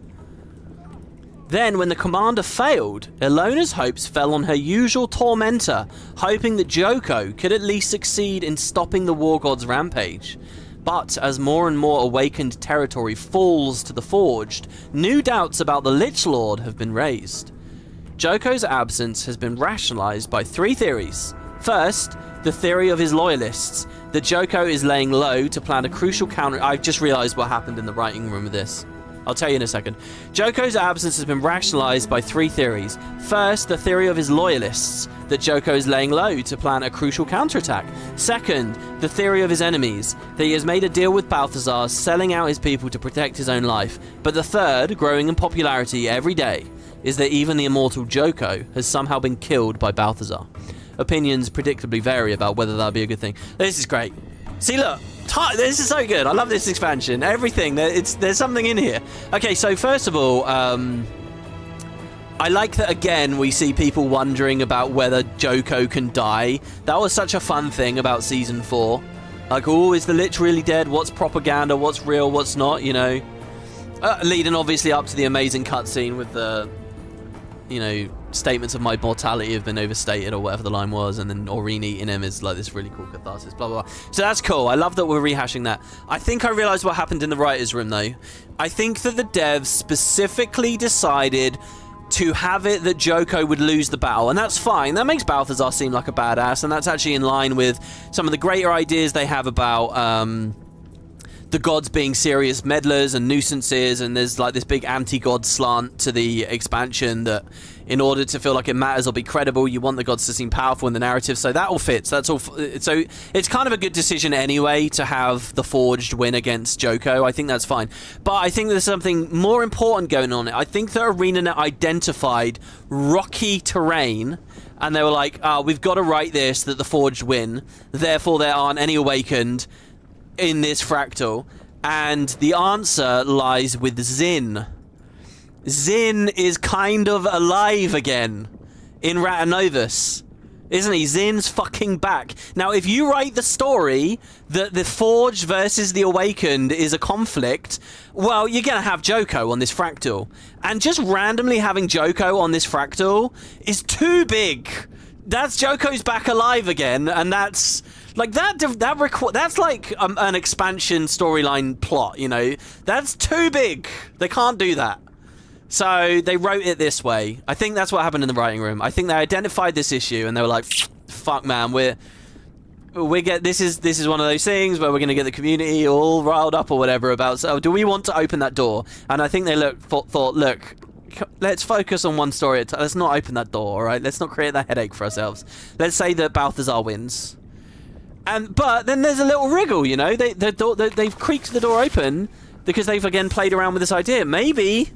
Then, when the commander failed, Elona's hopes fell on her usual tormentor, hoping that Joko could at least succeed in stopping the War God's rampage. But as more and more Awakened territory falls to the Forged, new doubts about the Lich Lord have been raised. Joko's absence has been rationalized by three theories. First, the theory of his loyalists, that Joko is laying low to plan a crucial counter... I've just realized what happened in the writing room of this. I'll tell you in a second. Joko's absence has been rationalized by three theories. First, the theory of his loyalists, that Joko is laying low to plan a crucial counterattack. Second, the theory of his enemies, that he has made a deal with Balthazar, selling out his people to protect his own life. But the third, growing in popularity every day, is that even the immortal Joko has somehow been killed by Balthazar. opinions predictably vary about whether that'll be a good thing. This is great. See, look, this is so good. I love this expansion. Everything. There's something in here. Okay, so first of all, I like that, again, we see people wondering about whether Joko can die. That was such a fun thing about Season 4. Like, oh, is the Lich really dead? What's propaganda? What's real? What's not? You know? Leading, obviously, up to the amazing cutscene with the, you know, statements of my mortality have been overstated, or whatever the line was, and then Aurene eating him is like this really cool catharsis, blah, blah, blah. So that's cool. I love that we're rehashing that. I think I realized what happened in the writer's room, though. I think that the devs specifically decided to have it that Joko would lose the battle, and that's fine. That makes Balthazar seem like a badass, and that's actually in line with some of the greater ideas they have about the gods being serious meddlers and nuisances, and there's like this big anti-god slant to the expansion that in order to feel like it matters or be credible, you want the gods to seem powerful in the narrative, so that all fits. That's all. So it's kind of a good decision anyway to have the Forged win against Joko. I think that's fine. But I think there's something more important going on. I think that ArenaNet identified rocky terrain, and they were like, we've got to write this that the Forged win, therefore there aren't any Awakened in this fractal. And the answer lies with Zin. Zin is kind of alive again in Ratanovus, isn't he? Zin's fucking back. Now, if you write the story that the Forged versus the Awakened is a conflict, well, you're going to have Joko on this fractal. And just randomly having Joko on this fractal is too big. That's Joko's back alive again, and that's... like, that's like an expansion storyline plot, you know? That's too big. They can't do that. So they wrote it this way. I think that's what happened in the writing room. I think they identified this issue and they were like, fuck man, this is one of those things where we're going to get the community all riled up or whatever about, so do we want to open that door? And I think they thought, look, let's focus on one story at a time. Let's not open that door, all right? Let's not create that headache for ourselves. Let's say that Balthazar wins. But then there's a little wriggle, you know? They've creaked the door open because they've again played around with this idea. Maybe...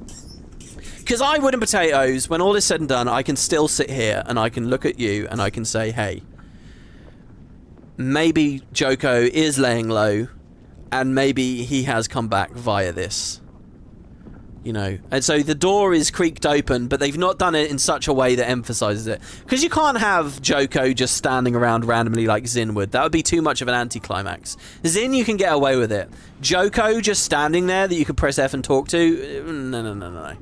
because I, WoodenPotatoes, when all is said and done, I can still sit here and I can look at you and I can say, hey, maybe Joko is laying low and maybe he has come back via this. You know, and so the door is creaked open, but they've not done it in such a way that emphasizes it. Because you can't have Joko just standing around randomly like Zin would. That would be too much of an anticlimax. Zin, you can get away with it. Joko just standing there that you could press F and talk to, no.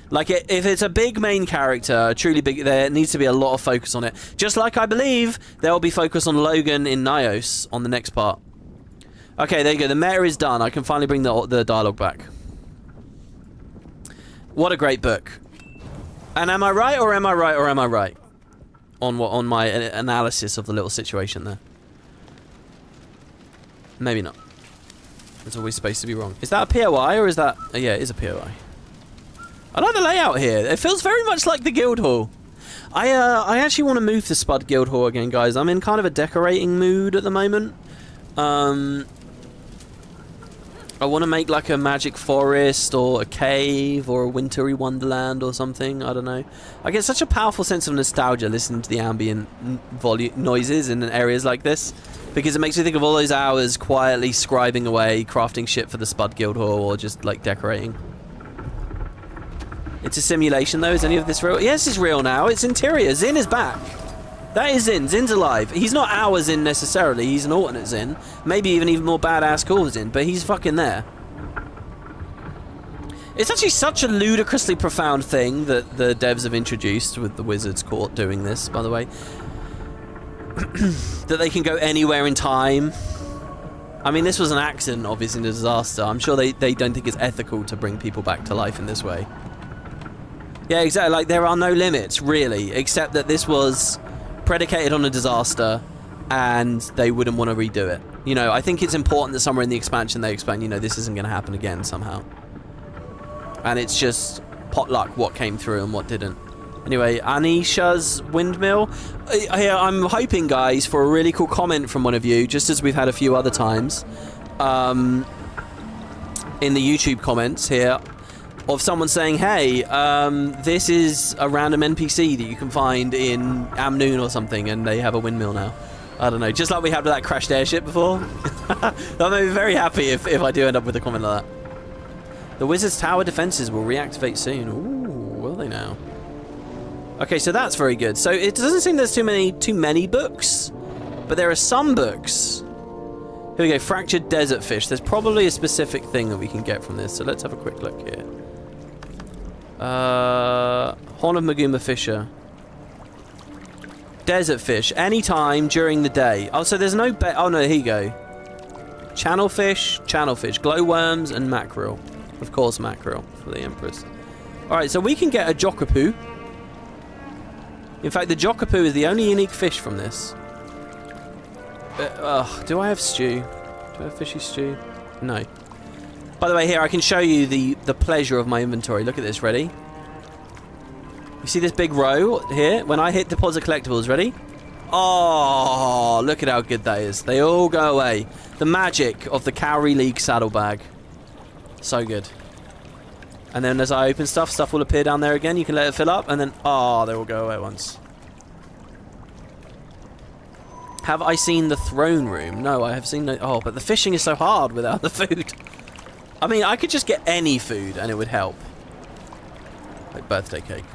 Like, if it's a big main character, truly big, there needs to be a lot of focus on it. Just like I believe there will be focus on Logan in Nyos on the next part. Okay, there you go. The meta is done. I can finally bring the dialogue back. What a great book. And am I right or am I right or am I right? On my analysis of the little situation there. Maybe not. It's always supposed to be wrong. Is that a POI or is that... yeah, it is a POI. I like the layout here. It feels very much like the Guildhall. I actually want to move to Spud Guildhall again, guys. I'm in kind of a decorating mood at the moment. I want to make like a magic forest or a cave or a wintry wonderland or something. I don't know. I get such a powerful sense of nostalgia listening to the ambient noises in areas like this, because it makes me think of all those hours quietly scribing away, crafting shit for the Spud Guildhall or just like decorating. It's a simulation though. Is any of this real? Yes, it's real now. It's interior. Zin is back. That is Zin. Zin's alive. He's not our Zin necessarily. He's an alternate Zin. Maybe even more badass cool Zin, but he's fucking there. It's actually such a ludicrously profound thing that the devs have introduced with the Wizards Court doing this, by the way. That they can go anywhere in time. I mean, this was an accident, obviously, a disaster. I'm sure they don't think it's ethical to bring people back to life in this way. Yeah, exactly. Like, there are no limits, really, except that this was predicated on a disaster and they wouldn't want to redo it. You know, I think it's important that somewhere in the expansion they explain, you know, this isn't going to happen again somehow. And it's just potluck what came through and what didn't. Anyway, Anisha's Windmill. I'm hoping, guys, for a really cool comment from one of you, just as we've had a few other times, in the YouTube comments here. of someone saying, hey, this is a random NPC that you can find in Amnoon or something, and they have a windmill now. I don't know, just like we had with that crashed airship before. That made me very happy if I do end up with a comment like that. The Wizard's Tower defenses will reactivate soon. Ooh, will they now? Okay, so that's very good. So it doesn't seem there's too many books, but there are some books. Here we go, Fractured Desert Fish. There's probably a specific thing that we can get from this, so let's have a quick look here. Horn of Maguma Fisher. Desert Fish, anytime during the day. Oh, so there's no oh no, here you go. Channel fish, glowworms, and mackerel. Of course, mackerel for the Empress. Alright, so we can get a Jokapu. In fact, the Jokapu is the only unique fish from this. Do I have stew? Do I have fishy stew? No. By the way, here, I can show you the pleasure of my inventory. Look at this, ready? You see this big row here? When I hit deposit collectibles, ready? Oh, look at how good that is. They all go away. The magic of the Cowrie League saddlebag. So good. And then as I open stuff will appear down there again. You can let it fill up, and then, oh, they will go away at once. Have I seen the throne room? No, I have seen no... Oh, but the fishing is so hard without the food. I mean, I could just get any food, and it would help. Like birthday cake.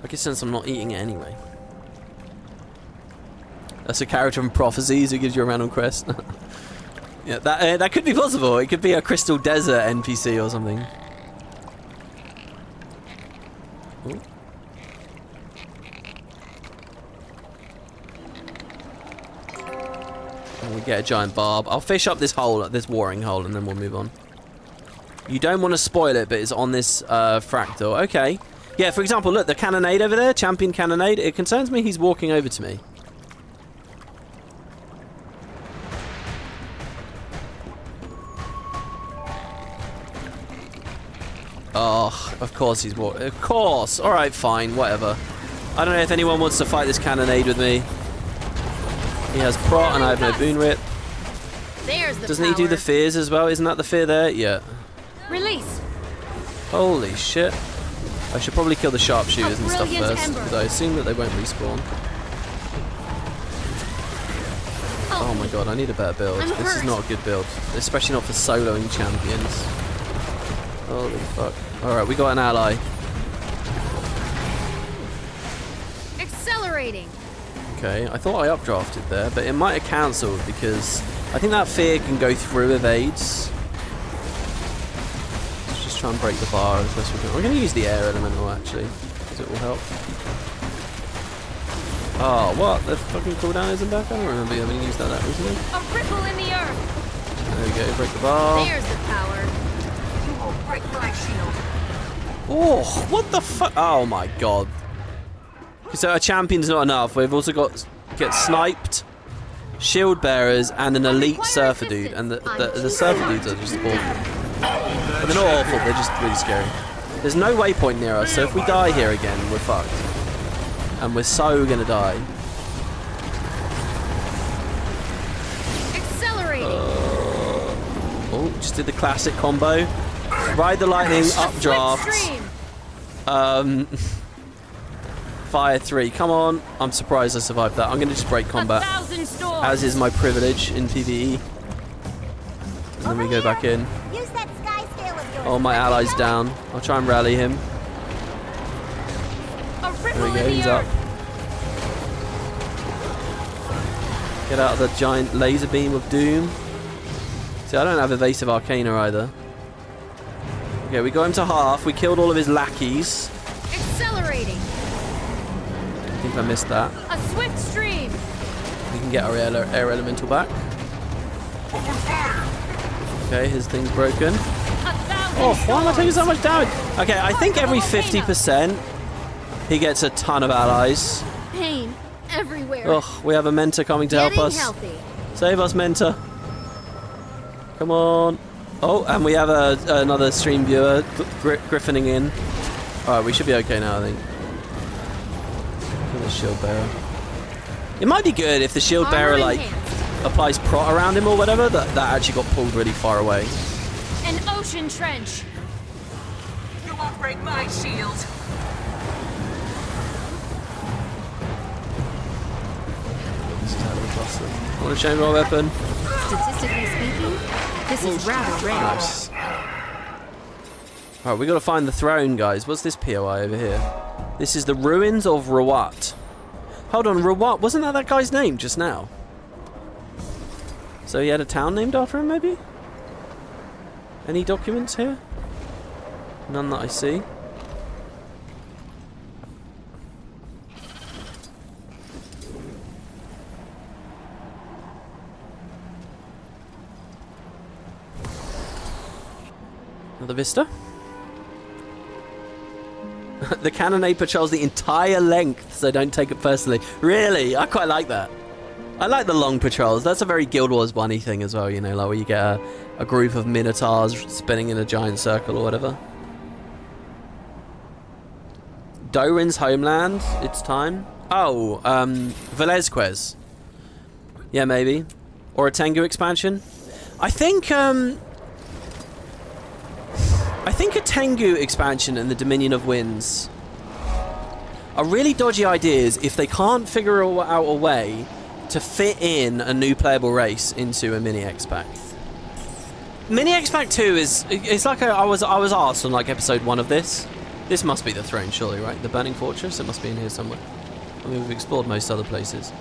I guess since I'm not eating it anyway. That's a character from Prophecies who gives you a random quest. Yeah, that could be possible. It could be a Crystal Desert NPC or something. Ooh. And we get a giant barb. I'll fish up this hole, this warring hole, and then we'll move on. You don't want to spoil it, but it's on this fractal. Okay. Yeah, for example, look, the cannonade over there, champion cannonade. It concerns me he's walking over to me. Oh, of course he's walking. Of course. All right, fine, whatever. I don't know if anyone wants to fight this cannonade with me. He has prot, and I have no boon whip. There's the Doesn't he do the fears as well? Isn't that the fear there? Yeah. Release. Holy shit. I should probably kill the sharpshooters and stuff first, because I assume that they won't respawn. Oh my god, I need a better build. This is not a good build, especially not for soloing champions. Holy fuck. Alright, we got an ally. Accelerating. Okay, I thought I updrafted there, but it might have cancelled because I think that fear can go through evades. Let's just try and break the bar as best we can. We're going to use the air elemental actually, because it will help. Oh, what? The fucking cooldown isn't back? I don't remember having used that recently. A ripple in the earth. There we go, break the bar. There's the power. You won't break my shield. Oh, what the fuck? Oh my god. So a champion's not enough. We've also got get sniped, shield bearers, and an elite surfer dude. And the surfer dudes are just awful. But they're not awful, they're just really scary. There's no waypoint near us, so if we die here again, we're fucked. And we're so gonna die. Accelerating. Oh, just did the classic combo. Ride the lightning, updraft. Fire 3. Come on. I'm surprised I survived that. I'm going to just break combat. As is my privilege in PvE. And then we go back in. Use that sky scale of yours. Oh, my ally's down. I'll try and rally him. There we go. He's up. Get out of the giant laser beam of doom. See, I don't have evasive arcana either. Okay, we got him to half. We killed all of his lackeys. Accelerating. I think I missed that. A swift stream. We can get our air elemental back. Okay, his thing's broken. Oh, why am I taking so much damage? Okay, I think every 50% he gets a ton of allies. Pain everywhere. Oh, we have a mentor coming to help us. Healthy. Save us, mentor. Come on. Oh, and we have another stream viewer griffining in. Alright, we should be okay now, I think. Kill the shield bearer. It might be good if the shield bearer, like, applies prot around him or whatever, that actually got pulled really far away. An ocean trench. You won't break my shield. This is how we bust them. Want to change my weapon? Statistically speaking, this is rather rare. Nice. Alright, we got to find the throne, guys. What's this POI over here? This is the ruins of Rawat. Hold on, Rawat, wasn't that guy's name just now? So he had a town named after him, maybe? Any documents here? None that I see. Another vista. The cannonade patrols the entire length, so don't take it personally. Really? I quite like that. I like the long patrols. That's a very Guild Wars 1-y thing as well, you know, like where you get a group of minotaurs spinning in a giant circle or whatever. Doran's homeland. It's time. Oh, Velezquez. Yeah, maybe. Or a Tengu expansion. I think a Tengu expansion and the Dominion of Winds are really dodgy ideas if they can't figure out a way to fit in a new playable race into a mini X-Pack. Mini X-Pack 2 it's like I was asked on like episode 1 of this. This must be the throne, surely, right? The Burning Fortress. It must be in here somewhere. I mean, we've explored most other places.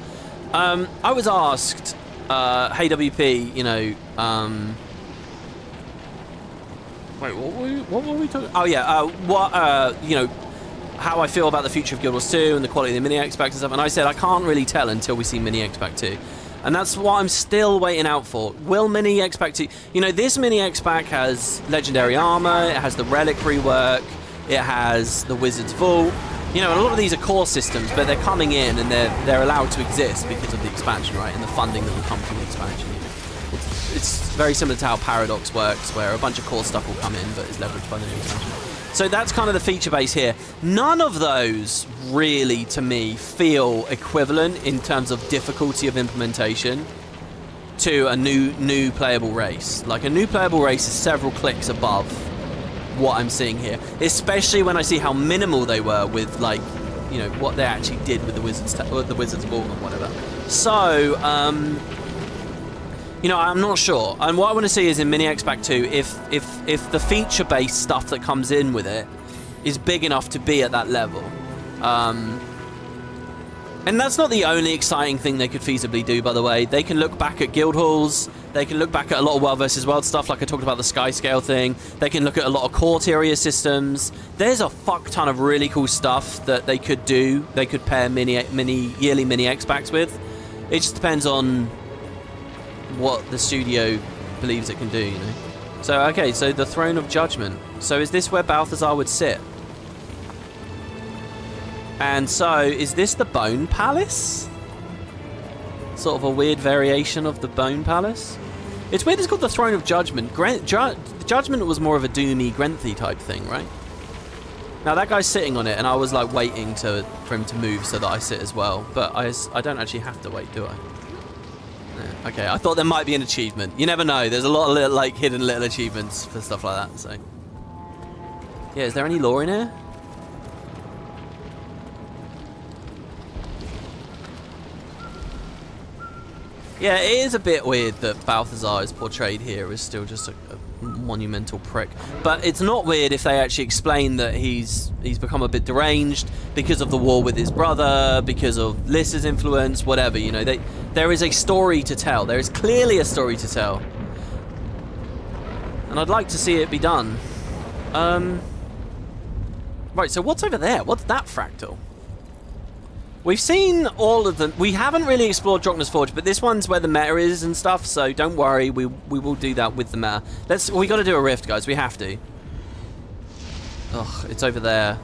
I was asked, hey WP, you know, wait, what were we talking? Oh yeah, you know, how I feel about the future of Guild Wars 2 and the quality of the mini X-Pack and stuff. And I said I can't really tell until we see mini X-Pack 2. And that's what I'm still waiting out for. Will mini X-Pack 2... You know, this mini X-Pack has legendary armor, it has the relic rework, it has the Wizard's Vault. You know, a lot of these are core systems, but they're coming in and they're allowed to exist because of the expansion, right? And the funding that will come from the expansion. You know? It's very similar to how Paradox works, where a bunch of core stuff will come in, but is leveraged by the new expansion. So that's kind of the feature base here. None of those really, to me, feel equivalent in terms of difficulty of implementation to a new playable race. Like, a new playable race is several clicks above what I'm seeing here, especially when I see how minimal they were with, like, you know, what they actually did with the Wizard's Vault or whatever. So, you know, I'm not sure. And what I want to see is in Mini X-Pack 2, if the feature-based stuff that comes in with it is big enough to be at that level. And that's not the only exciting thing they could feasibly do, by the way. They can look back at guild halls. They can look back at a lot of World versus World stuff, like I talked about the Sky Scale thing. They can look at a lot of court area systems. There's a fuck ton of really cool stuff that they could do. They could pair yearly mini X-Packs with. It just depends on what the studio believes it can do, you know. So, okay, so the Throne of Judgment. So is this where Balthazar would sit? And so, is this the Bone Palace? Sort of a weird variation of the Bone Palace? It's weird it's called the Throne of Judgment. Judgment was more of a Doomy, Grenthi type thing, right? Now that guy's sitting on it, and I was like waiting for him to move so that I sit as well. But I don't actually have to wait, do I? Yeah, okay, I thought there might be an achievement. You never know. There's a lot of little, like, hidden little achievements for stuff like that, so... Yeah, is there any lore in here? Yeah, it is a bit weird that Balthazar is portrayed here as still just a monumental prick. But it's not weird if they actually explain that he's become a bit deranged because of the war with his brother, because of Lys's influence, whatever, you know. There is a story to tell. There is clearly a story to tell. And I'd like to see it be done. Right, so what's over there? What's that fractal? We've seen all of them. We haven't really explored Droknars Forge, but this one's where the meta is and stuff, so don't worry, we will do that with the meta. We got to do a rift, guys. We have to. Ugh, it's over there.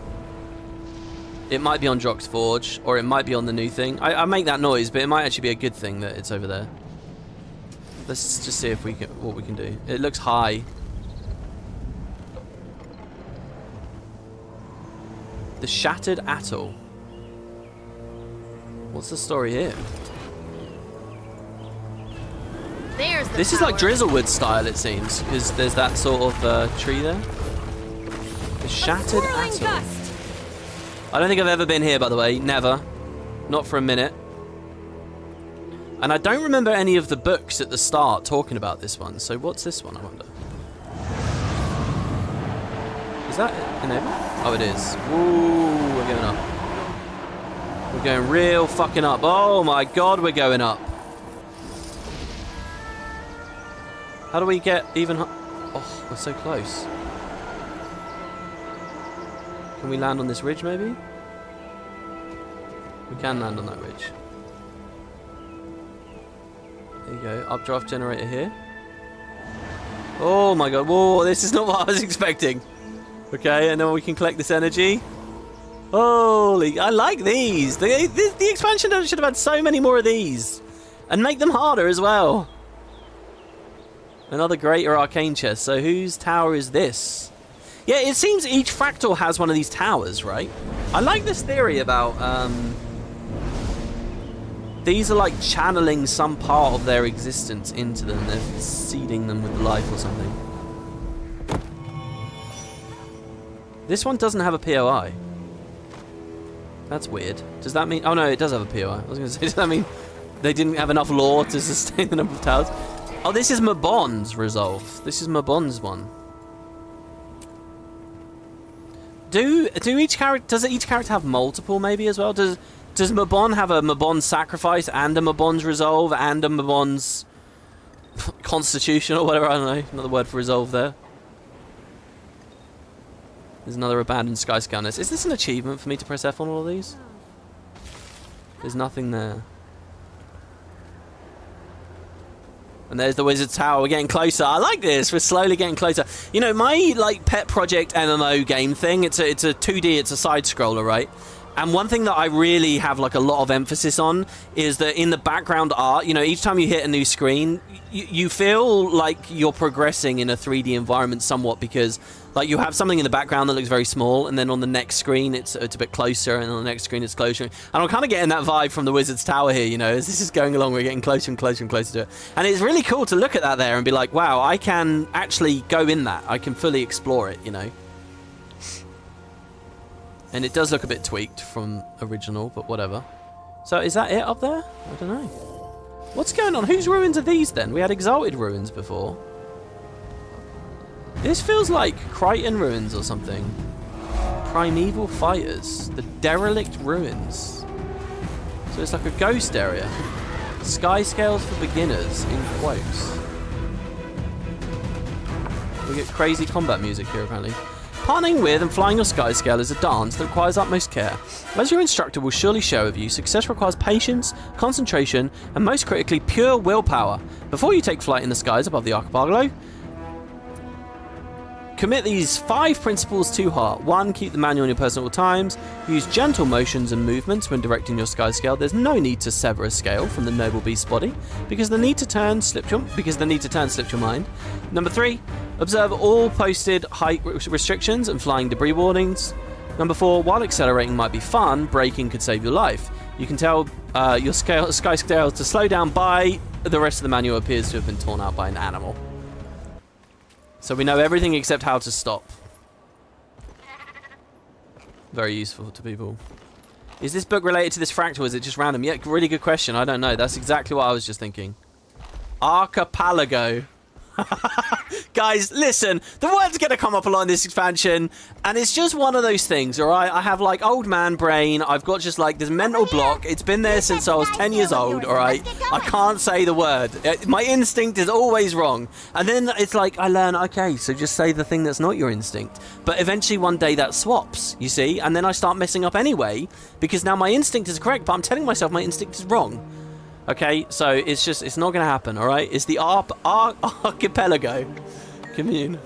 It might be on Droknars Forge, or it might be on the new thing. I make that noise, but it might actually be a good thing that it's over there. Let's just see if what we can do. It looks high. The Shattered Atoll. What's the story here? There's the This is like Drizzlewood style, it seems, because there's that sort of tree there. The Shattered Atom. I don't think I've ever been here, by the way. Never. Not for a minute. And I don't remember any of the books at the start talking about this one. So what's this one, I wonder? Is that enable? Oh, it is. Ooh, we're going up. We're going real fucking up. Oh my god, we're going up. How do we get even... Oh, we're so close. Can we land on this ridge, maybe? We can land on that ridge. There you go. Updraft generator here. Oh my god. Whoa, this is not what I was expecting. Okay, and then we can collect this energy. Holy, I like these. The expansion should have had so many more of these. And make them harder as well. Another greater arcane chest. So whose tower is this? Yeah, it seems each fractal has one of these towers, right? I like this theory about these are like channeling some part of their existence into them. They're seeding them with life or something. This one doesn't have a POI. That's weird. Does that mean... Oh no, it does have a POI. I was going to say, does that mean they didn't have enough lore to sustain the number of towers? Oh, this is Mabon's resolve. This is Mabon's one. Does each character have multiple maybe as well? Does Mabon have a Mabon's sacrifice and a Mabon's resolve and a Mabon's constitution or whatever? I don't know. Another word for resolve there. There's another abandoned sky scanner. Is this an achievement for me to press F on all of these? There's nothing there. And there's the Wizard's Tower. We're getting closer. I like this. We're slowly getting closer. You know, my like pet project MMO game thing, it's a 2D, it's a side scroller, right? And one thing that I really have like a lot of emphasis on is that in the background art, you know, each time you hit a new screen, you feel like you're progressing in a 3D environment somewhat, because like you have something in the background that looks very small, and then on the next screen it's a bit closer, and on the next screen it's closer. And I'm kind of getting that vibe from the Wizard's Tower here, you know, as this is going along, we're getting closer and closer and closer to it. And it's really cool to look at that there and be like, wow, I can actually go in that. I can fully explore it, you know. And it does look a bit tweaked from original, but whatever. So is that it up there? I don't know. What's going on? Whose ruins are these then? We had Exalted ruins before. This feels like Crichton ruins or something. Primeval fighters. The derelict ruins. So it's like a ghost area. Sky scales for beginners, in quotes. We get crazy combat music here apparently. Partnering with and flying your sky scale is a dance that requires utmost care. As your instructor will surely share with you, success requires patience, concentration, and most critically, pure willpower. Before you take flight in the skies above the archipelago, commit these 5 principles to heart. 1. Keep the manual in your personal times. Use gentle motions and movements when directing your sky scale. There's no need to sever a scale from the noble beast's body, because the need to turn slips your mind. Number 3. Observe all posted height restrictions and flying debris warnings. Number 4. While accelerating might be fun, braking could save your life. You can tell your sky scale to slow down by the rest of the manual appears to have been torn out by an animal. So we know everything except how to stop. Very useful to people. Is this book related to this fractal? Is it just random? Yeah, really good question. I don't know. That's exactly what I was just thinking. Archipelago. Guys, listen, the word's going to come up a lot in this expansion, and it's just one of those things, alright? I have, like, old man brain. I've got just, like, this mental block. It's been there since I was 10 years old, alright? I can't say the word. My instinct is always wrong. And then it's like, I learn, okay, so just say the thing that's not your instinct. But eventually one day that swaps, you see? And then I start messing up anyway, because now my instinct is correct, but I'm telling myself my instinct is wrong. Okay, so it's not going to happen, all right? It's the archipelago. Commune.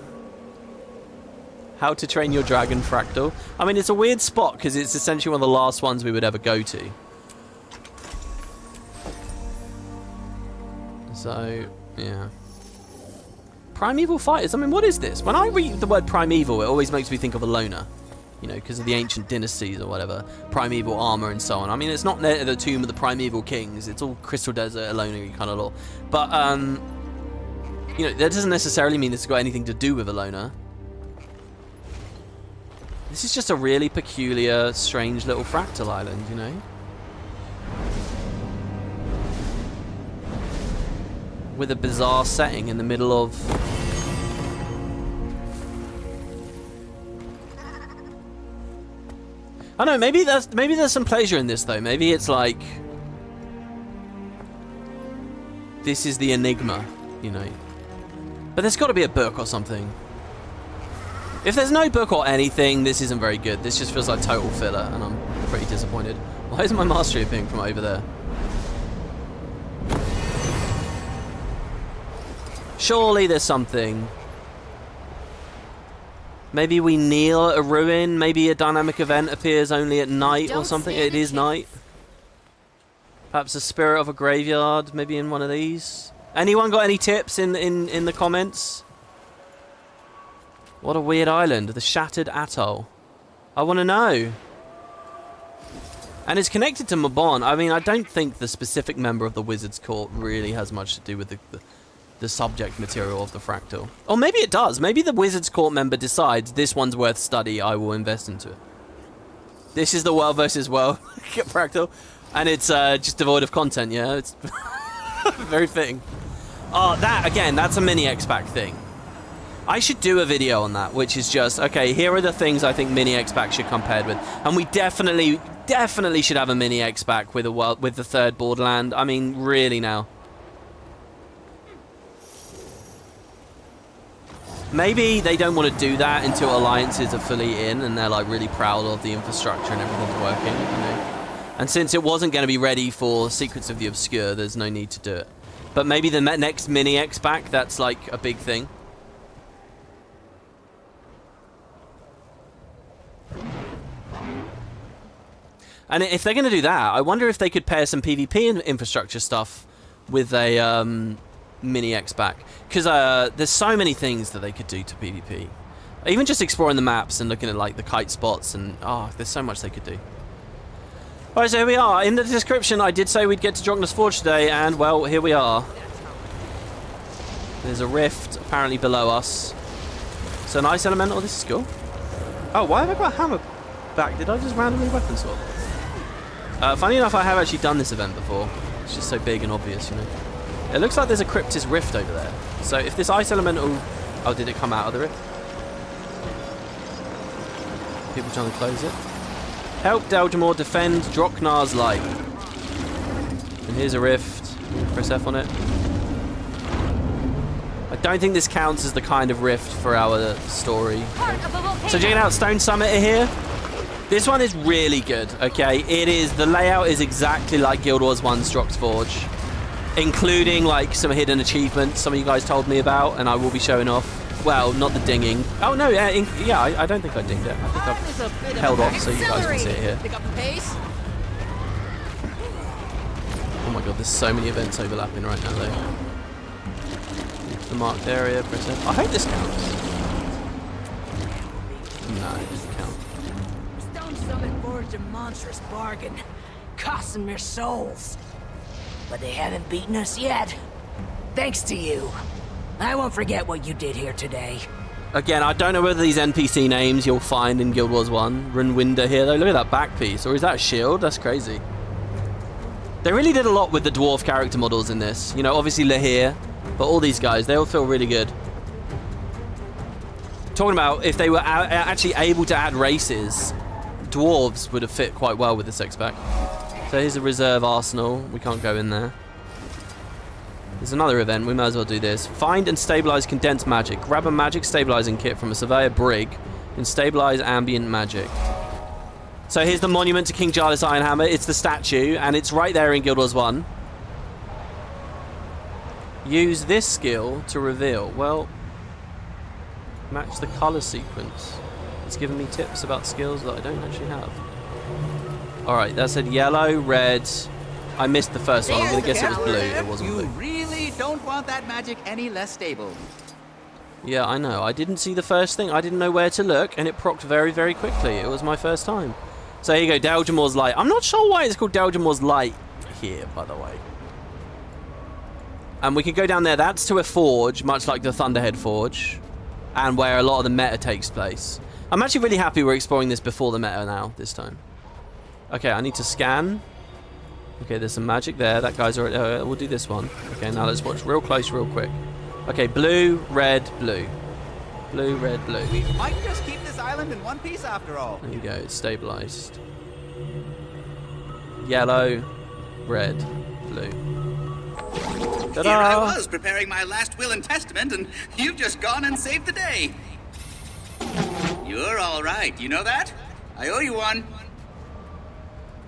How to train your dragon fractal. I mean, it's a weird spot because it's essentially one of the last ones we would ever go to. So, yeah. Primeval fighters. I mean, what is this? When I read the word primeval, it always makes me think of a loner. You know, because of the ancient dynasties or whatever. Primeval armor and so on. I mean, it's not the tomb of the primeval kings. It's all Crystal Desert, Alona kind of lore. But, You know, that doesn't necessarily mean it's got anything to do with a loner. This is just a really peculiar, strange little fractal island, you know? With a bizarre setting in the middle of... I don't know, maybe there's some pleasure in this though. Maybe it's like... This is the enigma, you know? But there's got to be a book or something. If there's no book or anything, this isn't very good. This just feels like total filler, and I'm pretty disappointed. Why is my mastery appearing from over there? Surely there's something. Maybe we kneel at a ruin. Maybe a dynamic event appears only at night or something. It is night. Perhaps a spirit of a graveyard. Maybe in one of these. Anyone got any tips in the comments? What a weird island. The Shattered Atoll. I want to know. And it's connected to Mabon. I mean, I don't think the specific member of the Wizard's Court really has much to do with the subject material of the fractal. Or maybe it does. Maybe the Wizard's Court member decides this one's worth study, I will invest into it. This is the world versus world fractal. And it's just devoid of content, yeah? It's very fitting. Oh, that, again, that's a mini X-Pack thing. I should do a video on that, which is just, okay, here are the things I think mini X-Pack should come paired with. And we definitely should have a mini X-Pack with the third Borderland. I mean, really now. Maybe they don't want to do that until alliances are fully in and they're like really proud of the infrastructure and everything's working, you know. And since it wasn't going to be ready for Secrets of the Obscure, there's no need to do it. But maybe the next mini X-Pack, that's like a big thing. And if they're going to do that, I wonder if they could pair some PvP infrastructure stuff with a mini X-Pack. Because there's so many things that they could do to PvP. Even just exploring the maps and looking at like the kite spots and... Oh, there's so much they could do. Alright, so here we are. In the description, I did say we'd get to Droknars Forge today, and well, here we are. There's a rift apparently below us. So an ice elemental. This is cool. Oh, why have I got a hammer back? Did I just randomly weapon swap? Funny enough, I have actually done this event before. It's just so big and obvious, you know. It looks like there's a Cryptis rift over there. So if this ice elemental... Oh, did it come out of the rift? People trying to close it. Help Deljamor defend Droknars light. And here's a rift. Press F on it. I don't think this counts as the kind of rift for our story. So checking out Stone Summit here. This one is really good, okay? It is, the layout is exactly like Guild Wars 1's Droknars Forge, including like some hidden achievements some of you guys told me about, and I will be showing off. Well, not the dinging. Oh no, yeah, I don't think I dinged it. I think I've held off so you guys can see it here. Oh my god, there's so many events overlapping right now though. The marked area, press F. I hope this counts. No, it doesn't count. Summit forged a monstrous bargain, costing their souls. But they haven't beaten us yet. Thanks to you. I won't forget what you did here today. Again, I don't know whether these NPC names you'll find in Guild Wars 1. Runwinder here, though. Look at that back piece. Or is that a shield? That's crazy. They really did a lot with the dwarf character models in this. You know, obviously Lahir, but all these guys, they all feel really good. Talking about if they were actually able to add races, dwarves would have fit quite well with this X-Pack. So here's a reserve arsenal. We can't go in there. There's another event. We might as well do this. Find and stabilize condensed magic. Grab a magic stabilizing kit from a surveyor brig and stabilize ambient magic. So here's the monument to King Jarlath's Ironhammer. It's the statue, and it's right there in Guild Wars 1. Use this skill to reveal. Well, match the color sequence. It's giving me tips about skills that I don't actually have. Alright, that said yellow, red. I missed the first one. I'm going to guess it was blue. It wasn't blue. You really don't want that magic any less stable. Yeah, I know. I didn't see the first thing. I didn't know where to look, and it procced very, very quickly. It was my first time. So here you go, Deljamor's Light. I'm not sure why it's called Deljamor's Light here, by the way. And we can go down there. That's to a forge, much like the Thunderhead Forge, and where a lot of the meta takes place. I'm actually really happy we're exploring this before the meta now, this time. Okay, I need to scan. Okay, there's some magic there. That guy's already... we'll do this one. Okay, now let's watch real close, real quick. Okay, blue, red, blue. Blue, red, blue. We might just keep this island in one piece after all. There you go, it's stabilized. Yellow, red, blue. Ta-da! Here I was preparing my last will and testament, and you've just gone and saved the day. You're all right, you know that? I owe you one.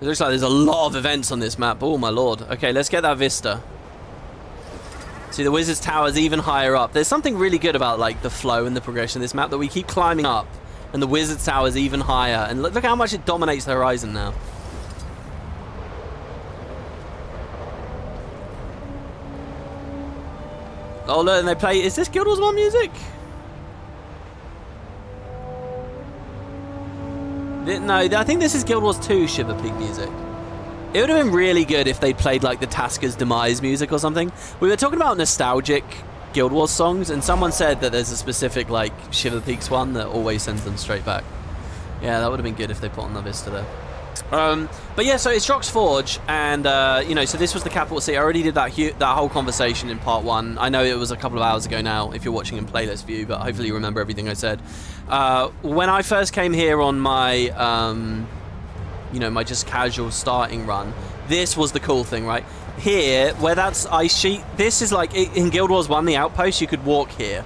It looks like there's a lot of events on this map. Oh my lord. Okay, let's get that vista. See, the Wizard's Tower is even higher up. There's something really good about like the flow and the progression of this map, that we keep climbing up, and the Wizard's Tower is even higher. And look how much it dominates the horizon now. Oh look, and they play... Is this Guild Wars 1 music? No, I think this is Guild Wars 2 Shiver Peak music. It would have been really good if they played like the Tasker's Demise music or something. We were talking about nostalgic Guild Wars songs, and someone said that there's a specific like Shiver Peaks one that always sends them straight back. Yeah, that would have been good if they put on the Vista there. But yeah, so it's Drok's Forge, and you know, so this was the capital city. I already did that whole conversation in part 1. I know it was a couple of hours ago now if you're watching in playlist view, but hopefully you remember everything I said. When I first came here on my you know, my just casual starting run, this was the cool thing, right? Here, where that's ice sheet, this is like in Guild Wars 1, the outpost, you could walk here,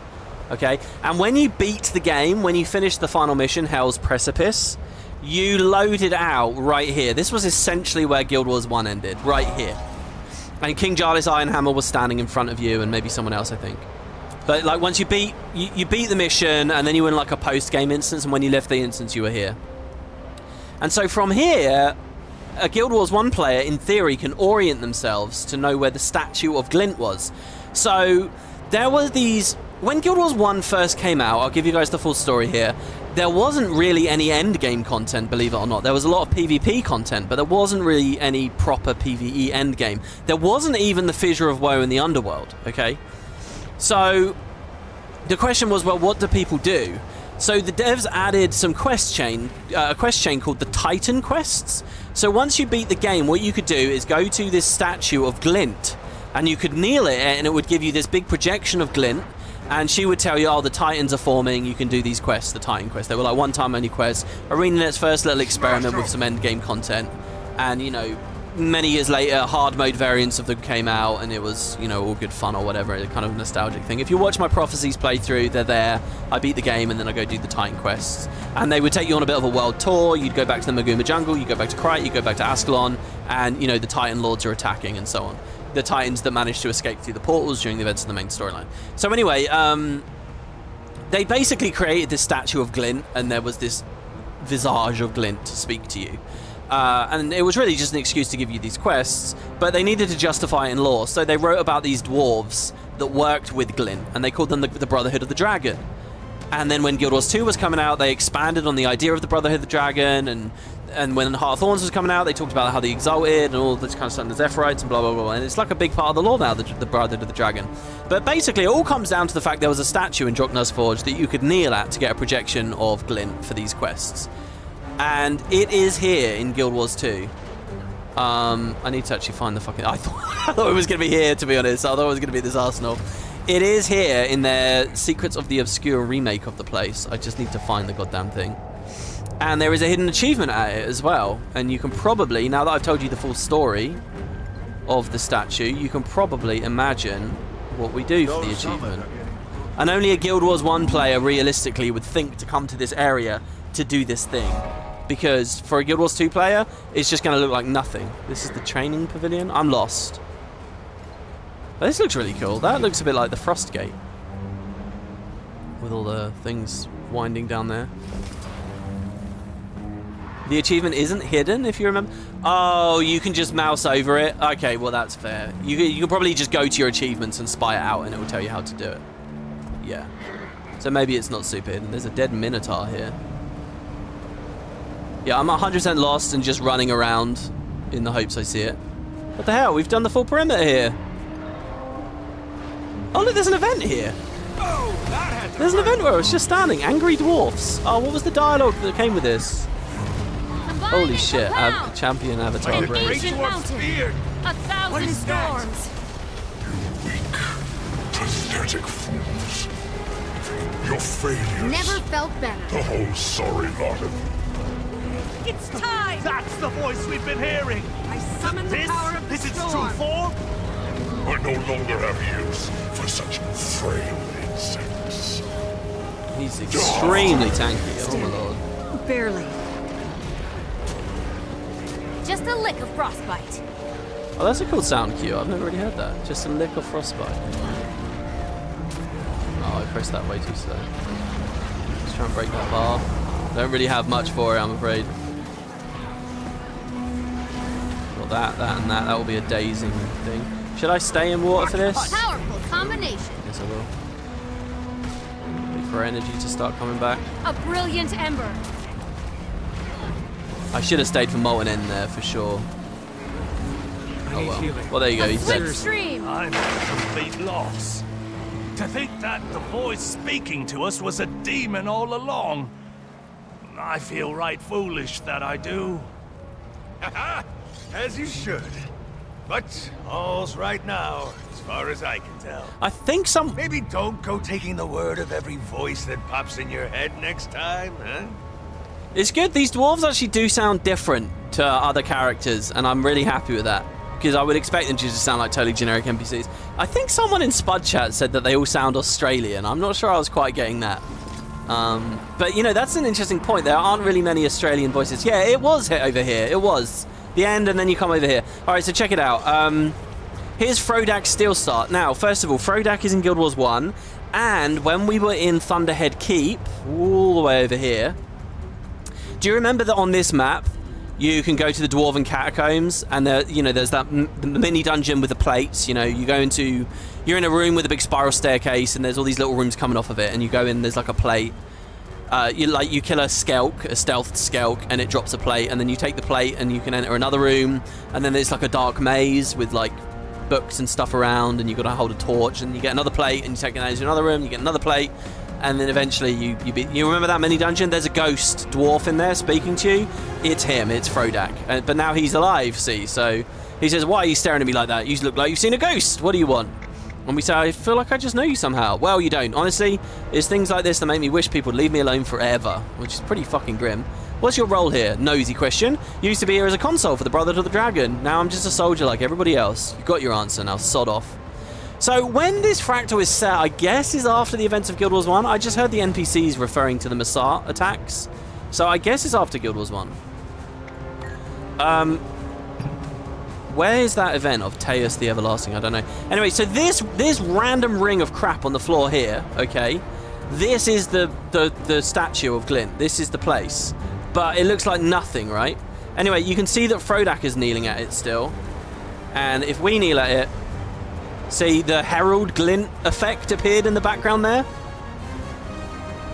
okay? And when you beat the game, when you finish the final mission, Hell's Precipice, you load it out right here. This was essentially where Guild Wars 1 ended, right here. And King Jarlath's Ironhammer was standing in front of you, and maybe someone else, I think. But like once you beat the mission, and then you were in like a post-game instance, and when you left the instance, you were here. And so from here, a Guild Wars 1 player, in theory, can orient themselves to know where the statue of Glint was. So there were these... When Guild Wars 1 first came out, I'll give you guys the full story here, there wasn't really any endgame content, believe it or not. There was a lot of PvP content, but there wasn't really any proper PvE endgame. There wasn't even the Fissure of Woe in the Underworld, okay? So the question was, well, what do people do? So the devs added some a quest chain called the Titan Quests. So once you beat the game, what you could do is go to this statue of Glint, and you could kneel it, and it would give you this big projection of Glint, and she would tell you, oh, the Titans are forming, you can do these quests, the Titan quests. They were like one-time only quests. ArenaNet's first little experiment with some endgame content, and, you know, many years later, hard mode variants of them came out, and it was, you know, all good fun or whatever, a kind of nostalgic thing. If you watch my Prophecies playthrough, they're there. I beat the game, and then I go do the Titan quests. And they would take you on a bit of a world tour. You'd go back to the Maguma jungle, you go back to Krite, you go back to Ascalon, and, you know, the Titan Lords are attacking, and so on. The Titans that managed to escape through the portals during the events of the main storyline. So anyway, they basically created this statue of Glint, and there was this visage of Glint to speak to you. And it was really just an excuse to give you these quests, but they needed to justify it in lore, so they wrote about these dwarves that worked with Glint, and they called them the Brotherhood of the Dragon. And then when Guild Wars 2 was coming out, they expanded on the idea of the Brotherhood of the Dragon, and when Heart of Thorns was coming out, they talked about how they exalted and all this kind of stuff, the Zephyrite and blah, blah, blah. And it's like a big part of the lore now, the Brotherhood of the Dragon. But basically, it all comes down to the fact there was a statue in Droknars Forge that you could kneel at to get a projection of Glint for these quests. And it is here in Guild Wars 2. I need to actually find the fucking... I thought it was going to be here, to be honest. I thought it was going to be this arsenal. It is here in their Secrets of the Obscure remake of the place. I just need to find the goddamn thing. And there is a hidden achievement at it as well. And you can probably, now that I've told you the full story of the statue, you can probably imagine what we do for the achievement. And only a Guild Wars 1 player realistically would think to come to this area to do this thing. Because for a Guild Wars 2 player, it's just going to look like nothing. This is the training pavilion. I'm lost. But this looks really cool. That looks a bit like the Frost Gate, with all the things winding down there. The achievement isn't hidden, if you remember. Oh, you can just mouse over it. Okay, well, that's fair. You can probably just go to your achievements and spy it out, and it will tell you how to do it. Yeah. So maybe it's not super hidden. There's a dead Minotaur here. Yeah, I'm 100% lost and just running around in the hopes I see it. What the hell? We've done the full perimeter here. Oh, look, there's an event here. Oh, that had to There's an hurt. event where I was just standing. Angry dwarfs. Oh, what was the dialogue that came with this? Holy shit. Champion avatar An break. ancient mountain. Beard. 1,000 storms. Weak, pathetic fools. Your failures. Never felt better. The whole sorry lot of you. It's time. That's the voice we've been hearing. I summon the power of the This is its storm. true form. I no longer have use for such frail insects. He's extremely tanky. Oh my lord. Barely. Just a lick of frostbite. Oh, that's a cool sound cue. I've never really heard that. Just a lick of frostbite. Oh, I pressed that way too slow. Let's try and break that bar. Don't really have much for it, I'm afraid. Well, that, and that. That will be a dazing thing. Should I stay in water for this? Powerful combination. Yes, I will. Wait for energy to start coming back. A brilliant ember. I should have stayed for molten end there for sure. Oh well. Well, there you go. He's dead. Slipstream. I'm at a complete loss. To think that the voice speaking to us was a demon all along. I feel right foolish that I do. As you should. But all's right now, as far as I can tell. I think some. Maybe don't go taking the word of every voice that pops in your head next time, huh? It's good. These dwarves actually do sound different to other characters, and I'm really happy with that. Because I would expect them to just sound like totally generic NPCs. I think someone in Spud Chat said that they all sound Australian. I'm not sure I was quite getting that. But, you know, that's an interesting point. There aren't really many Australian voices. Yeah, it was hit over here. It was. The end, and then you come over here. All right, so check it out. Here's Frodak's Steel Start. Now, first of all, Frodak is in Guild Wars 1. And when we were in Thunderhead Keep, all the way over here, do you remember that on this map, you can go to the Dwarven Catacombs, and there, you know, there's that mini dungeon with the plates. You know, you're in a room with a big spiral staircase, and there's all these little rooms coming off of it, and you go in, there's like a plate. You kill a skelk, a stealthed skelk, and it drops a plate, and then you take the plate, and you can enter another room, and then there's like a dark maze with like books and stuff around, and you've got to hold a torch, and you get another plate, and you take it into another room, you get another plate. And then eventually you remember that mini dungeon? There's a ghost dwarf in there speaking to you. It's him, it's Frodak. But now he's alive, see? So he says, why are you staring at me like that? You look like you've seen a ghost. What do you want? And we say, I feel like I just know you somehow. Well, you don't. Honestly, it's things like this that make me wish people would leave me alone forever, which is pretty fucking grim. What's your role here? Nosy question. You used to be here as a console for the Brotherhood of the Dragon. Now I'm just a soldier like everybody else. You got your answer, now sod off. So when this fractal is set, I guess is after the events of Guild Wars 1. I just heard the NPCs referring to the Massart attacks. So I guess it's after Guild Wars 1. Where is that event of Taeus the Everlasting? I don't know. Anyway, so this random ring of crap on the floor here, okay, this is the statue of Glint. This is the place. But it looks like nothing, right? Anyway, you can see that Frodak is kneeling at it still. And if we kneel at it, see, the Herald Glint effect appeared in the background there,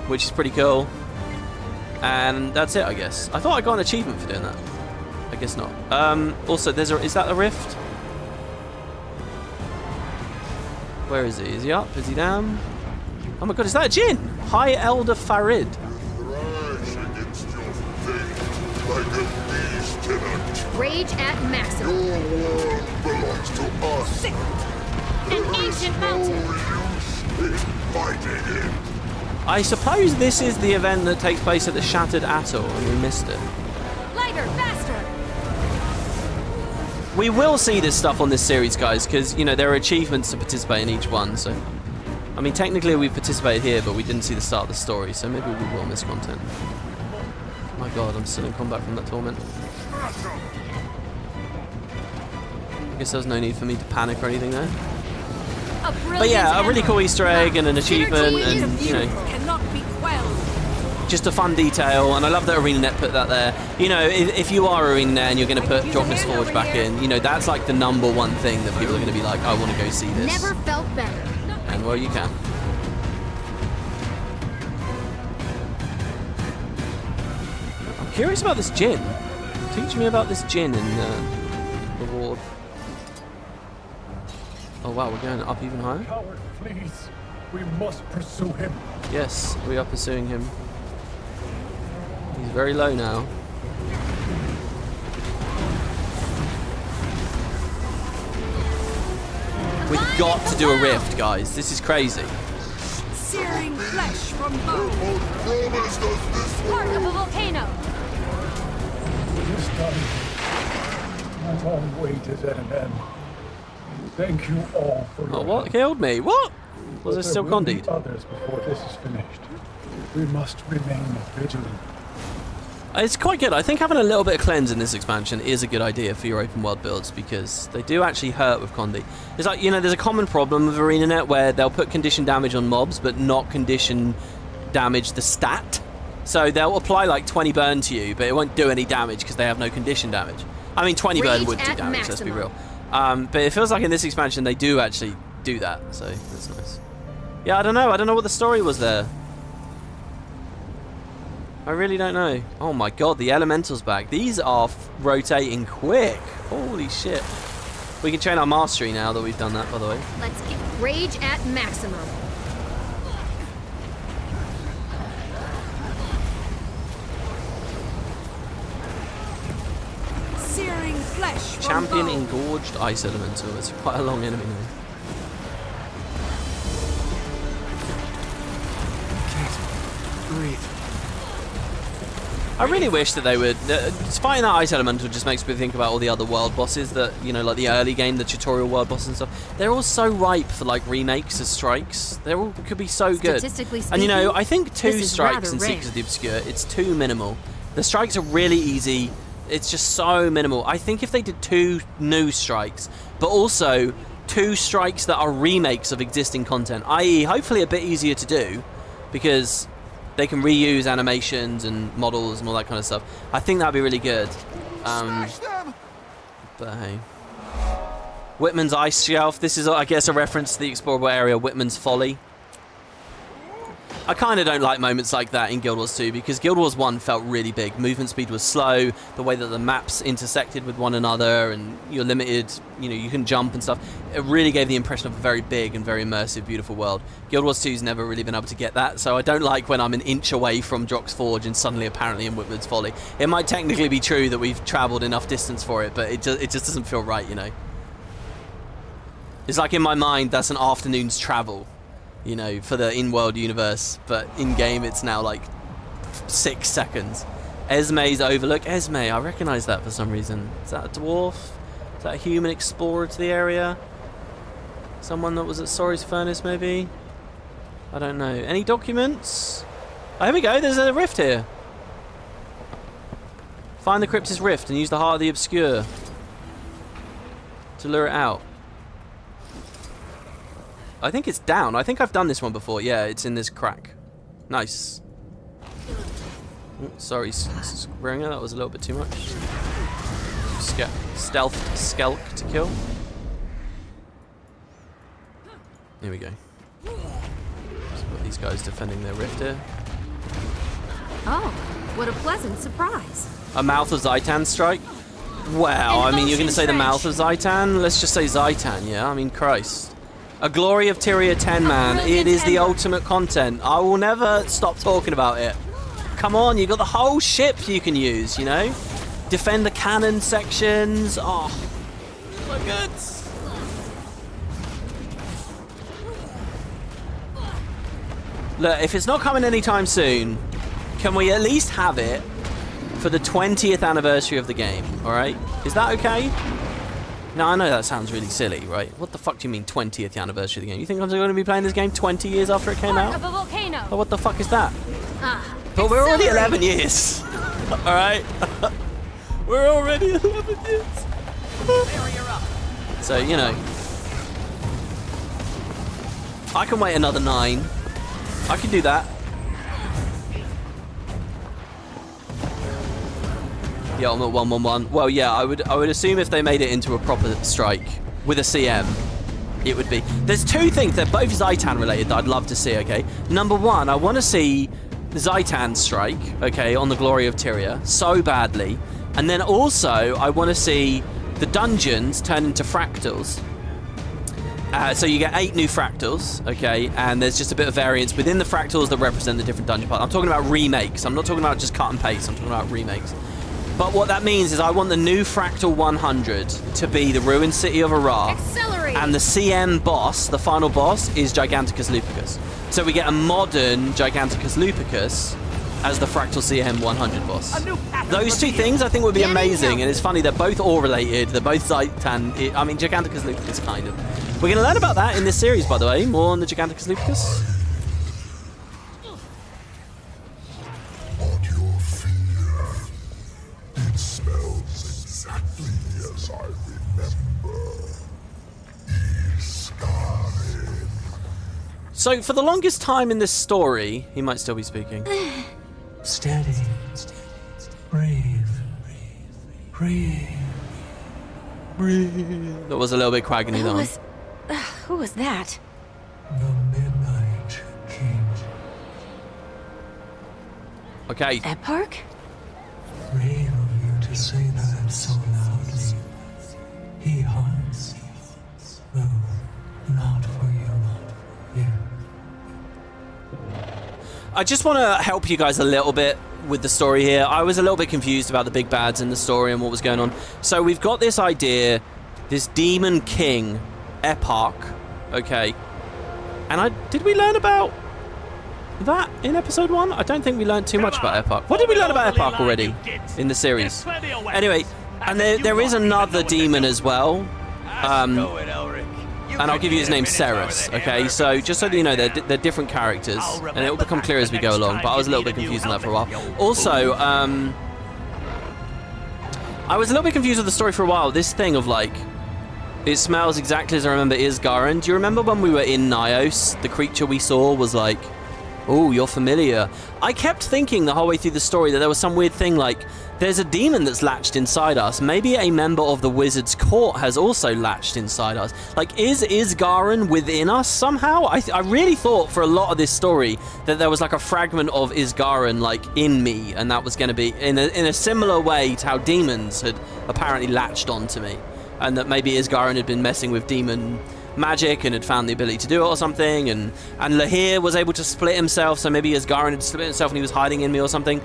which is pretty cool. And that's it, I guess. I thought I got an achievement for doing that. I guess not. Also, is that a rift? Where is he? Is he up? Is he down? Oh my god, is that a Jinn? High Elder Farid. Rage at maximum. Your world belongs to us. An ancient mountain. Fighting it. I suppose this is the event that takes place at the Shattered Atoll, and we missed it. Lighter, faster. We will see this stuff on this series, guys, because, you know, there are achievements to participate in each one, so... I mean, technically we participated here, but we didn't see the start of the story, so maybe we will miss content. Oh my god, I'm still in combat from that torment. I guess there was no need for me to panic or anything there. But yeah, a really cool Easter egg and an achievement, and, you know... Cannot be quelled. Just a fun detail, and I love that ArenaNet put that there. You know, if you are ArenaNet and you're going to put Droknars Forge back in, you know, that's like the #1 thing that people are going to be like, I want to go see this. Never felt better. And well, you can. I'm curious about this Jinn. Teach me about this Jinn in the ward. Oh wow, we're going up even higher? Coward, please. We must pursue him. Yes, we are pursuing him. He's very low now. We've got to do a rift, guys. This is crazy. Searing flesh from bone. Part of a volcano. This time, my long wait is at an end. Thank you all for your Oh, what help. killed me? What? Was it But still there will be Condied? others before this is finished. We must remain vigilant. It's quite good. I think having a little bit of cleanse in this expansion is a good idea for your open world builds because they do actually hurt with Condi. It's like, you know, there's a common problem with ArenaNet where they'll put condition damage on mobs but not condition damage the stat. So they'll apply like 20 burn to you, but it won't do any damage because they have no condition damage. I mean, 20 burn would do damage, let's be real. But it feels like in this expansion they do actually do that, so that's nice. Yeah, I don't know. I don't know what the story was there. I really don't know. Oh my god, the elemental's back. These are rotating quick. Holy shit. We can train our mastery now that we've done that, by the way. Let's get rage at maximum. Searing flesh from Champion bone. engorged ice elemental. It's quite a long enemy name. Breathe. I really wish that they would... fighting that ice elemental just makes me think about all the other world bosses that, you know, like the early game, the tutorial world bosses and stuff. They're all so ripe for, like, remakes as strikes. They all could be so good. Statistically And, you know, speaking, I think 2 this is strikes rather in rare. Seekers of the Obscure, it's too minimal. The strikes are really easy. It's just so minimal. I think if they did 2 new strikes, but also 2 strikes that are remakes of existing content, i.e. hopefully a bit easier to do, because they can reuse animations and models and all that kind of stuff. I think that'd be really good. But hey. Whitman's Ice Shelf. This is, I guess, a reference to the explorable area, Whitman's Folly. I kind of don't like moments like that in Guild Wars 2 because Guild Wars 1 felt really big. Movement speed was slow, the way that the maps intersected with one another and you're limited, you know, you can jump and stuff. It really gave the impression of a very big and very immersive, beautiful world. Guild Wars 2's never really been able to get that, so I don't like when I'm an inch away from Drok's Forge and suddenly apparently in Whitman's Folly. It might technically be true that we've travelled enough distance for it, but it just doesn't feel right, you know. It's like in my mind, that's an afternoon's travel. You know, for the in-world universe, but in-game it's now like 6 seconds. Esme's Overlook. Esme, I recognise that for some reason. Is that a dwarf? Is that a human explorer to the area? Someone that was at Sori's Furnace, maybe? I don't know. Any documents? Oh, here we go. There's a rift here. Find the Crypt's rift and use the Heart of the Obscure to lure it out. I think it's down. I think I've done this one before. Yeah, it's in this crack. Nice. Oh, sorry, Springer. That was a little bit too much. Stealth Skelk to kill. Here we go. So got these guys defending their rift here. Oh, what a pleasant surprise. A Mouth of Zaitan strike? Wow, I mean, you're going to say the Mouth of Zaitan? Let's just say Zaitan, yeah? I mean, Christ. A Glory of Tyria 10, man. It is the ultimate content. I will never stop talking about it. Come on, you got the whole ship you can use, you know? Defend the cannon sections. Oh, so good. Look, if it's not coming anytime soon, can we at least have it for the 20th anniversary of the game, alright? Is that okay? Now, I know that sounds really silly, right? What the fuck do you mean 20th anniversary of the game? You think I'm going to be playing this game 20 years after it came out? Of a volcano. Oh, what the fuck is that? But we're already 11 years. Alright? We're already 11 years. So, you know. I can wait another 9. I can do that. The ultimate 111. Well, yeah, I would assume if they made it into a proper strike with a CM, it would be. There's 2 things. They're both Zaitan related that I'd love to see, okay? Number 1, I want to see Zaitan strike, okay, on the Glory of Tyria so badly. And then also, I want to see the dungeons turn into fractals. So you get 8 new fractals, okay, and there's just a bit of variance within the fractals that represent the different dungeon parts. I'm talking about remakes. I'm not talking about just cut and paste. I'm talking about remakes. But what that means is I want the new fractal 100 to be the ruined city of Ara. Accelerate! And the CM boss, the final boss, is Giganticus Lupicus. So we get a modern Giganticus Lupicus as the fractal CM 100 boss. Those two things I think would be amazing, and it's funny, they're both all related. They're both Zaitan. I mean, Giganticus Lupicus, kind of. We're going to learn about that in this series, by the way. More on the Giganticus Lupicus. What your fear? It smells exactly as I remember. Iscarin. So, for the longest time in this story, he might still be speaking. Steady. Breathe. Breathe. That was a little bit quaggly, though. Who was that? The Midnight King. Okay. Epark? Brave of you to say that so loudly. He hunts. Though not for you. Here. I just want to help you guys a little bit with the story here. I was a little bit confused about the big bads in the story and what was going on. So we've got this idea, this demon king, Epark, okay. And did we learn about that in episode 1? I don't think we learned too much about Epark. What did we learn about Epark already in the series? Anyway, and there is another demon as well. And I'll give you his name, Ceres, okay? So, just so that you know, they're different characters, and it will become clear as we go along, but I was a little bit confused on that for a while. Also, I was a little bit confused with the story for a while. This thing of, like, it smells exactly as I remember Isgarin. Do you remember when we were in Nyos, the creature we saw was like, oh, you're familiar. I kept thinking the whole way through the story that there was some weird thing like, there's a demon that's latched inside us. Maybe a member of the Wizard's Court has also latched inside us. Like, is Isgarin within us somehow? I really thought for a lot of this story that there was like a fragment of Isgarin like in me, and that was going to be in a similar way to how demons had apparently latched onto me, and that maybe Isgarin had been messing with demon magic and had found the ability to do it or something, and Lahir was able to split himself, so maybe Isgarin had split himself and he was hiding in me or something.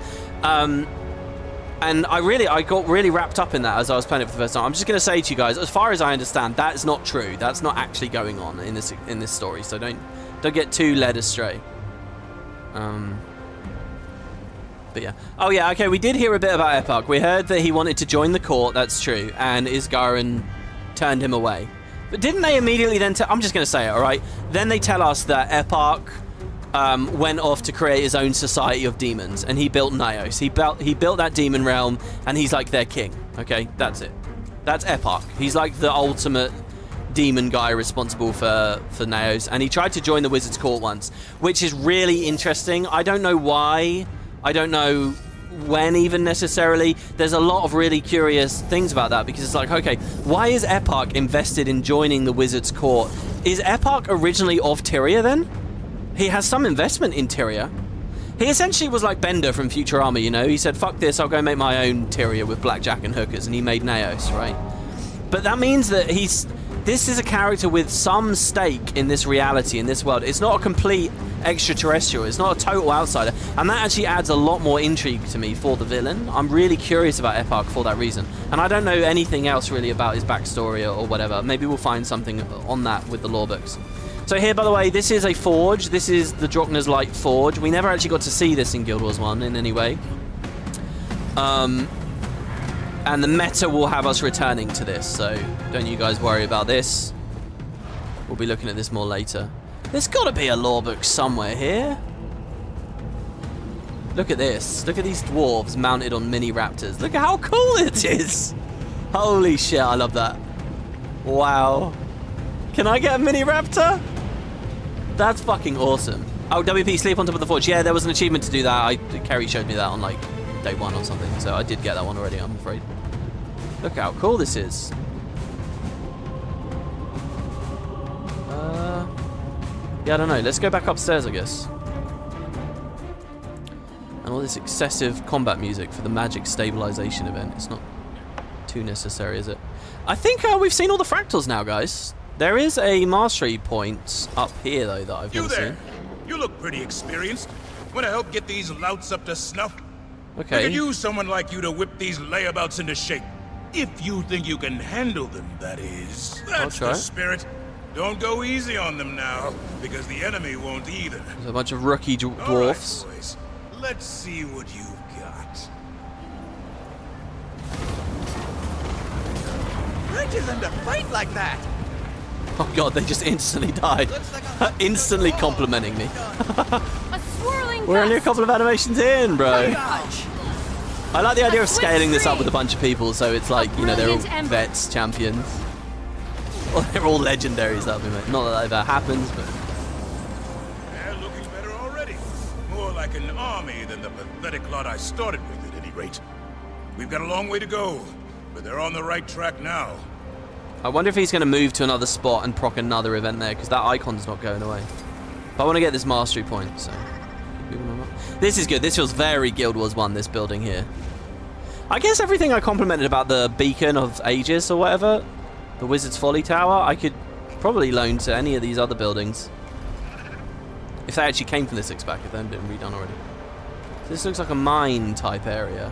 And I got really wrapped up in that as I was playing it for the first time. I'm just going to say to you guys, as far as I understand, that is not true. That's not actually going on in this story. So don't get too led astray. But yeah. Oh yeah. Okay. We did hear a bit about Epark. We heard that he wanted to join the court. That's true. And Isgarin turned him away. But didn't they immediately then? I'm just going to say it. All right. Then they tell us that Epark went off to create his own society of demons, and he built Nyos. He built that demon realm, and he's like their king. Okay, that's it. That's Epark. He's like the ultimate demon guy responsible for Nyos, and he tried to join the Wizard's Court once, which is really interesting. I don't know why. I don't know when even necessarily. There's a lot of really curious things about that, because it's like, okay, why is Epark invested in joining the Wizard's Court? Is Epark originally of Tyria then? He has some investment in Tyria. He essentially was like Bender from Futurama, you know? He said, fuck this, I'll go make my own Tyria with blackjack and hookers, and he made Nyos, right? But that means that this is a character with some stake in this reality, in this world. It's not a complete extraterrestrial. It's not a total outsider. And that actually adds a lot more intrigue to me for the villain. I'm really curious about Epark for that reason. And I don't know anything else really about his backstory or whatever. Maybe we'll find something on that with the lore books. So here, by the way, this is a forge. This is the Droknars Light Forge. We never actually got to see this in Guild Wars 1 in any way. And the meta will have us returning to this, so don't you guys worry about this. We'll be looking at this more later. There's got to be a lore book somewhere here. Look at this. Look at these dwarves mounted on mini raptors. Look at how cool it is. Holy shit, I love that. Wow. Can I get a mini raptor? That's fucking awesome. Oh, WP, sleep on top of the forge. Yeah, there was an achievement to do that. Carrie showed me that on like day 1 or something, so I did get that one already, I'm afraid. Look how cool this is. Yeah, I don't know. Let's go back upstairs, I guess. And all this excessive combat music for the magic stabilization event. It's not too necessary, is it? I think we've seen all the fractals now, guys. There is a mastery point up here, though, that I've You never there? seen. You look pretty experienced. Want to help get these louts up to snuff? Okay. We could use someone like you to whip these layabouts into shape. If you think you can handle them, that is. That's try. the spirit. Don't go easy on them now, because the enemy won't either. There's a bunch of rookie dwarfs. All right, boys. Let's see what you've got. Where'd you learn to fight like that? Oh god, they just instantly died. Instantly complimenting me. A swirling We're only a gust. couple of animations in, bro. Dodge. I like the idea of swift scaling this up stream. with a bunch of people, so it's like, you know, they're all brilliant ember. vets, champions. Well, they're all legendaries, that'll be mate. Not that that happens, but... They're looking better already. More like an army than the pathetic lot I started with, at any rate. We've got a long way to go, but they're on the right track now. I wonder if he's going to move to another spot and proc another event there, because that icon's not going away. But I want to get this mastery point, so... This is good. This feels very Guild Wars 1, this building here. I guess everything I complimented about the Beacon of Aegis or whatever, the Wizard's Folly Tower, I could probably loan to any of these other buildings. If they actually came from this spec, if they haven't been redone already. So this looks like a mine type area.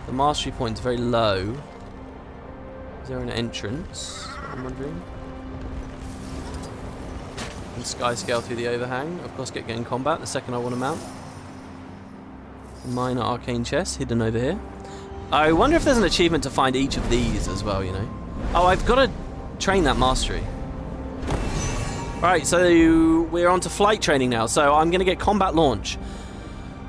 The mastery point's very low. Is there an entrance? That's what I'm wondering. And sky scale through the overhang. Of course, get in combat the second I want to mount. Minor arcane chest hidden over here. I wonder if there's an achievement to find each of these as well, you know. Oh, I've got to train that mastery. Right, so we're on to flight training now. So I'm going to get combat launch.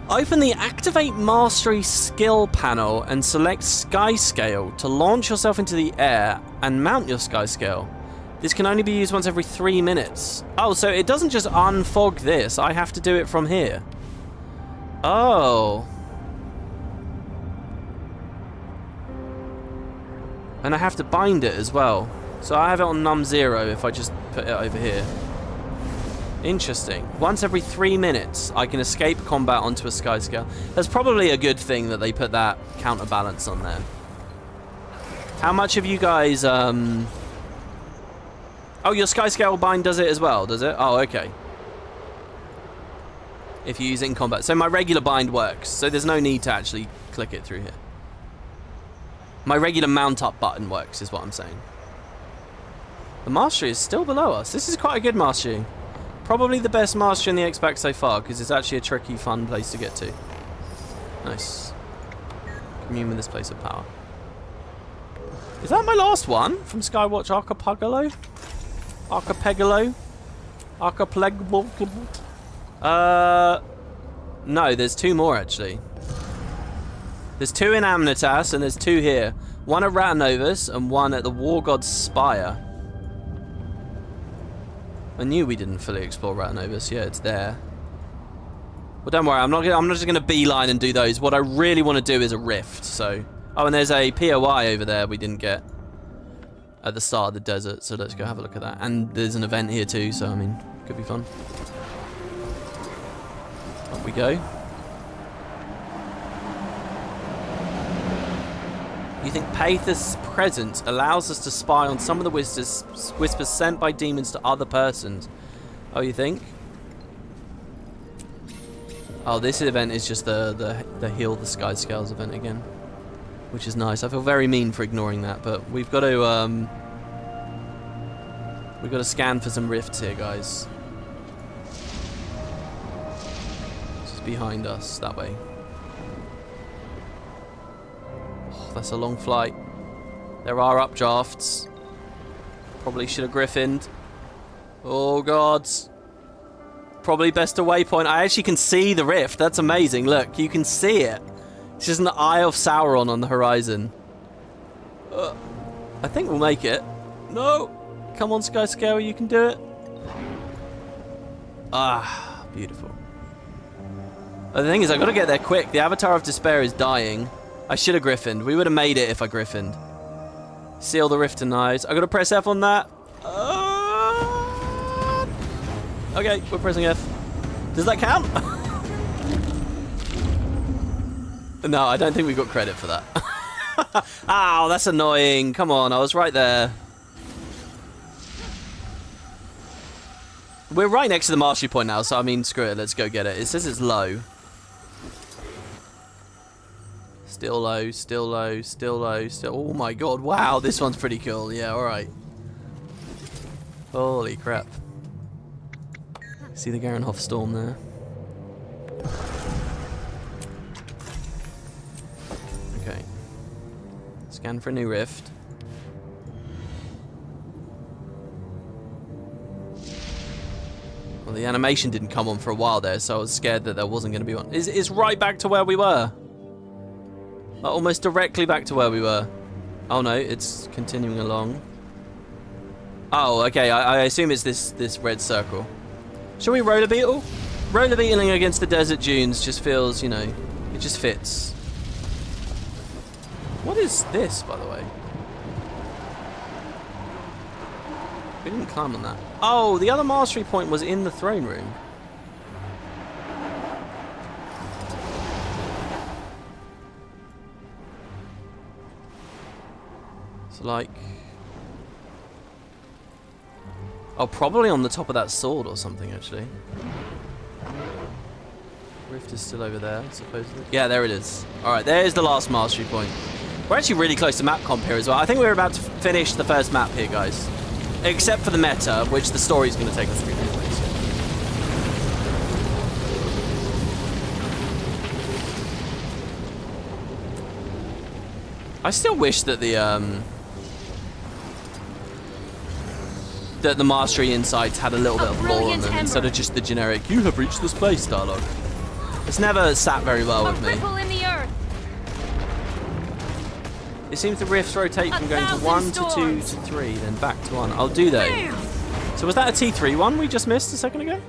Open the Activate Mastery Skill panel and select Sky Scale to launch yourself into the air and mount your Sky Scale. This can only be used once every 3 minutes. Oh, so it doesn't just unfog this. I have to do it from here. Oh. And I have to bind it as well. So I have it on num 0 if I just put it over here. Interesting. Once every 3 minutes, I can escape combat onto a sky scale. That's probably a good thing that they put that counterbalance on there. How much of you guys... Oh, your sky scale bind does it as well, does it? Oh, okay. If you use it in combat. So my regular bind works, so there's no need to actually click it through here. My regular mount up button works, is what I'm saying. The mastery is still below us. This is quite a good mastery. Probably the best mastery in the X-Pack so far, because it's actually a tricky, fun place to get to. Nice. Commune with this place of power. Is that my last one from Skywatch Archipelago? Archipelago? No, there's 2 more actually. There's 2 in Amnitas and there's 2 here. One at Ratanovus and one at the War God's Spire. I knew we didn't fully explore Ratanovus. Yeah, it's there. Well, don't worry. I'm not just gonna beeline and do those. What I really want to do is a rift. So, oh, and there's a POI over there we didn't get at the start of the desert. So let's go have a look at that. And there's an event here too. So I mean, could be fun. Up we go. You think Pathos' presence allows us to spy on some of the whispers sent by demons to other persons? Oh, you think? Oh, this event is just the Heal the Sky Scales event again, which is nice. I feel very mean for ignoring that, but we've got to scan for some rifts here, guys. This is behind us that way. That's a long flight. There are updrafts. Probably should have griffined. Oh, God. Probably best away point. I actually can see the rift. That's amazing. Look, you can see it. It's just an Eye of Sauron on the horizon. I think we'll make it. No. Come on, Sky Scale. You can do it. Ah, beautiful. The thing is, I've got to get there quick. The Avatar of Despair is dying. I should have griffined. We would have made it if I griffined. Seal the rift and knives. I gotta press F on that. Okay, we're pressing F. Does that count? No, I don't think we got credit for that. Ow, that's annoying. Come on, I was right there. We're right next to the mastery point now, so I mean, screw it. Let's go get it. It says it's low. Still low, still low, still low, still... Oh my god, wow, this one's pretty cool. Yeah, alright. Holy crap. See the Garanhof storm there? Okay. Scan for a new rift. Well, the animation didn't come on for a while there, so I was scared that there wasn't going to be one. It's right back to where we were. Like, almost directly back to where we were. Oh no, it's continuing along. Oh, okay, I assume it's this red circle. Shall we roller beetle? Roller beetling against the desert dunes just feels, you know, it just fits. What is this, by the way? We didn't climb on that. Oh, the other mastery point was in the throne room. So, like... Oh, probably on the top of that sword or something, actually. Rift is still over there, supposedly. Yeah, there it is. Alright, there's the last mastery point. We're actually really close to map comp here as well. I think we're about to finish the first map here, guys. Except for the meta, which the story's going to take us through anyways. I still wish that the Mastery Insights had a little bit of lore on them instead of just the generic, you have reached this place dialogue. It's never sat very well with me. It seems the rifts rotate from going to 1 to 2 to 3, then back to 1. Oh, do they? So was that a T3 one we just missed a second ago?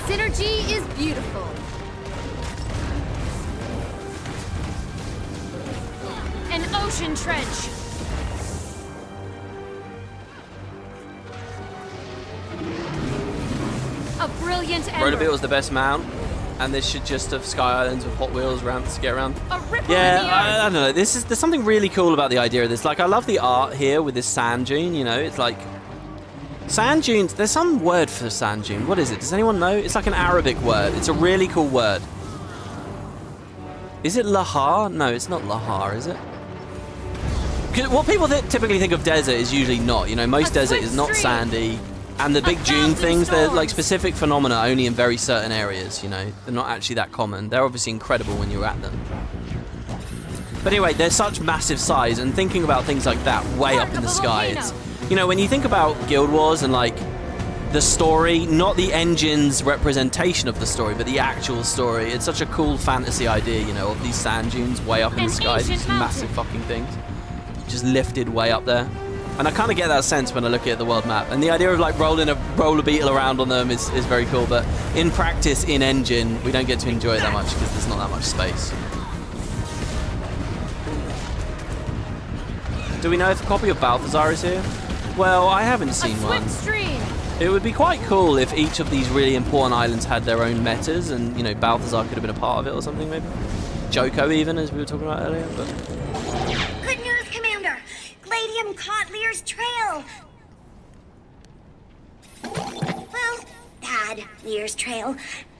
Synergy is beautiful. An ocean trench. A brilliant ember. Rotor Beetle was the best mount, and this should just have Sky Islands with Hot Wheels ramps to get around. A ripple yeah, in the earth. I don't know. There's something really cool about the idea of this. Like, I love the art here with this sand dune. You know, it's like sand dunes. There's some word for sand dune. What is it? Does anyone know? It's like an Arabic word. It's a really cool word. Is it lahar? No, it's not lahar, is it? What people typically think of desert is usually not. You know, most desert is not sandy. And the big dune things, they're like specific phenomena only in very certain areas, you know. They're not actually that common. They're obviously incredible when you're at them. But anyway, they're such massive size, and thinking about things like that way up in the sky, it's, you know, when you think about Guild Wars and like the story, not the engine's representation of the story, but the actual story, it's such a cool fantasy idea, you know, of these sand dunes way up in the sky, these massive fucking things, just lifted way up there. And I kind of get that sense when I look at the world map. And the idea of like rolling a roller beetle around on them is very cool. But in practice, in engine, we don't get to enjoy it that much because there's not that much space. Do we know if a copy of Balthazar is here? Well, I haven't seen one. It would be quite cool if each of these really important islands had their own metas, and you know, Balthazar could have been a part of it or something, maybe. Joko even, as we were talking about earlier. But Good news, Commander! Gladium caught Lear's trail! Well, bad Lear's trail.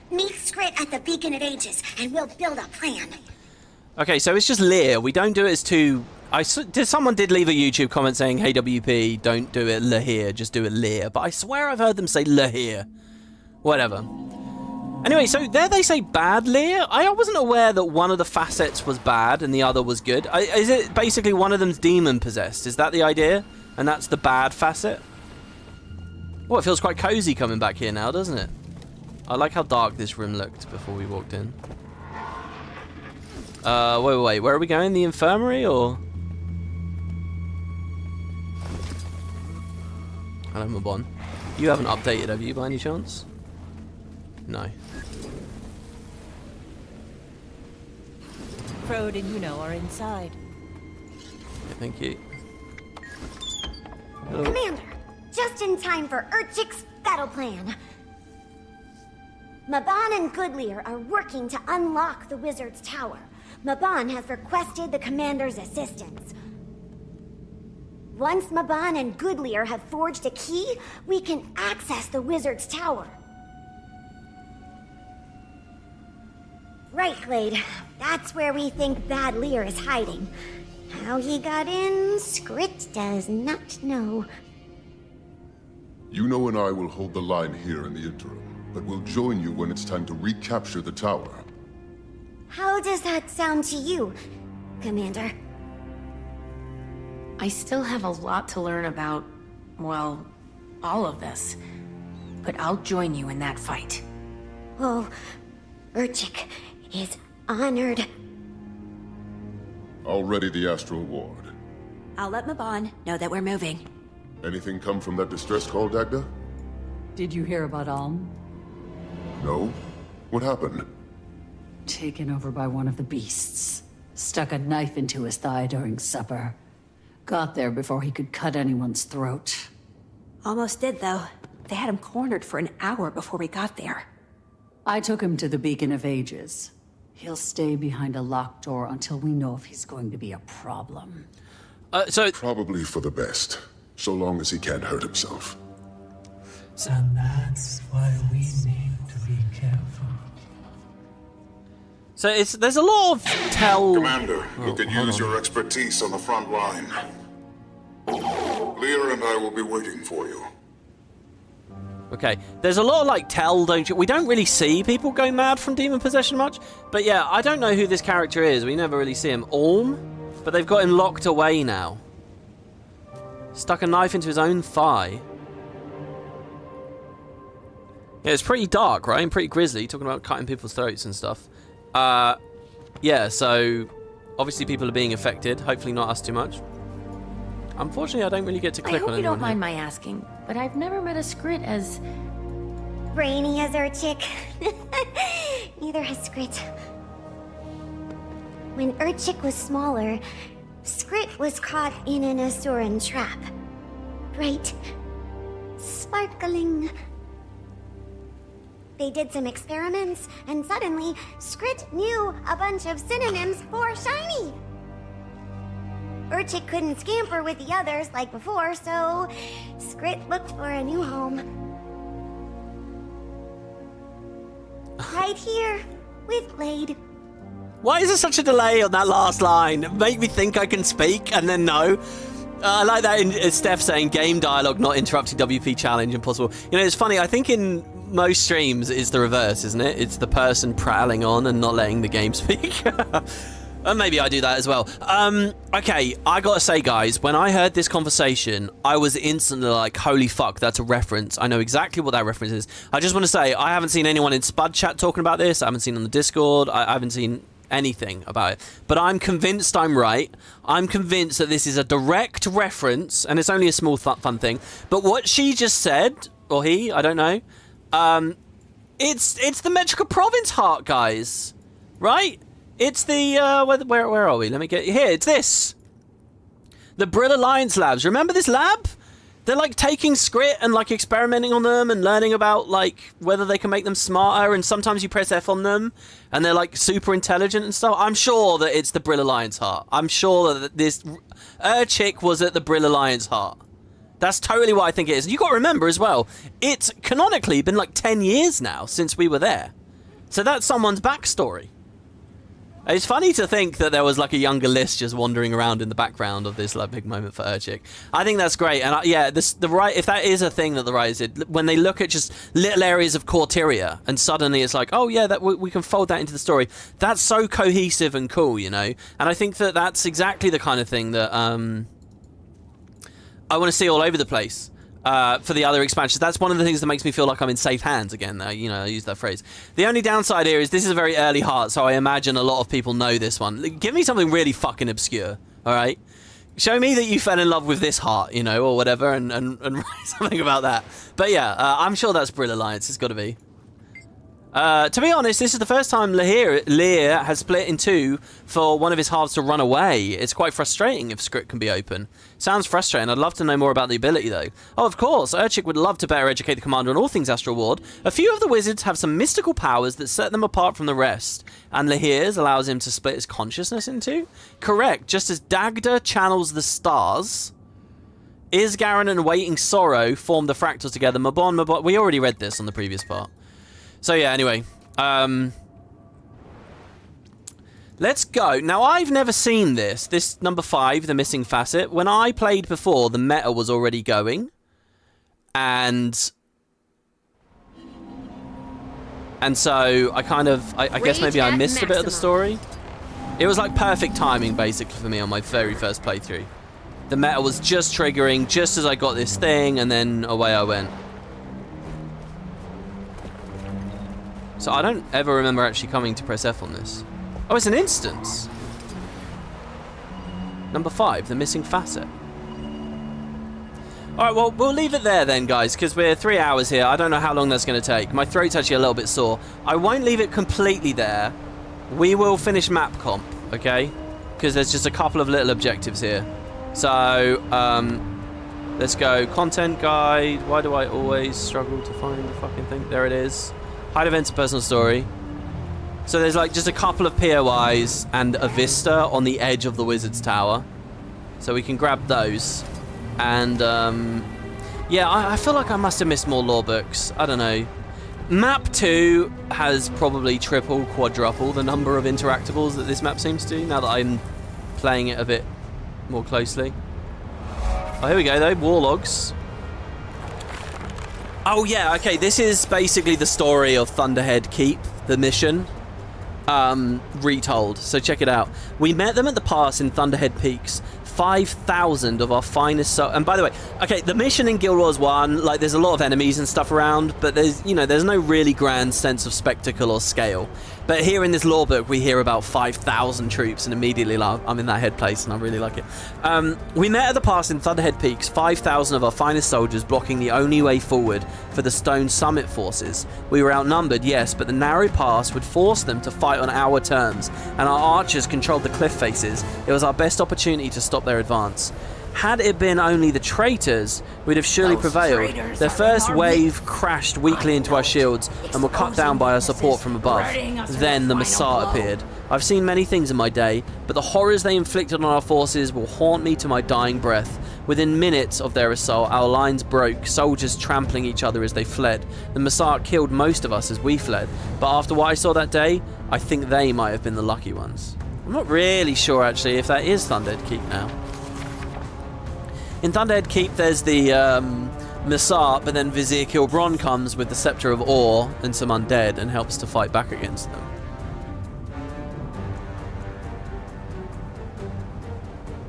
Meet Skrit at the Beacon of Ages, and we'll build a plan. okay, so it's just Lear. We don't do it as two... Someone did leave a YouTube comment saying, hey WP, don't do it Lahir, just do it Lear. But I swear I've heard them say Lahir. Whatever. Anyway, so there they say bad Lear. I wasn't aware that one of the facets was bad and the other was good. Is it basically one of them's demon possessed? Is that the idea? And that's the bad facet? Well, it feels quite cozy coming back here now, doesn't it? I like how dark this room looked before we walked in. Wait, where are we going? The infirmary or? Hello, Mabon. You haven't updated, have you, by any chance? No. Frode and Uno are inside. Yeah, thank you. Hello. Commander, just in time for Urchik's battle plan. Maban and Goodlear are working to unlock the Wizard's Tower, Maban has requested the commander's assistance. Once Maban and Goodlear have forged a key, we can access the wizard's tower. Right, Glade. That's where we think Bad Lear is hiding. How he got in, Skrit does not know. You know and I will hold the line here in the interim, but we'll join you when it's time to recapture the tower. How does that sound to you, Commander? I still have a lot to learn about, well, all of this. But I'll join you in that fight. Oh, Urchik is honored. Already the Astral Ward. I'll let Maban know that we're moving. Anything come from that distress call, Dagda? Did you hear about Alm? No. What happened? Taken over by one of the beasts. Stuck a knife into his thigh during supper. Got there before he could cut anyone's throat. Almost did, though. They had him cornered for an hour before we got there. I took him to the Beacon of Ages. He'll stay behind a locked door until we know if he's going to be a problem. Probably for the best, so long as he can't hurt himself. And that's why we need to be careful. So there's a lot of Commander, you can use your expertise on the front line. Lear and I will be waiting for you. Okay, there's a lot of like don't you? We don't really see people go mad from demon possession much, but yeah, I don't know who this character is. We never really see him. Orm, but they've got him locked away now. Stuck a knife into his own thigh. Yeah, it's pretty dark, right? And pretty grisly. Talking about cutting people's throats and stuff. Yeah, so obviously people are being affected. Hopefully not us too much. Unfortunately, I don't really get to click on anyone. I hope you don't mind my asking, but I've never met a Skrit as brainy as Urchik. Neither has Skrit. When Urchik was smaller, Skrit was caught in an Asuran trap. Bright, sparkling. They did some experiments, and suddenly, Skrit knew a bunch of synonyms for shiny. Urchik couldn't scamper with the others like before, so Skrit looked for a new home. Right here, with Blade. Why is there such a delay on that last line? Make me think I can speak, and then no. I like that in Steph saying game dialogue not interrupting WP challenge impossible. You know, it's funny, I think in most streams it's the reverse, isn't it? It's the person prattling on and not letting the game speak. And maybe I do that as well. Okay, I gotta say, guys, when I heard this conversation, I was instantly like, holy fuck, that's a reference. I know exactly what that reference is. I just want to say, I haven't seen anyone in Spud chat talking about this. I haven't seen on the Discord. I haven't seen anything about it. But I'm convinced I'm right. I'm convinced that this is a direct reference, and it's only a small fun thing. But what she just said, or he, I don't know, it's the Metrica Province heart, guys. Right? It's the, where are we? Let me get here. It's this. The Brill Alliance labs. Remember this lab? They're like taking Skrit and like experimenting on them and learning about like whether they can make them smarter, and sometimes you press F on them and they're like super intelligent and stuff. I'm sure that it's the Brill Alliance heart. I'm sure that this Urchik was at the Brill Alliance heart. That's totally what I think it is. And you got to remember as well, it's canonically been like 10 years now since we were there. So that's someone's backstory. It's funny to think that there was like a younger List just wandering around in the background of this like big moment for Urchik. I think that's great, and yeah, if that is a thing that the writers did, when they look at just little areas of Corteria, and suddenly it's like, oh yeah, that we can fold that into the story. That's so cohesive and cool, you know. And I think that that's exactly the kind of thing that I want to see all over the place. For the other expansions. That's one of the things that makes me feel like I'm in safe hands again. You know, I use that phrase. The only downside here is this is a very early heart, so I imagine a lot of people know this one. Give me something really fucking obscure, all right? Show me that you fell in love with this heart, you know, or whatever, and write something about that. But yeah, I'm sure that's Brill Alliance. It's got to be. To be honest, this is the first time Lear has split in two for one of his halves to run away. It's quite frustrating if script can be open. Sounds frustrating. I'd love to know more about the ability, though. Oh, of course, Urchik would love to better educate the commander on all things Astral Ward. A few of the wizards have some mystical powers that set them apart from the rest, and Lahir's allows him to split his consciousness in two? Correct, just as Dagda channels the stars, Isgarin and Waiting Sorrow form the fractals together. Mabon, we already read this on the previous part. So yeah, anyway, let's go. Now, I've never seen this number 5, the missing facet. When I played before, the meta was already going, and so I kind of, I guess maybe I missed a bit of the story. It was like perfect timing, basically, for me on my very first playthrough. The meta was just triggering just as I got this thing, and then away I went. So I don't ever remember actually coming to press F on this. Oh, it's an instance. Number 5, the missing facet. Alright, well, we'll leave it there then, guys, because we're 3 hours here. I don't know how long that's going to take. My throat's actually a little bit sore. I won't leave it completely there. We will finish map comp, okay? Because there's just a couple of little objectives here. So, let's go. Content guide. Why do I always struggle to find the fucking thing? There it is. Hide events and personal story. So there's like just a couple of POIs and a vista on the edge of the Wizard's Tower. So we can grab those. And yeah, I feel like I must have missed more lore books. I don't know. Map 2 has probably triple, quadruple the number of interactables that this map seems to, now that I'm playing it a bit more closely. Oh, here we go though, Warlogs. Oh yeah, okay, this is basically the story of Thunderhead Keep, the mission, retold. So check it out. We met them at the pass in Thunderhead Peaks. 5,000 of our finest and by the way, okay, the mission in Guild Wars 1, like, there's a lot of enemies and stuff around, but there's, you know, there's no really grand sense of spectacle or scale. But here in this lore book, we hear about 5,000 troops, and immediately I'm in that head place, and I really like it. We met at the pass in Thunderhead Peaks, 5,000 of our finest soldiers blocking the only way forward for the Stone Summit forces. We were outnumbered, yes, but the narrow pass would force them to fight on our terms, and our archers controlled the cliff faces. It was our best opportunity to stop their advance. Had it been only the traitors, we'd have surely prevailed. Their first wave crashed weakly into our shields and were cut down by our support from above. Then the Massar appeared. I've seen many things in my day, but the horrors they inflicted on our forces will haunt me to my dying breath. Within minutes of their assault, our lines broke, soldiers trampling each other as they fled. The Massar killed most of us as we fled, but after what I saw that day, I think they might have been the lucky ones. I'm not really sure, actually, if that is Thunderhead Keep now. In Thunderhead Keep, there's the Massar, but then Vizier Kilbron comes with the Scepter of Awe and some undead and helps to fight back against them.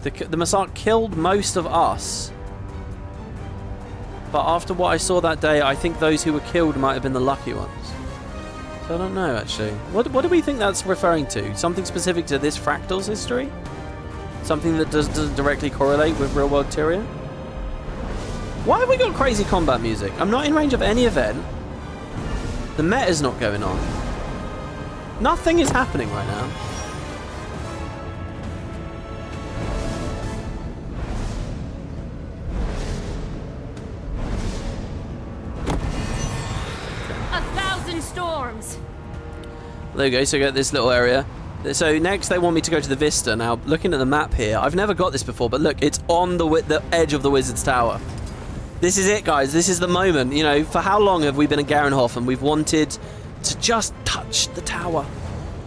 The Massar killed most of us. But after what I saw that day, I think those who were killed might have been the lucky ones. So I don't know, actually. What do we think that's referring to? Something specific to this Fractal's history? Something that doesn't directly correlate with real-world Tyria? Why have we got crazy combat music? I'm not in range of any event. The meta's not going on. Nothing is happening right now. Storms. There you go, so you get this little area. So next they want me to go to the Vista. Now, looking at the map here, I've never got this before, but look, it's on the edge of the Wizard's Tower. This is it, guys. This is the moment. You know, for how long have we been in Garenhof and we've wanted to just touch the tower?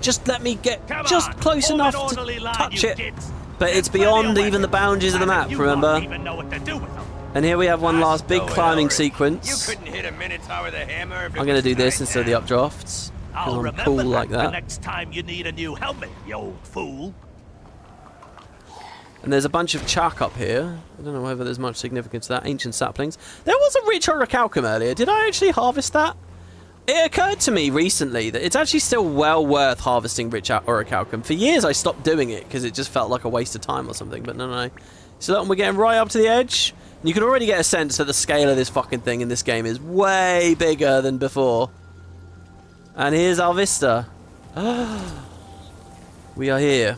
Just let me get just close enough to touch it. But it's beyond even the boundaries of the map, remember? And here we have one last big climbing sequence. I'm going to do this instead of the updrafts. Because I'm cool like that. Next time you need a new helmet, you old fool. And there's a bunch of chalk up here. I don't know whether there's much significance to that. Ancient saplings. There was a rich orichalcum earlier. Did I actually harvest that? It occurred to me recently that it's actually still well worth harvesting rich orichalcum. For years I stopped doing it because it just felt like a waste of time or something. But no. So look, we're getting right up to the edge. And you can already get a sense that the scale of this fucking thing in this game is way bigger than before. And here's our vista. We are here.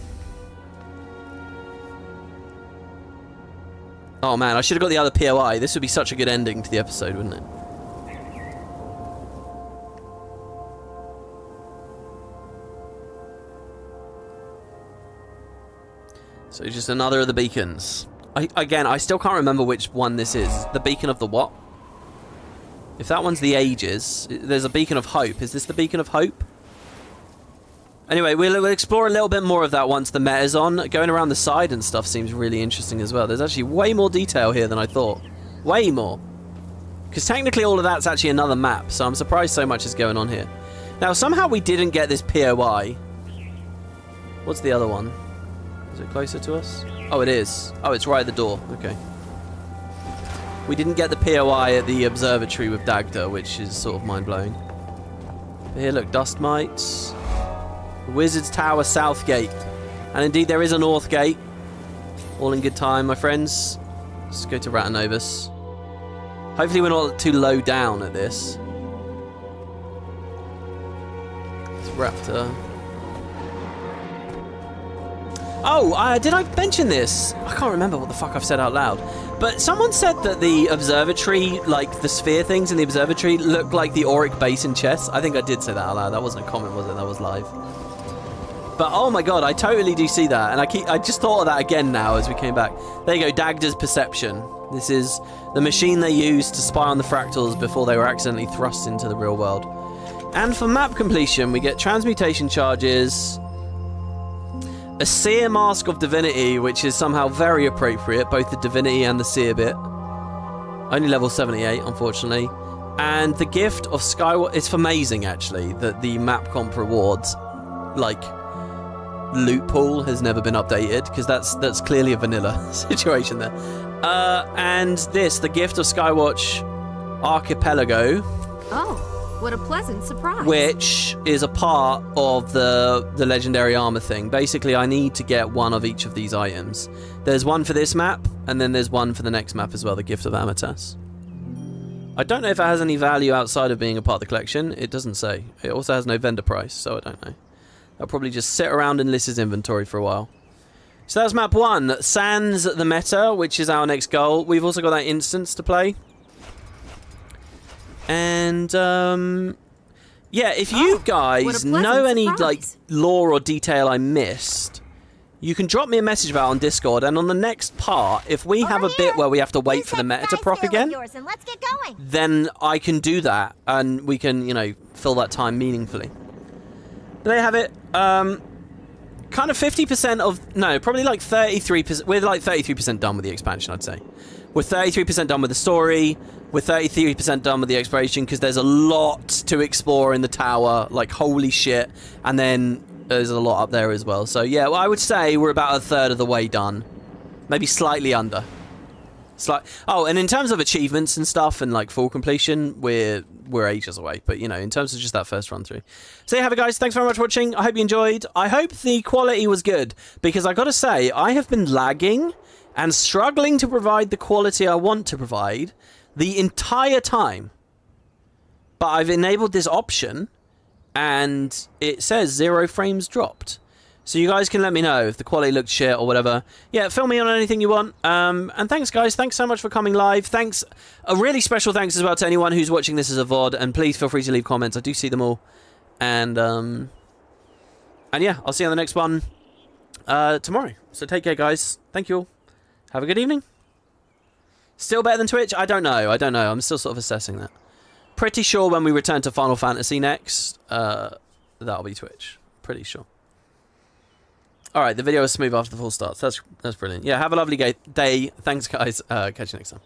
Oh man, I should have got the other POI. This would be such a good ending to the episode, wouldn't it? So just another of the beacons. Again, I still can't remember which one this is. The beacon of the what? If that one's the ages, there's a beacon of hope. Is this the beacon of hope? Anyway, we'll explore a little bit more of that once the meta's on. Going around the side and stuff seems really interesting as well. There's actually way more detail here than I thought. Way more. Because technically all of that's actually another map, so I'm surprised so much is going on here. Now, somehow we didn't get this POI. What's the other one? Is it closer to us? Oh, it is. Oh, it's right at the door. Okay. We didn't get the POI at the observatory with Dagda, which is sort of mind-blowing. But here, look, dust mites. Wizard's Tower South Gate. And indeed, there is a North Gate. All in good time, my friends. Let's go to Ratanovus. Hopefully we're not too low down at this. It's Raptor. Oh, did I mention this? I can't remember what the fuck I've said out loud. But someone said that the observatory, like the sphere things in the observatory, look like the Auric base in chess. I think I did say that out loud. That wasn't a comment, was it? That was live. But oh my god, I totally do see that. And I just thought of that again now as we came back. There you go, Dagda's perception. This is the machine they used to spy on the fractals before they were accidentally thrust into the real world. And for map completion, we get transmutation charges, a Seer Mask of Divinity, which is somehow very appropriate, both the Divinity and the Seer bit. Only level 78, unfortunately. And the Gift of Skywatch. It's amazing, actually, that the map comp rewards, like, loot pool has never been updated, because that's clearly a vanilla situation there. And this, the Gift of Skywatch Archipelago. Oh. What a pleasant surprise. Which is a part of the legendary armor thing. Basically, I need to get one of each of these items. There's one for this map, and then there's one for the next map as well, the Gift of Amatas. I don't know if it has any value outside of being a part of the collection. It doesn't say. It also has no vendor price, so I don't know. I'll probably just sit around in Lys's inventory for a while. So that's map 1, Sans the Meta, which is our next goal. We've also got that instance to play. And, yeah, if you guys know any, like, lore or detail I missed, you can drop me a message about it on Discord, and on the next part, if we have a bit where we have to wait for the meta to proc again, then I can do that, and we can, you know, fill that time meaningfully. But there you have it. Kind of 50% of, no, probably like 33%, we're like 33% done with the expansion, I'd say. We're 33% done with the story. We're 33% done with the exploration because there's a lot to explore in the tower, like holy shit, and then there's a lot up there as well. So yeah, well, I would say we're about a third of the way done, maybe slightly under. Oh, and in terms of achievements and stuff and like full completion, we're ages away. But you know, in terms of just that first run through. So yeah, have it, guys. Thanks very much for watching. I hope you enjoyed. I hope the quality was good because I got to say I have been lagging and struggling to provide the quality I want to provide the entire time. But I've enabled this option and it says 0 frames dropped. So you guys can let me know if the quality looked shit or whatever. Yeah, fill me on anything you want. And thanks, guys. Thanks so much for coming live. Thanks. A really special thanks as well to anyone who's watching this as a VOD. And please feel free to leave comments. I do see them all. And yeah, I'll see you on the next one tomorrow. So take care, guys. Thank you all. Have a good evening. Still better than Twitch? I don't know. I'm still sort of assessing that. Pretty sure when we return to Final Fantasy next, that'll be Twitch. Pretty sure. Alright, the video is smooth after the full start. So that's brilliant. Yeah, have a lovely day. Thanks, guys. Catch you next time.